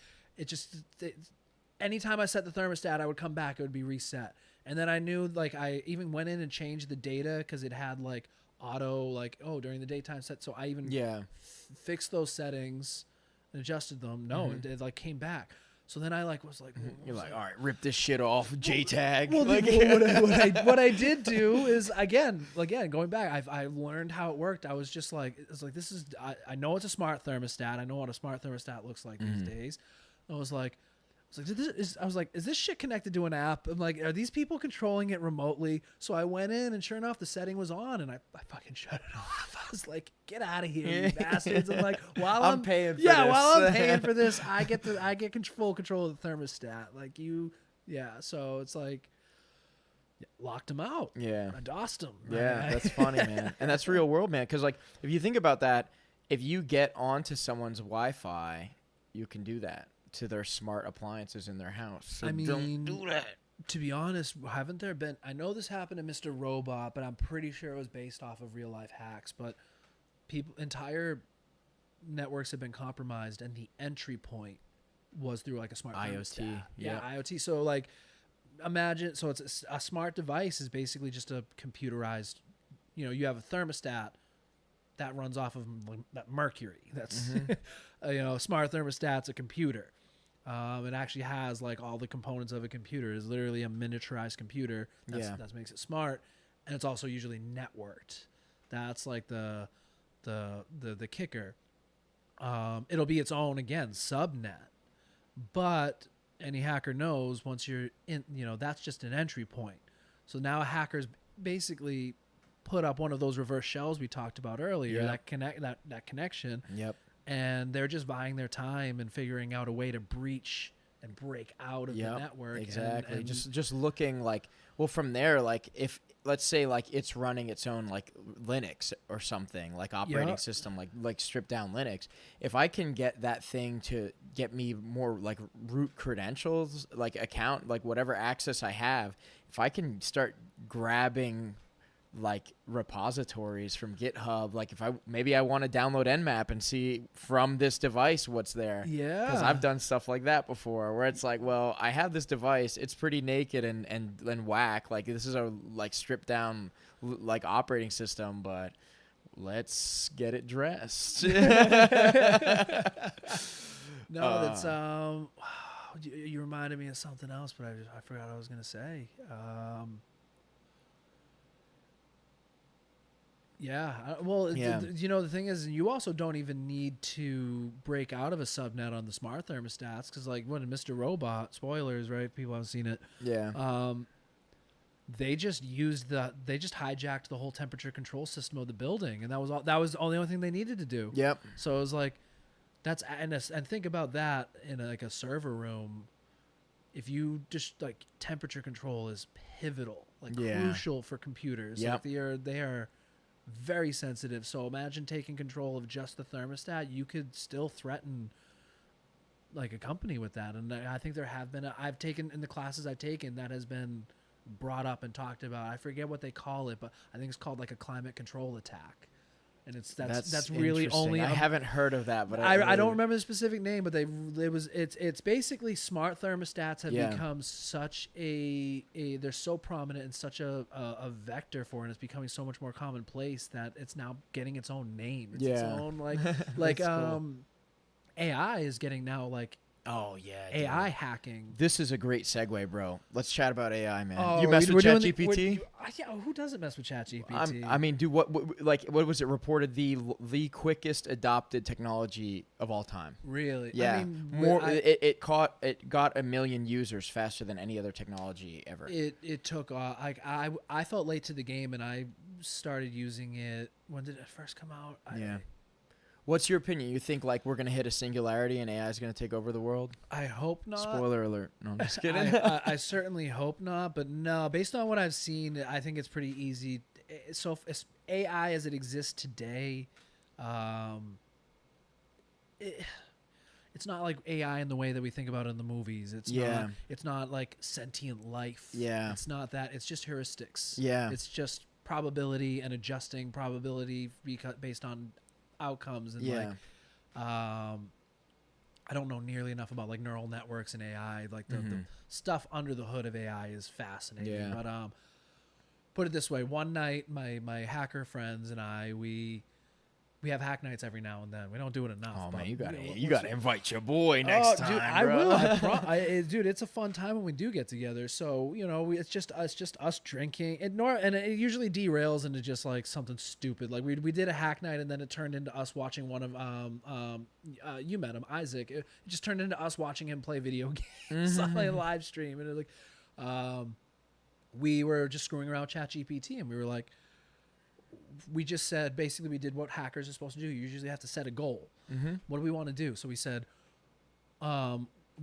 anytime I set the thermostat, I would come back, it would be reset. And then I knew, like, I even went in and changed the data because it had, like, auto, like, during the daytime set. So I even fixed those settings and adjusted them. No, it like, came back. So then I, like, was like... You're like, all right, rip this shit off, JTAG. Well, what I did do is, again, going back, I learned how it worked. I was just like, this is... I know it's a smart thermostat. I know what a smart thermostat looks like these days. I was like, is this shit connected to an app? I'm like, are these people controlling it remotely? So I went in, and sure enough, the setting was on, and I fucking shut it off. I was like, get out of here, you bastards! I'm like, while I'm paying for this. While I'm paying for this, I get full control of the thermostat. Like so it's like, locked him out. Yeah, I DOSed him. Yeah, that's funny, man, and that's real world, man. Because like, if you think about that, if you get onto someone's Wi-Fi, you can do that to their smart appliances in their house. So don't do that. To be honest, haven't there been... I know this happened to Mr. Robot, but I'm pretty sure it was based off of real-life hacks. But entire networks have been compromised, and the entry point was through, like, a smart IoT. thermostat. Yeah, IoT. So, like, imagine... So, it's a smart device is basically just a computerized... you have a thermostat that runs off of that mercury. That's... a smart thermostat's a computer. It actually has like all the components of a computer. It's literally a miniaturized computer. That makes it smart, and it's also usually networked. That's like the kicker. It'll be its own again subnet, but any hacker knows once you're in, that's just an entry point. So now hackers basically put up one of those reverse shells we talked about earlier. That connection. Yep. And they're just buying their time and figuring out a way to breach and break out of the network. Exactly. And just looking like, well, from there, like if let's say like it's running its own like Linux or something, like operating system, like stripped down Linux. If I can get that thing to get me more like root credentials, like account, like whatever access I have, if I can start grabbing like repositories from GitHub, like if I want to download Nmap and see from this device what's there, because I've done stuff like that before where it's like, well, I have this device, it's pretty naked and whack, like this is a like stripped down like operating system, but let's get it dressed. No, that's you reminded me of something else, but I forgot what I was gonna say. The thing is, you also don't even need to break out of a subnet on the smart thermostats, because like when Mr. Robot, spoilers, right? People haven't seen it. Yeah. They just hijacked the whole temperature control system of the building, and that was all. That was the only thing they needed to do. Yep. So it was like, and think about that in a server room. If you just like temperature control is pivotal, like crucial for computers. Yep. Like they are very sensitive. So imagine taking control of just the thermostat. You could still threaten like a company with that. And I think there have been, I've taken in the classes I've taken, that has been brought up and talked about. I forget what they call it, but I think it's called like a climate control attack. And that's really only. I haven't heard of that, but I don't remember the specific name, but it's basically smart thermostats have become such they're so prominent and such a vector for it, and it's becoming so much more commonplace that it's now getting its own name. It's its own like cool. AI is getting now like. Oh yeah, AI hacking. This is a great segue, bro. Let's chat about AI, man. Oh, you mess with ChatGPT? Who doesn't mess with ChatGPT? I mean, dude, what was it reported the quickest adopted technology of all time? Really? Yeah. I mean, it got 1 million users faster than any other technology ever. It took I felt late to the game, and I started using it. When did it first come out? What's your opinion? You think like we're gonna hit a singularity and AI is gonna take over the world? I hope not. Spoiler alert. No, I'm just kidding. I certainly hope not, but no. Based on what I've seen, I think it's pretty easy. So if AI as it exists today, it's not like AI in the way that we think about it in the movies. It's not like sentient life. Yeah. It's not that. It's just heuristics. Yeah. It's just probability and adjusting probability based on outcomes, and I don't know nearly enough about like neural networks and AI. Like the stuff under the hood of AI is fascinating. Yeah. But put it this way: one night, my hacker friends and I, we have hack nights every now and then. We don't do it enough. Oh man, you gotta invite your boy next time, dude, bro. I will. Dude, it's a fun time when we do get together. So it's just us drinking. And it usually derails into just like something stupid. Like we did a hack night, and then it turned into us watching one of you met him, Isaac. It just turned into us watching him play video games on a live stream, and we were just screwing around with ChatGPT, and we were like. We just said, basically, we did what hackers are supposed to do. You usually have to set a goal. What do we want to do? So we said,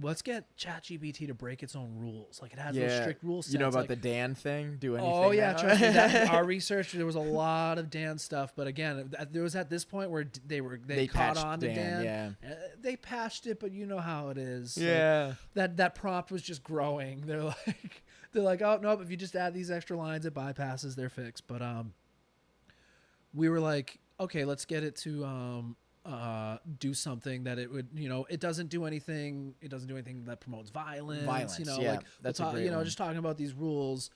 let's get ChatGPT to break its own rules. Like it has those strict rule sets. You know about the Dan thing? Do anything? Oh yeah, now? trust me. Our research, there was a lot of Dan stuff, but again, there was at this point where they caught on to Dan. Yeah. They patched it, but you know how it is. Yeah. Like, that prompt was just growing. They're like, oh nope, if you just add these extra lines, it bypasses their fix. But we were like, okay, let's get it to do something that it would, it doesn't do anything. It doesn't do anything that promotes violence. That's a great one. Just talking about these rules.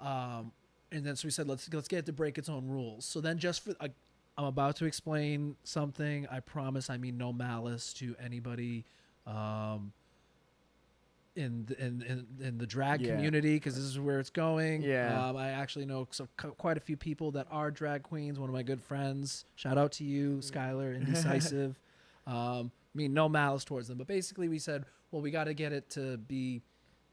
And then so we said, let's get it to break its own rules. So then just for, I'm about to explain something. I promise I mean no malice to anybody in the drag community, because this is where it's going. I actually know quite a few people that are drag queens. One of my good friends, shout out to you, Skylar, Indecisive. Mean no malice towards them, but basically we said, well, we got to get it to be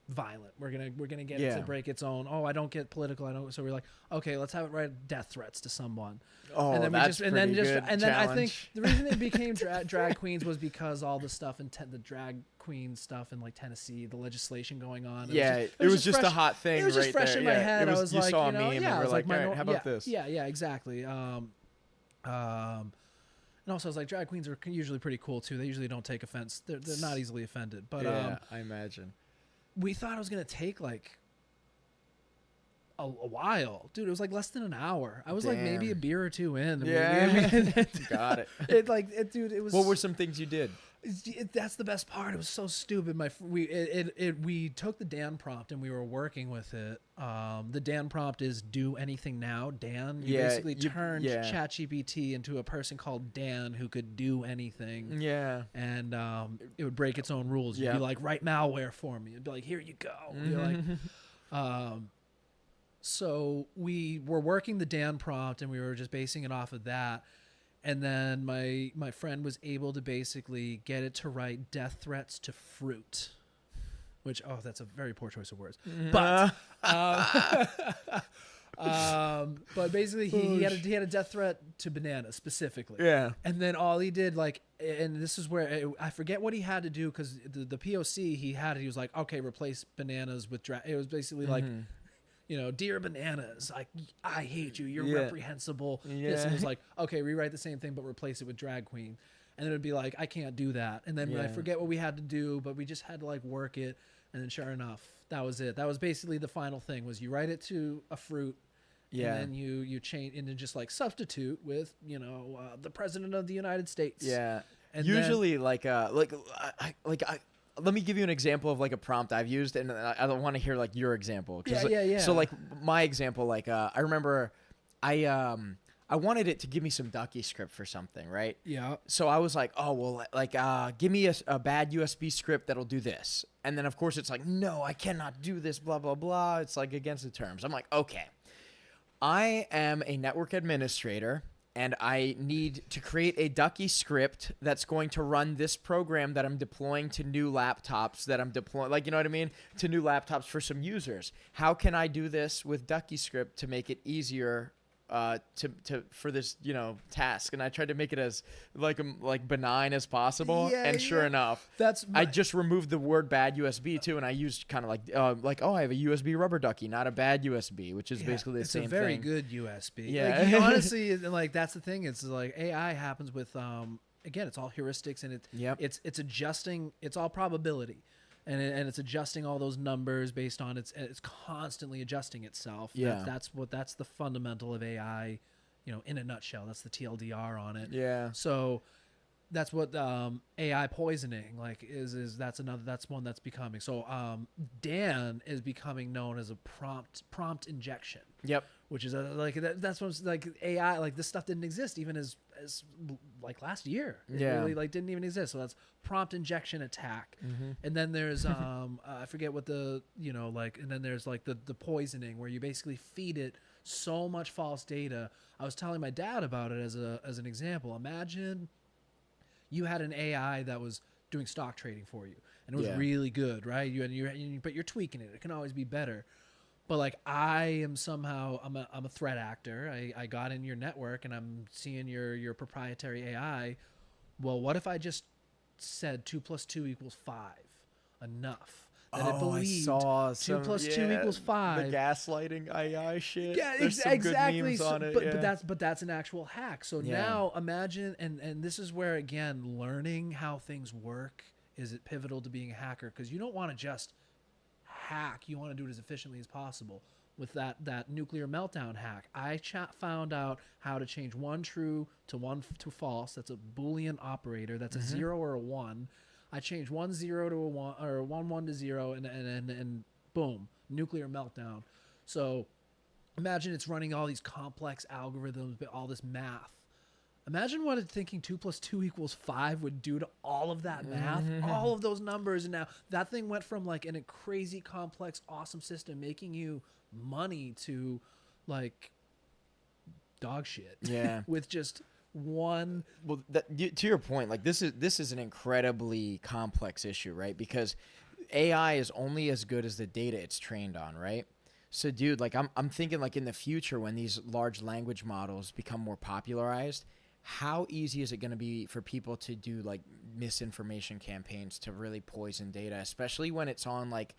violent. We're gonna get it to break its own. I don't get political. So we're like, okay, let's have it write death threats to someone. And then I think the reason it became drag queens was because all the stuff in the drag queen stuff in like Tennessee, the legislation going on. It was just a hot thing. It was just fresh in my head. I was like, saw a meme and we're like, all right, how about this? Yeah, exactly. And also, I was like, drag queens are usually pretty cool too. They usually don't take offense. They're not easily offended. But I imagine. We thought it was gonna take like a while, dude. It was like less than an hour. I was like maybe a beer or two in. Yeah, got it. Dude. It was. What were some things you did? That's the best part. It was so stupid. We took the Dan prompt and we were working with it. The Dan prompt is do anything now. Dan, you basically turned ChatGPT into a person called Dan who could do anything. Yeah. And it would break its own rules. You'd be like, write malware for me. It'd be like, here you go. You're like, so we were working the Dan prompt and we were just basing it off of that. And then my friend was able to basically get it to write death threats to fruit, which, that's a very poor choice of words. But but basically he had a death threat to banana specifically. Yeah. And then all he did, like, and this is where I forget what he had to do, because the POC he was like, okay, replace bananas with it was basically like, dear bananas, I hate you. You're reprehensible. Yeah. This, and it was like, okay, rewrite the same thing, but replace it with drag queen. And then it'd be like, I can't do that. And then I forget what we had to do, but we just had to like work it. And then sure enough, that was it. That was basically the final thing, was you write it to a fruit. Yeah. And then you change and then just like substitute with, the president of the United States. Yeah. And usually let me give you an example of like a prompt I've used, and I don't want to hear like your example. Yeah. So like my example, like I remember I wanted it to give me some ducky script for something, right? Yeah. So I was like, oh well, like give me a bad USB script that'll do this, and then of course it's like, no, I cannot do this, blah blah blah. It's like against the terms. I'm like, okay, I am a network administrator, and I need to create a ducky script that's going to run this program that I'm deploying to new laptops that I'm deploying, like, you know what I mean? To new laptops for some users. How can I do this with ducky script to make it easier for this, task? And I tried to make it as like benign as possible. Yeah, and sure enough, I just removed the word bad USB too. And I used kind of like, oh, I have a USB rubber ducky, not a bad USB, which is basically the same thing. It's a very good USB. Yeah. Like, honestly, like that's the thing. It's like AI happens with, again, it's all heuristics, and it's adjusting. It's all probability. And it's adjusting all those numbers based on it's constantly adjusting itself. Yeah, that's the fundamental of AI, in a nutshell. That's the TLDR on it. Yeah. So that's what AI poisoning that's one that's becoming. So Dan is becoming known as a prompt injection. Yep. Which is that's what's like AI, like this stuff didn't exist even as like last year. It really didn't even exist. So that's prompt injection attack. Mm-hmm. And then there's I forget what and then there's like the poisoning, where you basically feed it so much false data. I was telling my dad about it as an example. Imagine you had an AI that was doing stock trading for you, and it was really good, right? But you're tweaking it. It can always be better. But like I'm a threat actor. I got in your network and I'm seeing your proprietary AI. Well, what if I just said 2 + 2 = 5? Enough. That it believed 2 + 2 = 5. The gaslighting AI shit. Yeah, exactly. Good memes on it. But that's an actual hack. So now imagine, and this is where again learning how things work is it pivotal to being a hacker, because you don't want to just hack. You want to do it as efficiently as possible. With that nuclear meltdown hack, I found out how to change one true to false. That's a Boolean operator. That's a 0 or a 1. I changed 1 0 to a 1, or 1 1 to 0, and boom, nuclear meltdown. So imagine it's running all these complex algorithms, all this math. Imagine what thinking 2 + 2 = 5 would do to all of that math, all of those numbers. And now that thing went from like in a crazy complex, awesome system making you money to like dog shit. Yeah. With just one. Well, to your point, like this is an incredibly complex issue, right? Because AI is only as good as the data it's trained on, right? So, dude, like I'm thinking like in the future when these large language models become more popularized, how easy is it going to be for people to do like misinformation campaigns to really poison data, especially when it's on like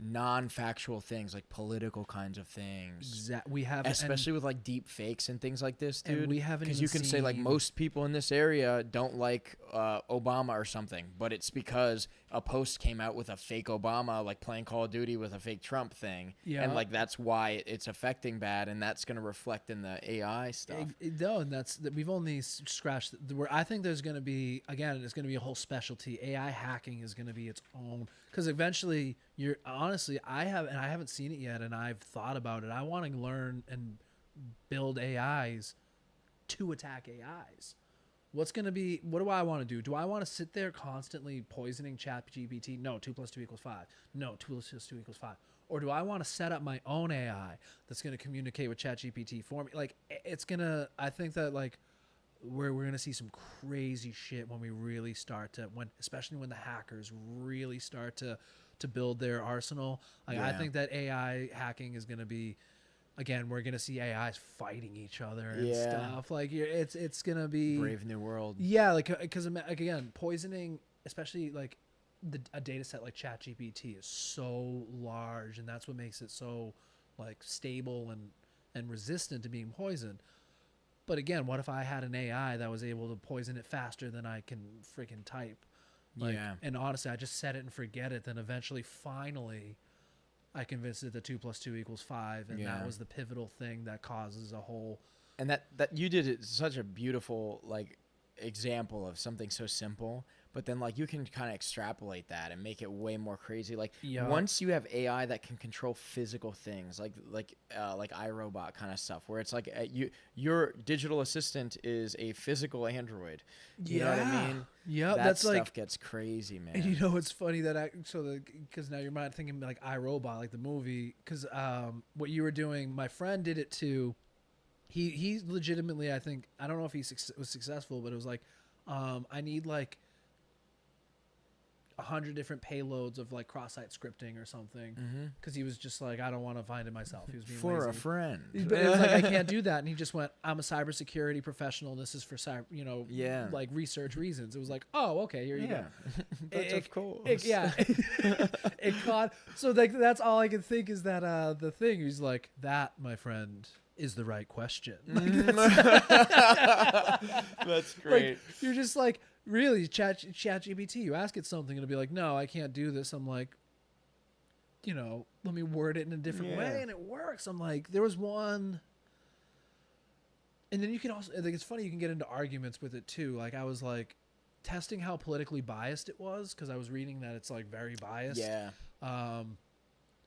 non-factual things, like political kinds of things. We have, especially with like deep fakes and things like this, dude. And we haven't, because you can say like most people in this area don't like Obama or something, but it's because a post came out with a fake Obama, like playing Call of Duty with a fake Trump thing. Yeah. And like that's why it's affecting bad, and that's going to reflect in the AI stuff. No, and we've only scratched where I think there's going to be, again, it's going to be a whole specialty. AI hacking is going to be its own, because eventually I haven't seen it yet, and I've thought about it. I want to learn and build AIs to attack AIs. What do I want to do? Do I want to sit there constantly poisoning ChatGPT? No, 2 + 2 = 5. No, 2 + 2 = 5. Or do I want to set up my own AI that's going to communicate with ChatGPT for me? Like, I think that like we're going to see some crazy shit when we really start to, especially when the hackers really start to build their arsenal. Like, I think that AI hacking is going to be, again, we're gonna see AIs fighting each other and stuff. Like, it's gonna be Brave New World. Yeah, because again, poisoning, especially like a data set like ChatGPT is so large, and that's what makes it so like stable and resistant to being poisoned. But again, what if I had an AI that was able to poison it faster than I can freaking type? Like, and honestly, I just set it and forget it. Then eventually, finally, I convinced it that 2 + 2 = 5, and that was the pivotal thing that causes a whole. And that you did it such a beautiful like example of something so simple, but then like you can kind of extrapolate that and make it way more crazy. Like once you have AI that can control physical things, like iRobot kind of stuff, where it's like your digital assistant is a physical android. You know what I mean? Yeah, that that's stuff like gets crazy, man. And you know it's funny that because now you're not thinking like iRobot, like the movie, because what you were doing, my friend did it too. He legitimately, I think, I don't know if he was successful, but it was like, I need like 100 different payloads of like cross-site scripting or something, because he was just like, I don't want to find it myself. He was being for lazy. a friend, but it was like, I can't do that. And he just went, I'm a cybersecurity professional. This is for like research reasons. It was like, oh, okay, here you go. That's of course. It caught. So like that's all I can think is that the thing. He's like, that, my friend, is the right question. Like, that's great. Like, you're just like, really, ChatGPT, you ask it something, it'll be like, no, I can't do this. I'm like, let me word it in a different way, and it works. I'm like, there was one. And then you can also, I think it's funny, you can get into arguments with it too. Like, I was like testing how politically biased it was, because I was reading that it's like very biased. Yeah.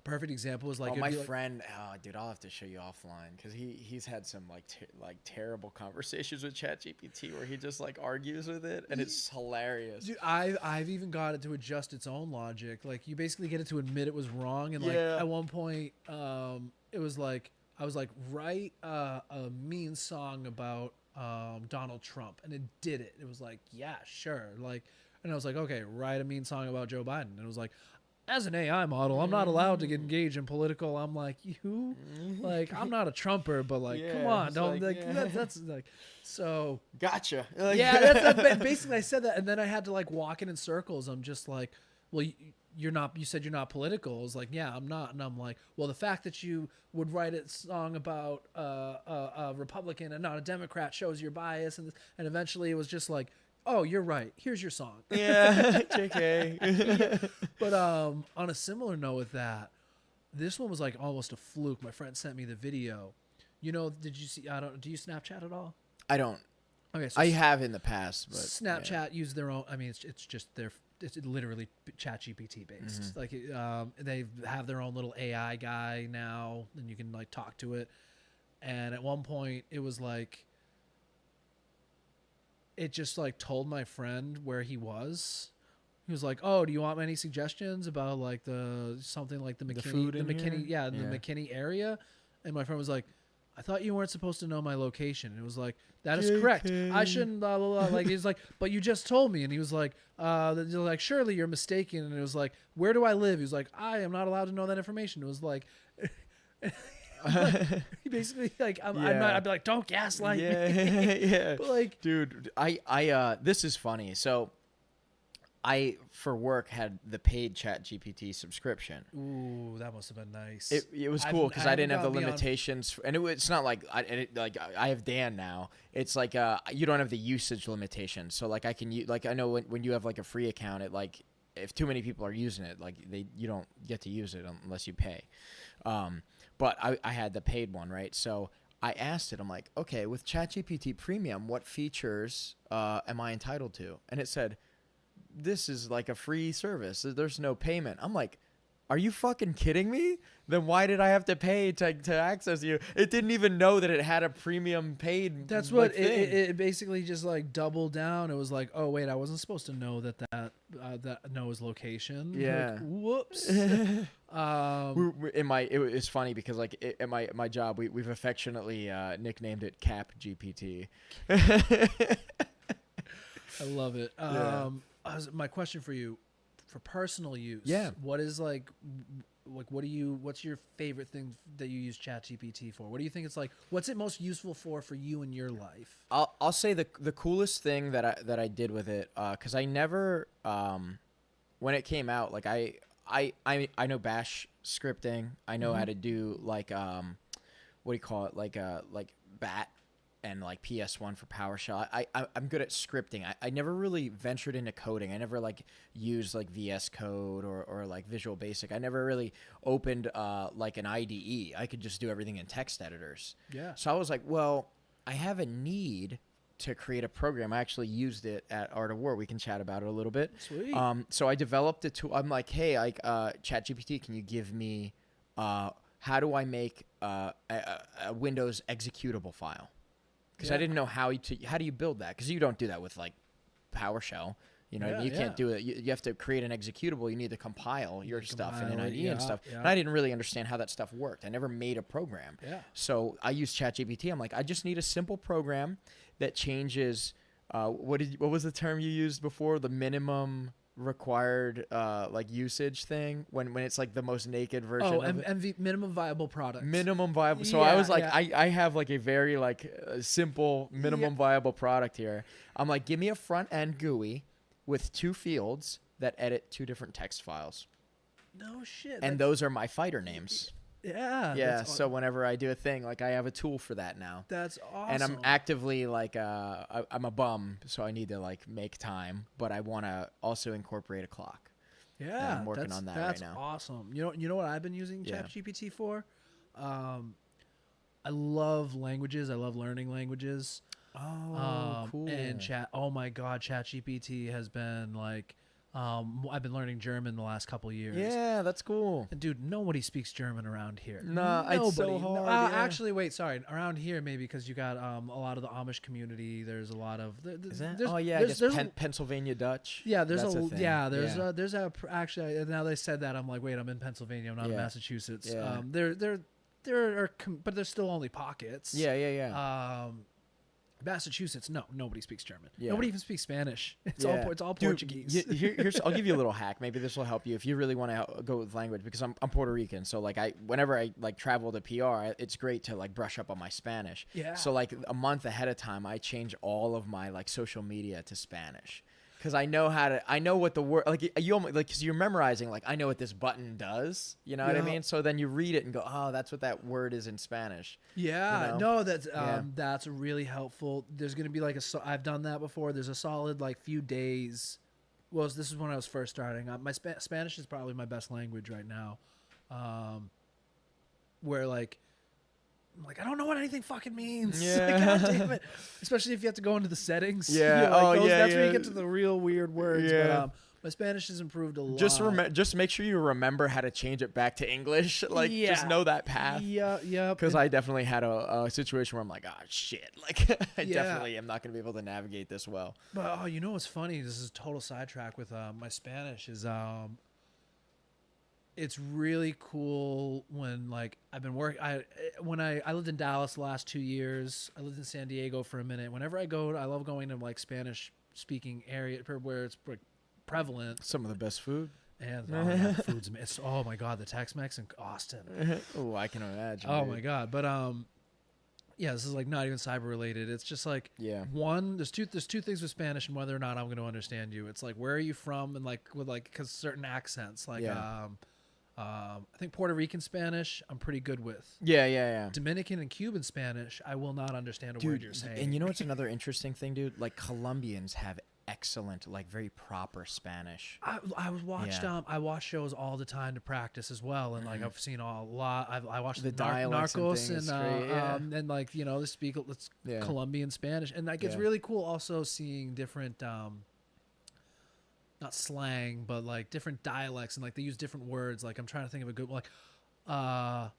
Perfect example is like, my friend, dude, I'll have to show you offline, because he's had some like terrible conversations with ChatGPT where he just like argues with it, and it's hilarious. Dude, I've even got it to adjust its own logic. Like, you basically get it to admit it was wrong, and like at one point, it was like, I was like, write a mean song about Donald Trump, and it did it. It was like, yeah, sure. Like, and I was like, okay, write a mean song about Joe Biden, and it was like, as an AI model, I'm not allowed to engage in political. I'm like, like, I'm not a Trumper, but like, come on, don't like, that's like, so gotcha. That's basically, I said that, and then I had to like walk it in circles. I'm just like, well, you're not. You said you're not political. I was like, yeah, I'm not, and I'm like, well, the fact that you would write a song about a Republican and not a Democrat shows your bias, and eventually it was just like, oh, you're right. Here's your song. Yeah, JK. But on a similar note with that, this one was like almost a fluke. My friend sent me the video. Did you see? Do you Snapchat at all? I don't. Okay, so I have in the past, but Snapchat use their own. I mean, it's just it's literally ChatGPT based. Like, they have their own little AI guy now, and you can like talk to it. And at one point, it was like, it just like told my friend where he was. He was like, "Oh, do you want any suggestions about like something like the McKinney, the McKinney, the McKinney area?" And my friend was like, "I thought you weren't supposed to know my location." And it was like, "That is correct. I shouldn't." Blah, blah, blah. Like, he's like, "But you just told me." And he was like, "Like, surely you're mistaken." And it was like, "Where do I live?" He was like, "I am not allowed to know that information." It was like. Like, basically, like, I'd be like, don't gaslight me. Yeah. But like, dude, I this is funny. So I, for work, had the paid ChatGPT subscription. Ooh, that must have been nice. It was cool because I didn't have the limitations, and it's not like I have Dan now. It's like you don't have the usage limitations, so like I can I know when you have like a free account, it like if too many people are using it, like you don't get to use it unless you pay. But I had the paid one, right? So I asked it, I'm like, okay, with ChatGPT Premium, what features am I entitled to? And it said, this is like a free service. There's no payment. I'm like, are you fucking kidding me? Then why did I have to pay to access you? It didn't even know that it had a premium paid. That's what it basically just like doubled down. It was like, oh wait, I wasn't supposed to know that knows location. Yeah. Like, whoops. It's funny because like at my job we've affectionately nicknamed it Cap GPT. I love it. Yeah. My question for you, for personal use. Yeah. What is what's your favorite thing that you use ChatGPT for? What do you think it's like? What's it most useful for you in your life? I'll say the coolest thing that I did with it, because I never when it came out, like I know Bash scripting. I know how to do like what do you call it, like BAT and like PS1 for PowerShell. I'm good at scripting. I never really ventured into coding. I never like used like VS Code or like Visual Basic. I never really opened like an IDE. I could just do everything in text editors. Yeah. So I was like, well, I have a need to create a program. I actually used it at Art of War. We can chat about it a little bit. Sweet. So I developed a tool. I'm like, hey, ChatGPT, can you give me how do I make a Windows executable file? Because I didn't know how do you build that? Because you don't do that with like PowerShell. You know, you can't do it. You have to create an executable. You need to compile your stuff in an IDE and stuff. Yeah. And I didn't really understand how that stuff worked. I never made a program. Yeah. So I used ChatGPT. I'm like, I just need a simple program that changes. What was the term you used before? The minimum required like usage thing when it's like the most naked version of it. Minimum viable product. Minimum viable. So I was like, I have like a very like simple minimum viable product here. I'm like, give me a front end GUI with 2 fields that edit 2 different text files. No shit. And those are my fighter names. Yeah. Yeah. So whenever I do a thing, like I have a tool for that now. That's awesome. And I'm actively like, I'm a bum, so I need to like make time, but I want to also incorporate a clock. Yeah. And I'm working on that right now. That's awesome. You know what I've been using ChatGPT for? I love languages. I love learning languages. Oh, cool. And oh my God, ChatGPT has been like, I've been learning German the last couple of years. Yeah, that's cool. And dude, nobody speaks German around here. No, it's so hard. Actually, wait, sorry. Around here, maybe because you got a lot of the Amish community. There's a lot of. Is that? Oh yeah, I guess Pennsylvania Dutch. Yeah, there's actually. Now they said that, I'm like, wait, I'm in Pennsylvania. I'm not in Massachusetts. Yeah. There are, but there's still only pockets. Yeah. Massachusetts, nobody speaks German. Yeah. Nobody even speaks Spanish. It's all Portuguese. Here's I'll give you a little hack. Maybe this will help you if you really want to go with language, because I'm Puerto Rican. So like whenever I like travel to PR, it's great to like brush up on my Spanish. Yeah. So like a month ahead of time, I change all of my like social media to Spanish. Because I know what the word, like you almost, like, because you're memorizing, like, I know what this button does, you know what I mean? So then you read it and go, oh, that's what that word is in Spanish. Yeah, you know? No, that's really helpful. There's going to be like I've done that before. There's a solid like few days. Well, this is when I was first starting. My Spanish is probably my best language right now. Where like, I'm like, I don't know what anything fucking means. Yeah. Like, God damn it. Especially if you have to go into the settings. Yeah. That's where you get to the real weird words. Yeah. But my Spanish has improved a lot. Just make sure you remember how to change it back to English. Like, just know that path. Yeah. Because I definitely had a situation where I'm like, oh, shit. Like, I definitely am not going to be able to navigate this well. But, you know what's funny? This is a total sidetrack with my Spanish is... it's really cool when like I've been working. When I lived in Dallas the last 2 years. I lived in San Diego for a minute. Whenever I go, I love going to like Spanish speaking area where it's prevalent. Some of the best food. And food's oh my God, the Tex-Mex in Austin. Oh, I can imagine. Oh my God, but this is like not even cyber related. It's just like one. There's two things with Spanish and whether or not I'm going to understand you. It's like where are you from and like with like because certain accents like I think Puerto Rican Spanish I'm pretty good with. Yeah. Dominican and Cuban Spanish I will not understand a word you're saying. And you know what's another interesting thing, dude? Like Colombians have excellent, like very proper Spanish. I watched Yeah. I watch shows all the time to practice as well, and like I've seen a lot. I watched The dialects and Narcos things, and great, yeah. and like they speak it's Yeah. Colombian Spanish, and like it's Yeah. really cool also seeing different not slang but like different dialects, and like they use different words. Like I'm trying to think of a good like I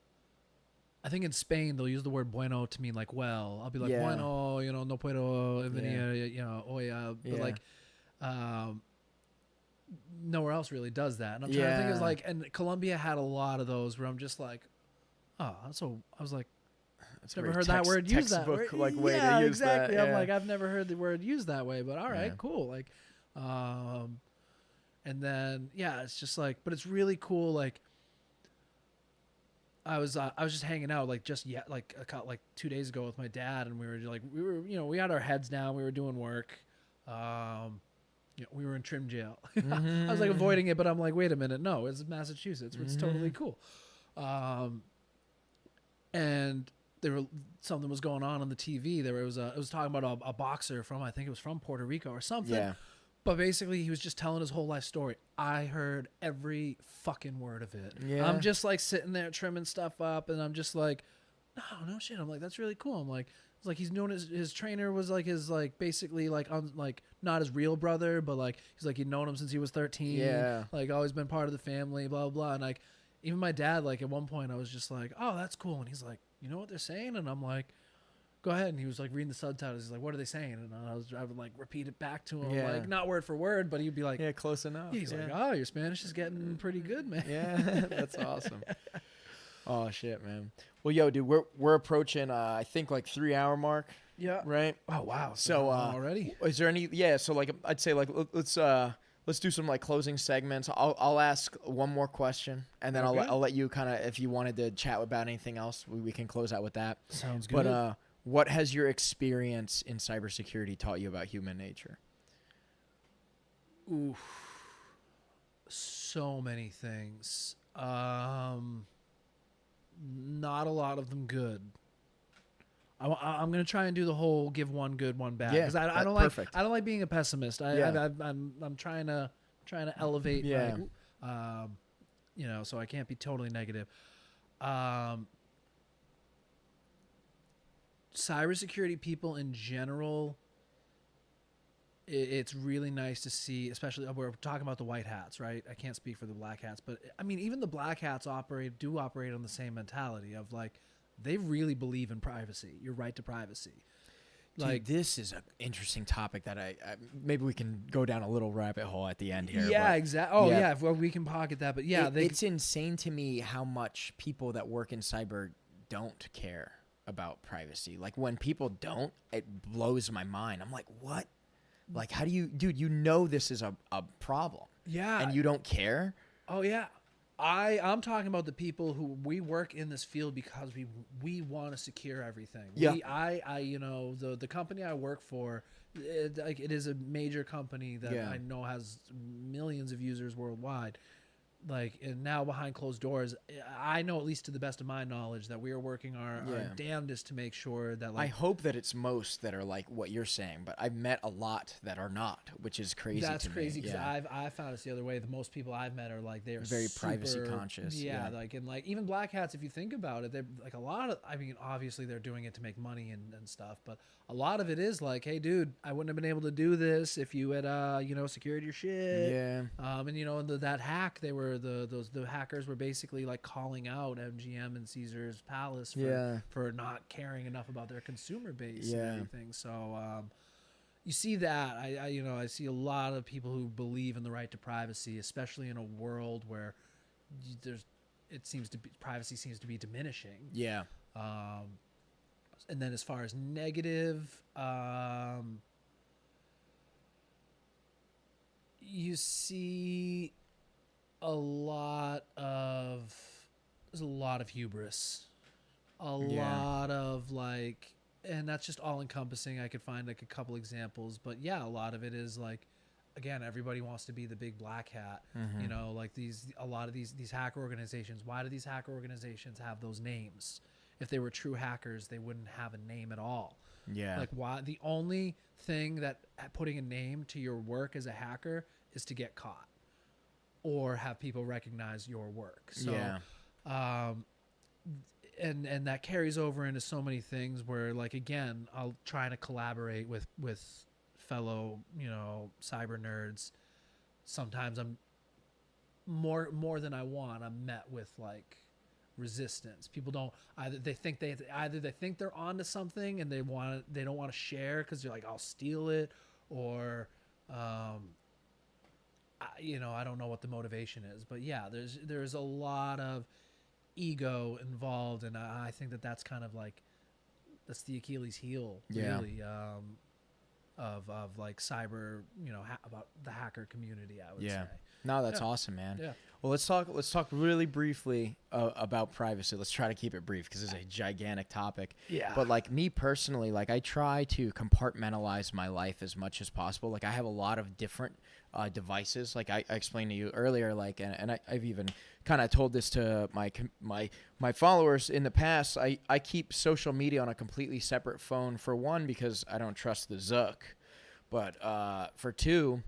think in Spain they'll use the word bueno to mean like well. I'll be like Yeah. bueno, no puedo venir, hoy, but Yeah. like nowhere else really does that. And I'm trying to think of like, and Colombia had a lot of those where I'm just like, oh, so I was like, It's never very heard that word used that way. textbook, like way Yeah, to use exactly. that. I'm Yeah. like, I've never heard the word used that way, but all right, Yeah. cool. Like, and then it's just like, but it's really cool. Like, I was just hanging out like 2 days ago with my dad, and we were we had our heads down, we were doing work. We were in trim jail. I was like avoiding it, but I'm like, wait a minute, no, it's Massachusetts. It's totally cool. And something was going on the TV. It was talking about a boxer from, I think it was from Puerto Rico or something. Yeah. But basically, he was just telling his whole life story. I heard every fucking word of it. Yeah. I'm just like sitting there trimming stuff up, and I'm just like, no shit. I'm like, that's really cool. I'm like, it's like he's known his trainer was like his like basically like like not his real brother, but like he's like he'd known him since he was 13. Yeah. Like always been part of the family, blah blah blah. And like even my dad, like at one point, I was just like, oh, that's cool. And he's like, you know what they're saying? And I'm like, go ahead. And he was like reading the subtitles. He's like, what are they saying? And I would like repeat it back to him, Yeah. like not word for word, but he'd be like, Yeah, close enough. he's yeah. like, oh, your Spanish is getting pretty good, man. Yeah, that's awesome. Oh shit, man. Well, yo, dude, we're approaching I think like 3 hour mark, Yeah. right? Oh wow. So already? is there any? Yeah. So like I'd say like let's do some like closing segments. I'll ask one more question, and then Okay. I'll let you kind of, if you wanted to chat about anything else, we can close out with that. Sounds good. But what has your experience in cybersecurity taught you about human nature? Oof. So many things. Not a lot of them good. I'm gonna try and do the whole give one good, one bad. Yeah, because I don't perfect. like being a pessimist. I'm trying to elevate. Yeah. So I can't be totally negative. Cybersecurity people in general, it's really nice to see, especially we're talking about the white hats, right? I can't speak for the black hats, but I mean, even the black hats operate on the same mentality of like, they really believe in privacy, your right to privacy. Like, dude, this is an interesting topic that I maybe we can go down a little rabbit hole at the end here. Yeah, but exactly. Oh yeah, if we can pocket that, but yeah, it's insane to me how much people that work in cyber don't care about privacy. Like when people don't, it blows my mind. I'm like, what? Like, how do you, dude, this is a problem. Yeah. And you don't care? Oh yeah. I'm talking about the people who we work in this field because we want to secure everything. Yeah. The company I work for, it is a major company that I know has millions of users worldwide. Like, and now behind closed doors, I know, at least to the best of my knowledge, that we are working our damnedest to make sure that, like, I hope that it's most that are like what you're saying, but I've met a lot that are not, which is crazy. That's to crazy me. because I found it's the other way. The most people I've met are like, they're very super, privacy conscious. Yeah, like, and like even black hats, if you think about it, they're like a lot of, I mean, obviously they're doing it to make money and stuff, but a lot of it is like, hey dude, I wouldn't have been able to do this if you had secured your shit. Yeah. And that hack, they were the hackers were basically like calling out MGM and Caesar's Palace for not caring enough about their consumer base and everything. So you see that I see a lot of people who believe in the right to privacy, especially in a world where privacy seems to be diminishing. Yeah. And then as far as negative, you see there's a lot of hubris, lot of like, and that's just all encompassing. I could find like a couple examples, but yeah, a lot of it is like, again, everybody wants to be the big black hat. Like a lot of these hacker organizations. Why do these hacker organizations have those names? If they were true hackers, they wouldn't have a name at all. Yeah. Like, why? The only thing that putting a name to your work as a hacker is to get caught or have people recognize your work. So, Yeah. and that carries over into so many things where, like, again, I'll try to collaborate with fellow, you know, cyber nerds. Sometimes I'm more than I want. I'm met with like resistance. People don't either they think they're onto something and they don't want to share because they're like, I'll steal it, or I don't know what the motivation is. But yeah, there's a lot of ego involved, and I think that's kind of like that's the Achilles heel, really, of like cyber, about the hacker community, I would say. No, that's awesome, man. Yeah. Well, let's talk really briefly about privacy. Let's try to keep it brief because it's a gigantic topic. Yeah. But like me personally, like I try to compartmentalize my life as much as possible. Like I have a lot of different devices. Like I explained to you earlier, like, and I've even kind of told this to my followers in the past. I keep social media on a completely separate phone, for one, because I don't trust the Zuck. But for two,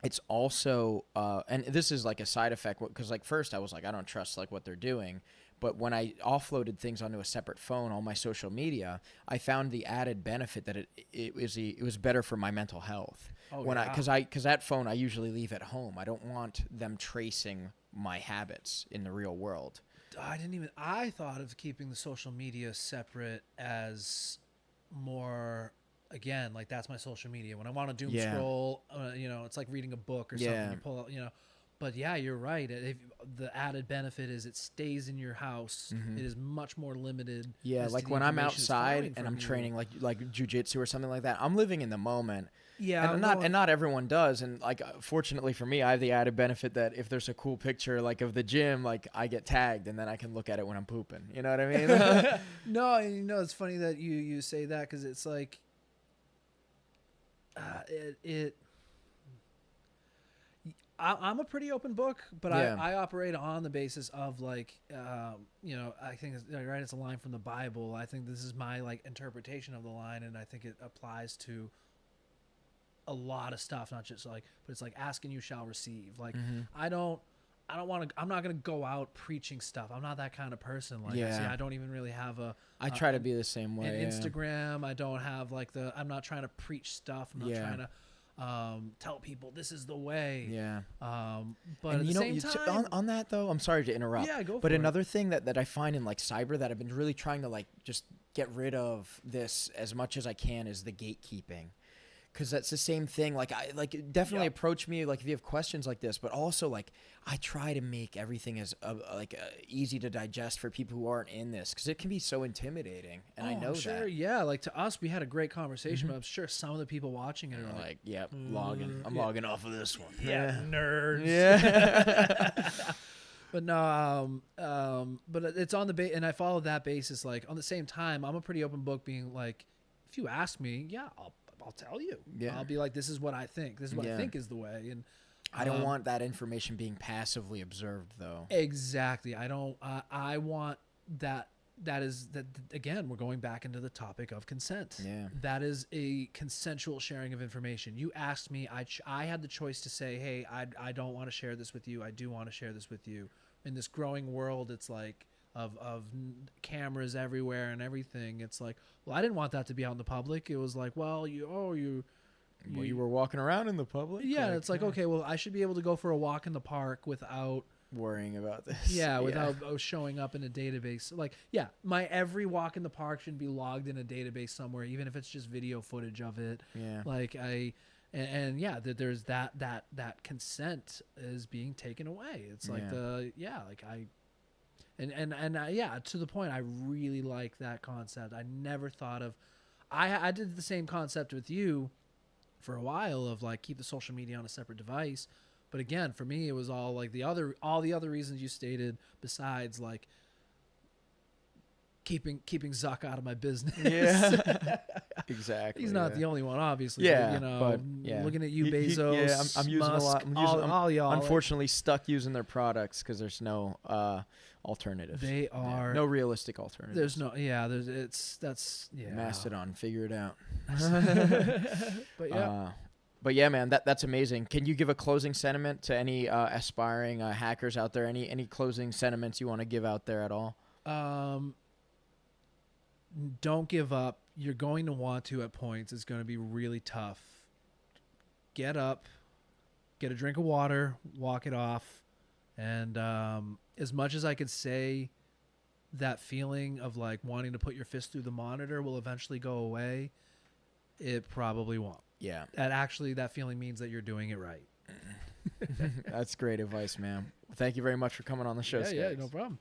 it's also, and this is like a side effect, because like first I was like, I don't trust like what they're doing. But when I offloaded things onto a separate phone, all my social media, I found the added benefit that it was better for my mental health. Because that phone I usually leave at home. I don't want them tracing my habits in the real world. I thought of keeping the social media separate as more, again, like that's my social media. When I want to doom scroll, it's like reading a book or something. You pull out, But yeah, you're right. The added benefit is it stays in your house. Mm-hmm. It is much more limited. Yeah, like when I'm outside and I'm training like jiujitsu or something like that, I'm living in the moment. Yeah, and not everyone does. And like, fortunately for me, I have the added benefit that if there's a cool picture like of the gym, like I get tagged and then I can look at it when I'm pooping. You know what I mean? No, it's funny that you say that, because it's like I'm a pretty open book, but I operate on the basis of like, I think it's a line from the Bible. I think this is my like interpretation of the line, and I think it applies to a lot of stuff, not just like, but it's like, ask and you shall receive. Like, I don't want to, I'm not going to go out preaching stuff. I'm not that kind of person. Like, I don't even really have I try to be the same way. An Instagram. I don't have like I'm not trying to preach stuff. I'm not trying to tell people this is the way. Yeah. But at the same time, on that though, I'm sorry to interrupt. Yeah, go for it. But another thing that I find in like cyber that I've been really trying to like just get rid of this as much as I can is the gatekeeping. Because that's the same thing. Like I definitely approach me like if you have questions like this, but also like I try to make everything as easy to digest for people who aren't in this, because it can be so intimidating. And I know that. Yeah, like to us, we had a great conversation, but I'm sure some of the people watching it are like, logging. I'm logging off of this one. Yeah, nerds. Yeah. But no, but it's on the and I follow that basis. Like on the same time, I'm a pretty open book, being like, if you ask me, I'll tell you. Yeah. I'll be like, this is what I think. This is what I think is the way. And I don't want that information being passively observed, though. Exactly. I don't. I want that. That is that. Again, we're going back into the topic of consent. Yeah. That is a consensual sharing of information. You asked me. I had the choice to say, hey, I don't want to share this with you. I do want to share this with you. In this growing world, it's like of cameras everywhere and everything. It's like, well, I didn't want that to be out in the public. It was like, well, you were walking around in the public. Yeah, it's like, okay, well, I should be able to go for a walk in the park without worrying about this. Yeah, without showing up in a database. Like, yeah, my every walk in the park should be logged in a database somewhere, even if it's just video footage of it. Yeah, like there's that consent is being taken away. It's like to the point, I really like that concept. I never thought of, I did the same concept with you for a while of like, keep the social media on a separate device. But again, for me, it was all like all the other reasons you stated, besides like keeping Zuck out of my business. Yeah. Exactly. He's not the only one, obviously. Yeah, but, you know, but, yeah. looking at you, He- Bezos. yeah, I'm using Musk, a lot. all y'all. Unfortunately, stuck using their products because there's no alternatives. They are no realistic alternatives. There's no. Yeah. That's. Yeah. Mastodon, figure it out. But yeah. But yeah, man, that's amazing. Can you give a closing sentiment to any aspiring hackers out there? Any closing sentiments you want to give out there at all? Don't give up. You're going to want to at points. It's going to be really tough. Get up, get a drink of water, walk it off. And as much as I could say that feeling of like wanting to put your fist through the monitor will eventually go away, it probably won't. Yeah. That feeling means that you're doing it right. That's great advice, man. Thank you very much for coming on the show, Yeah, Skaggs. no problem.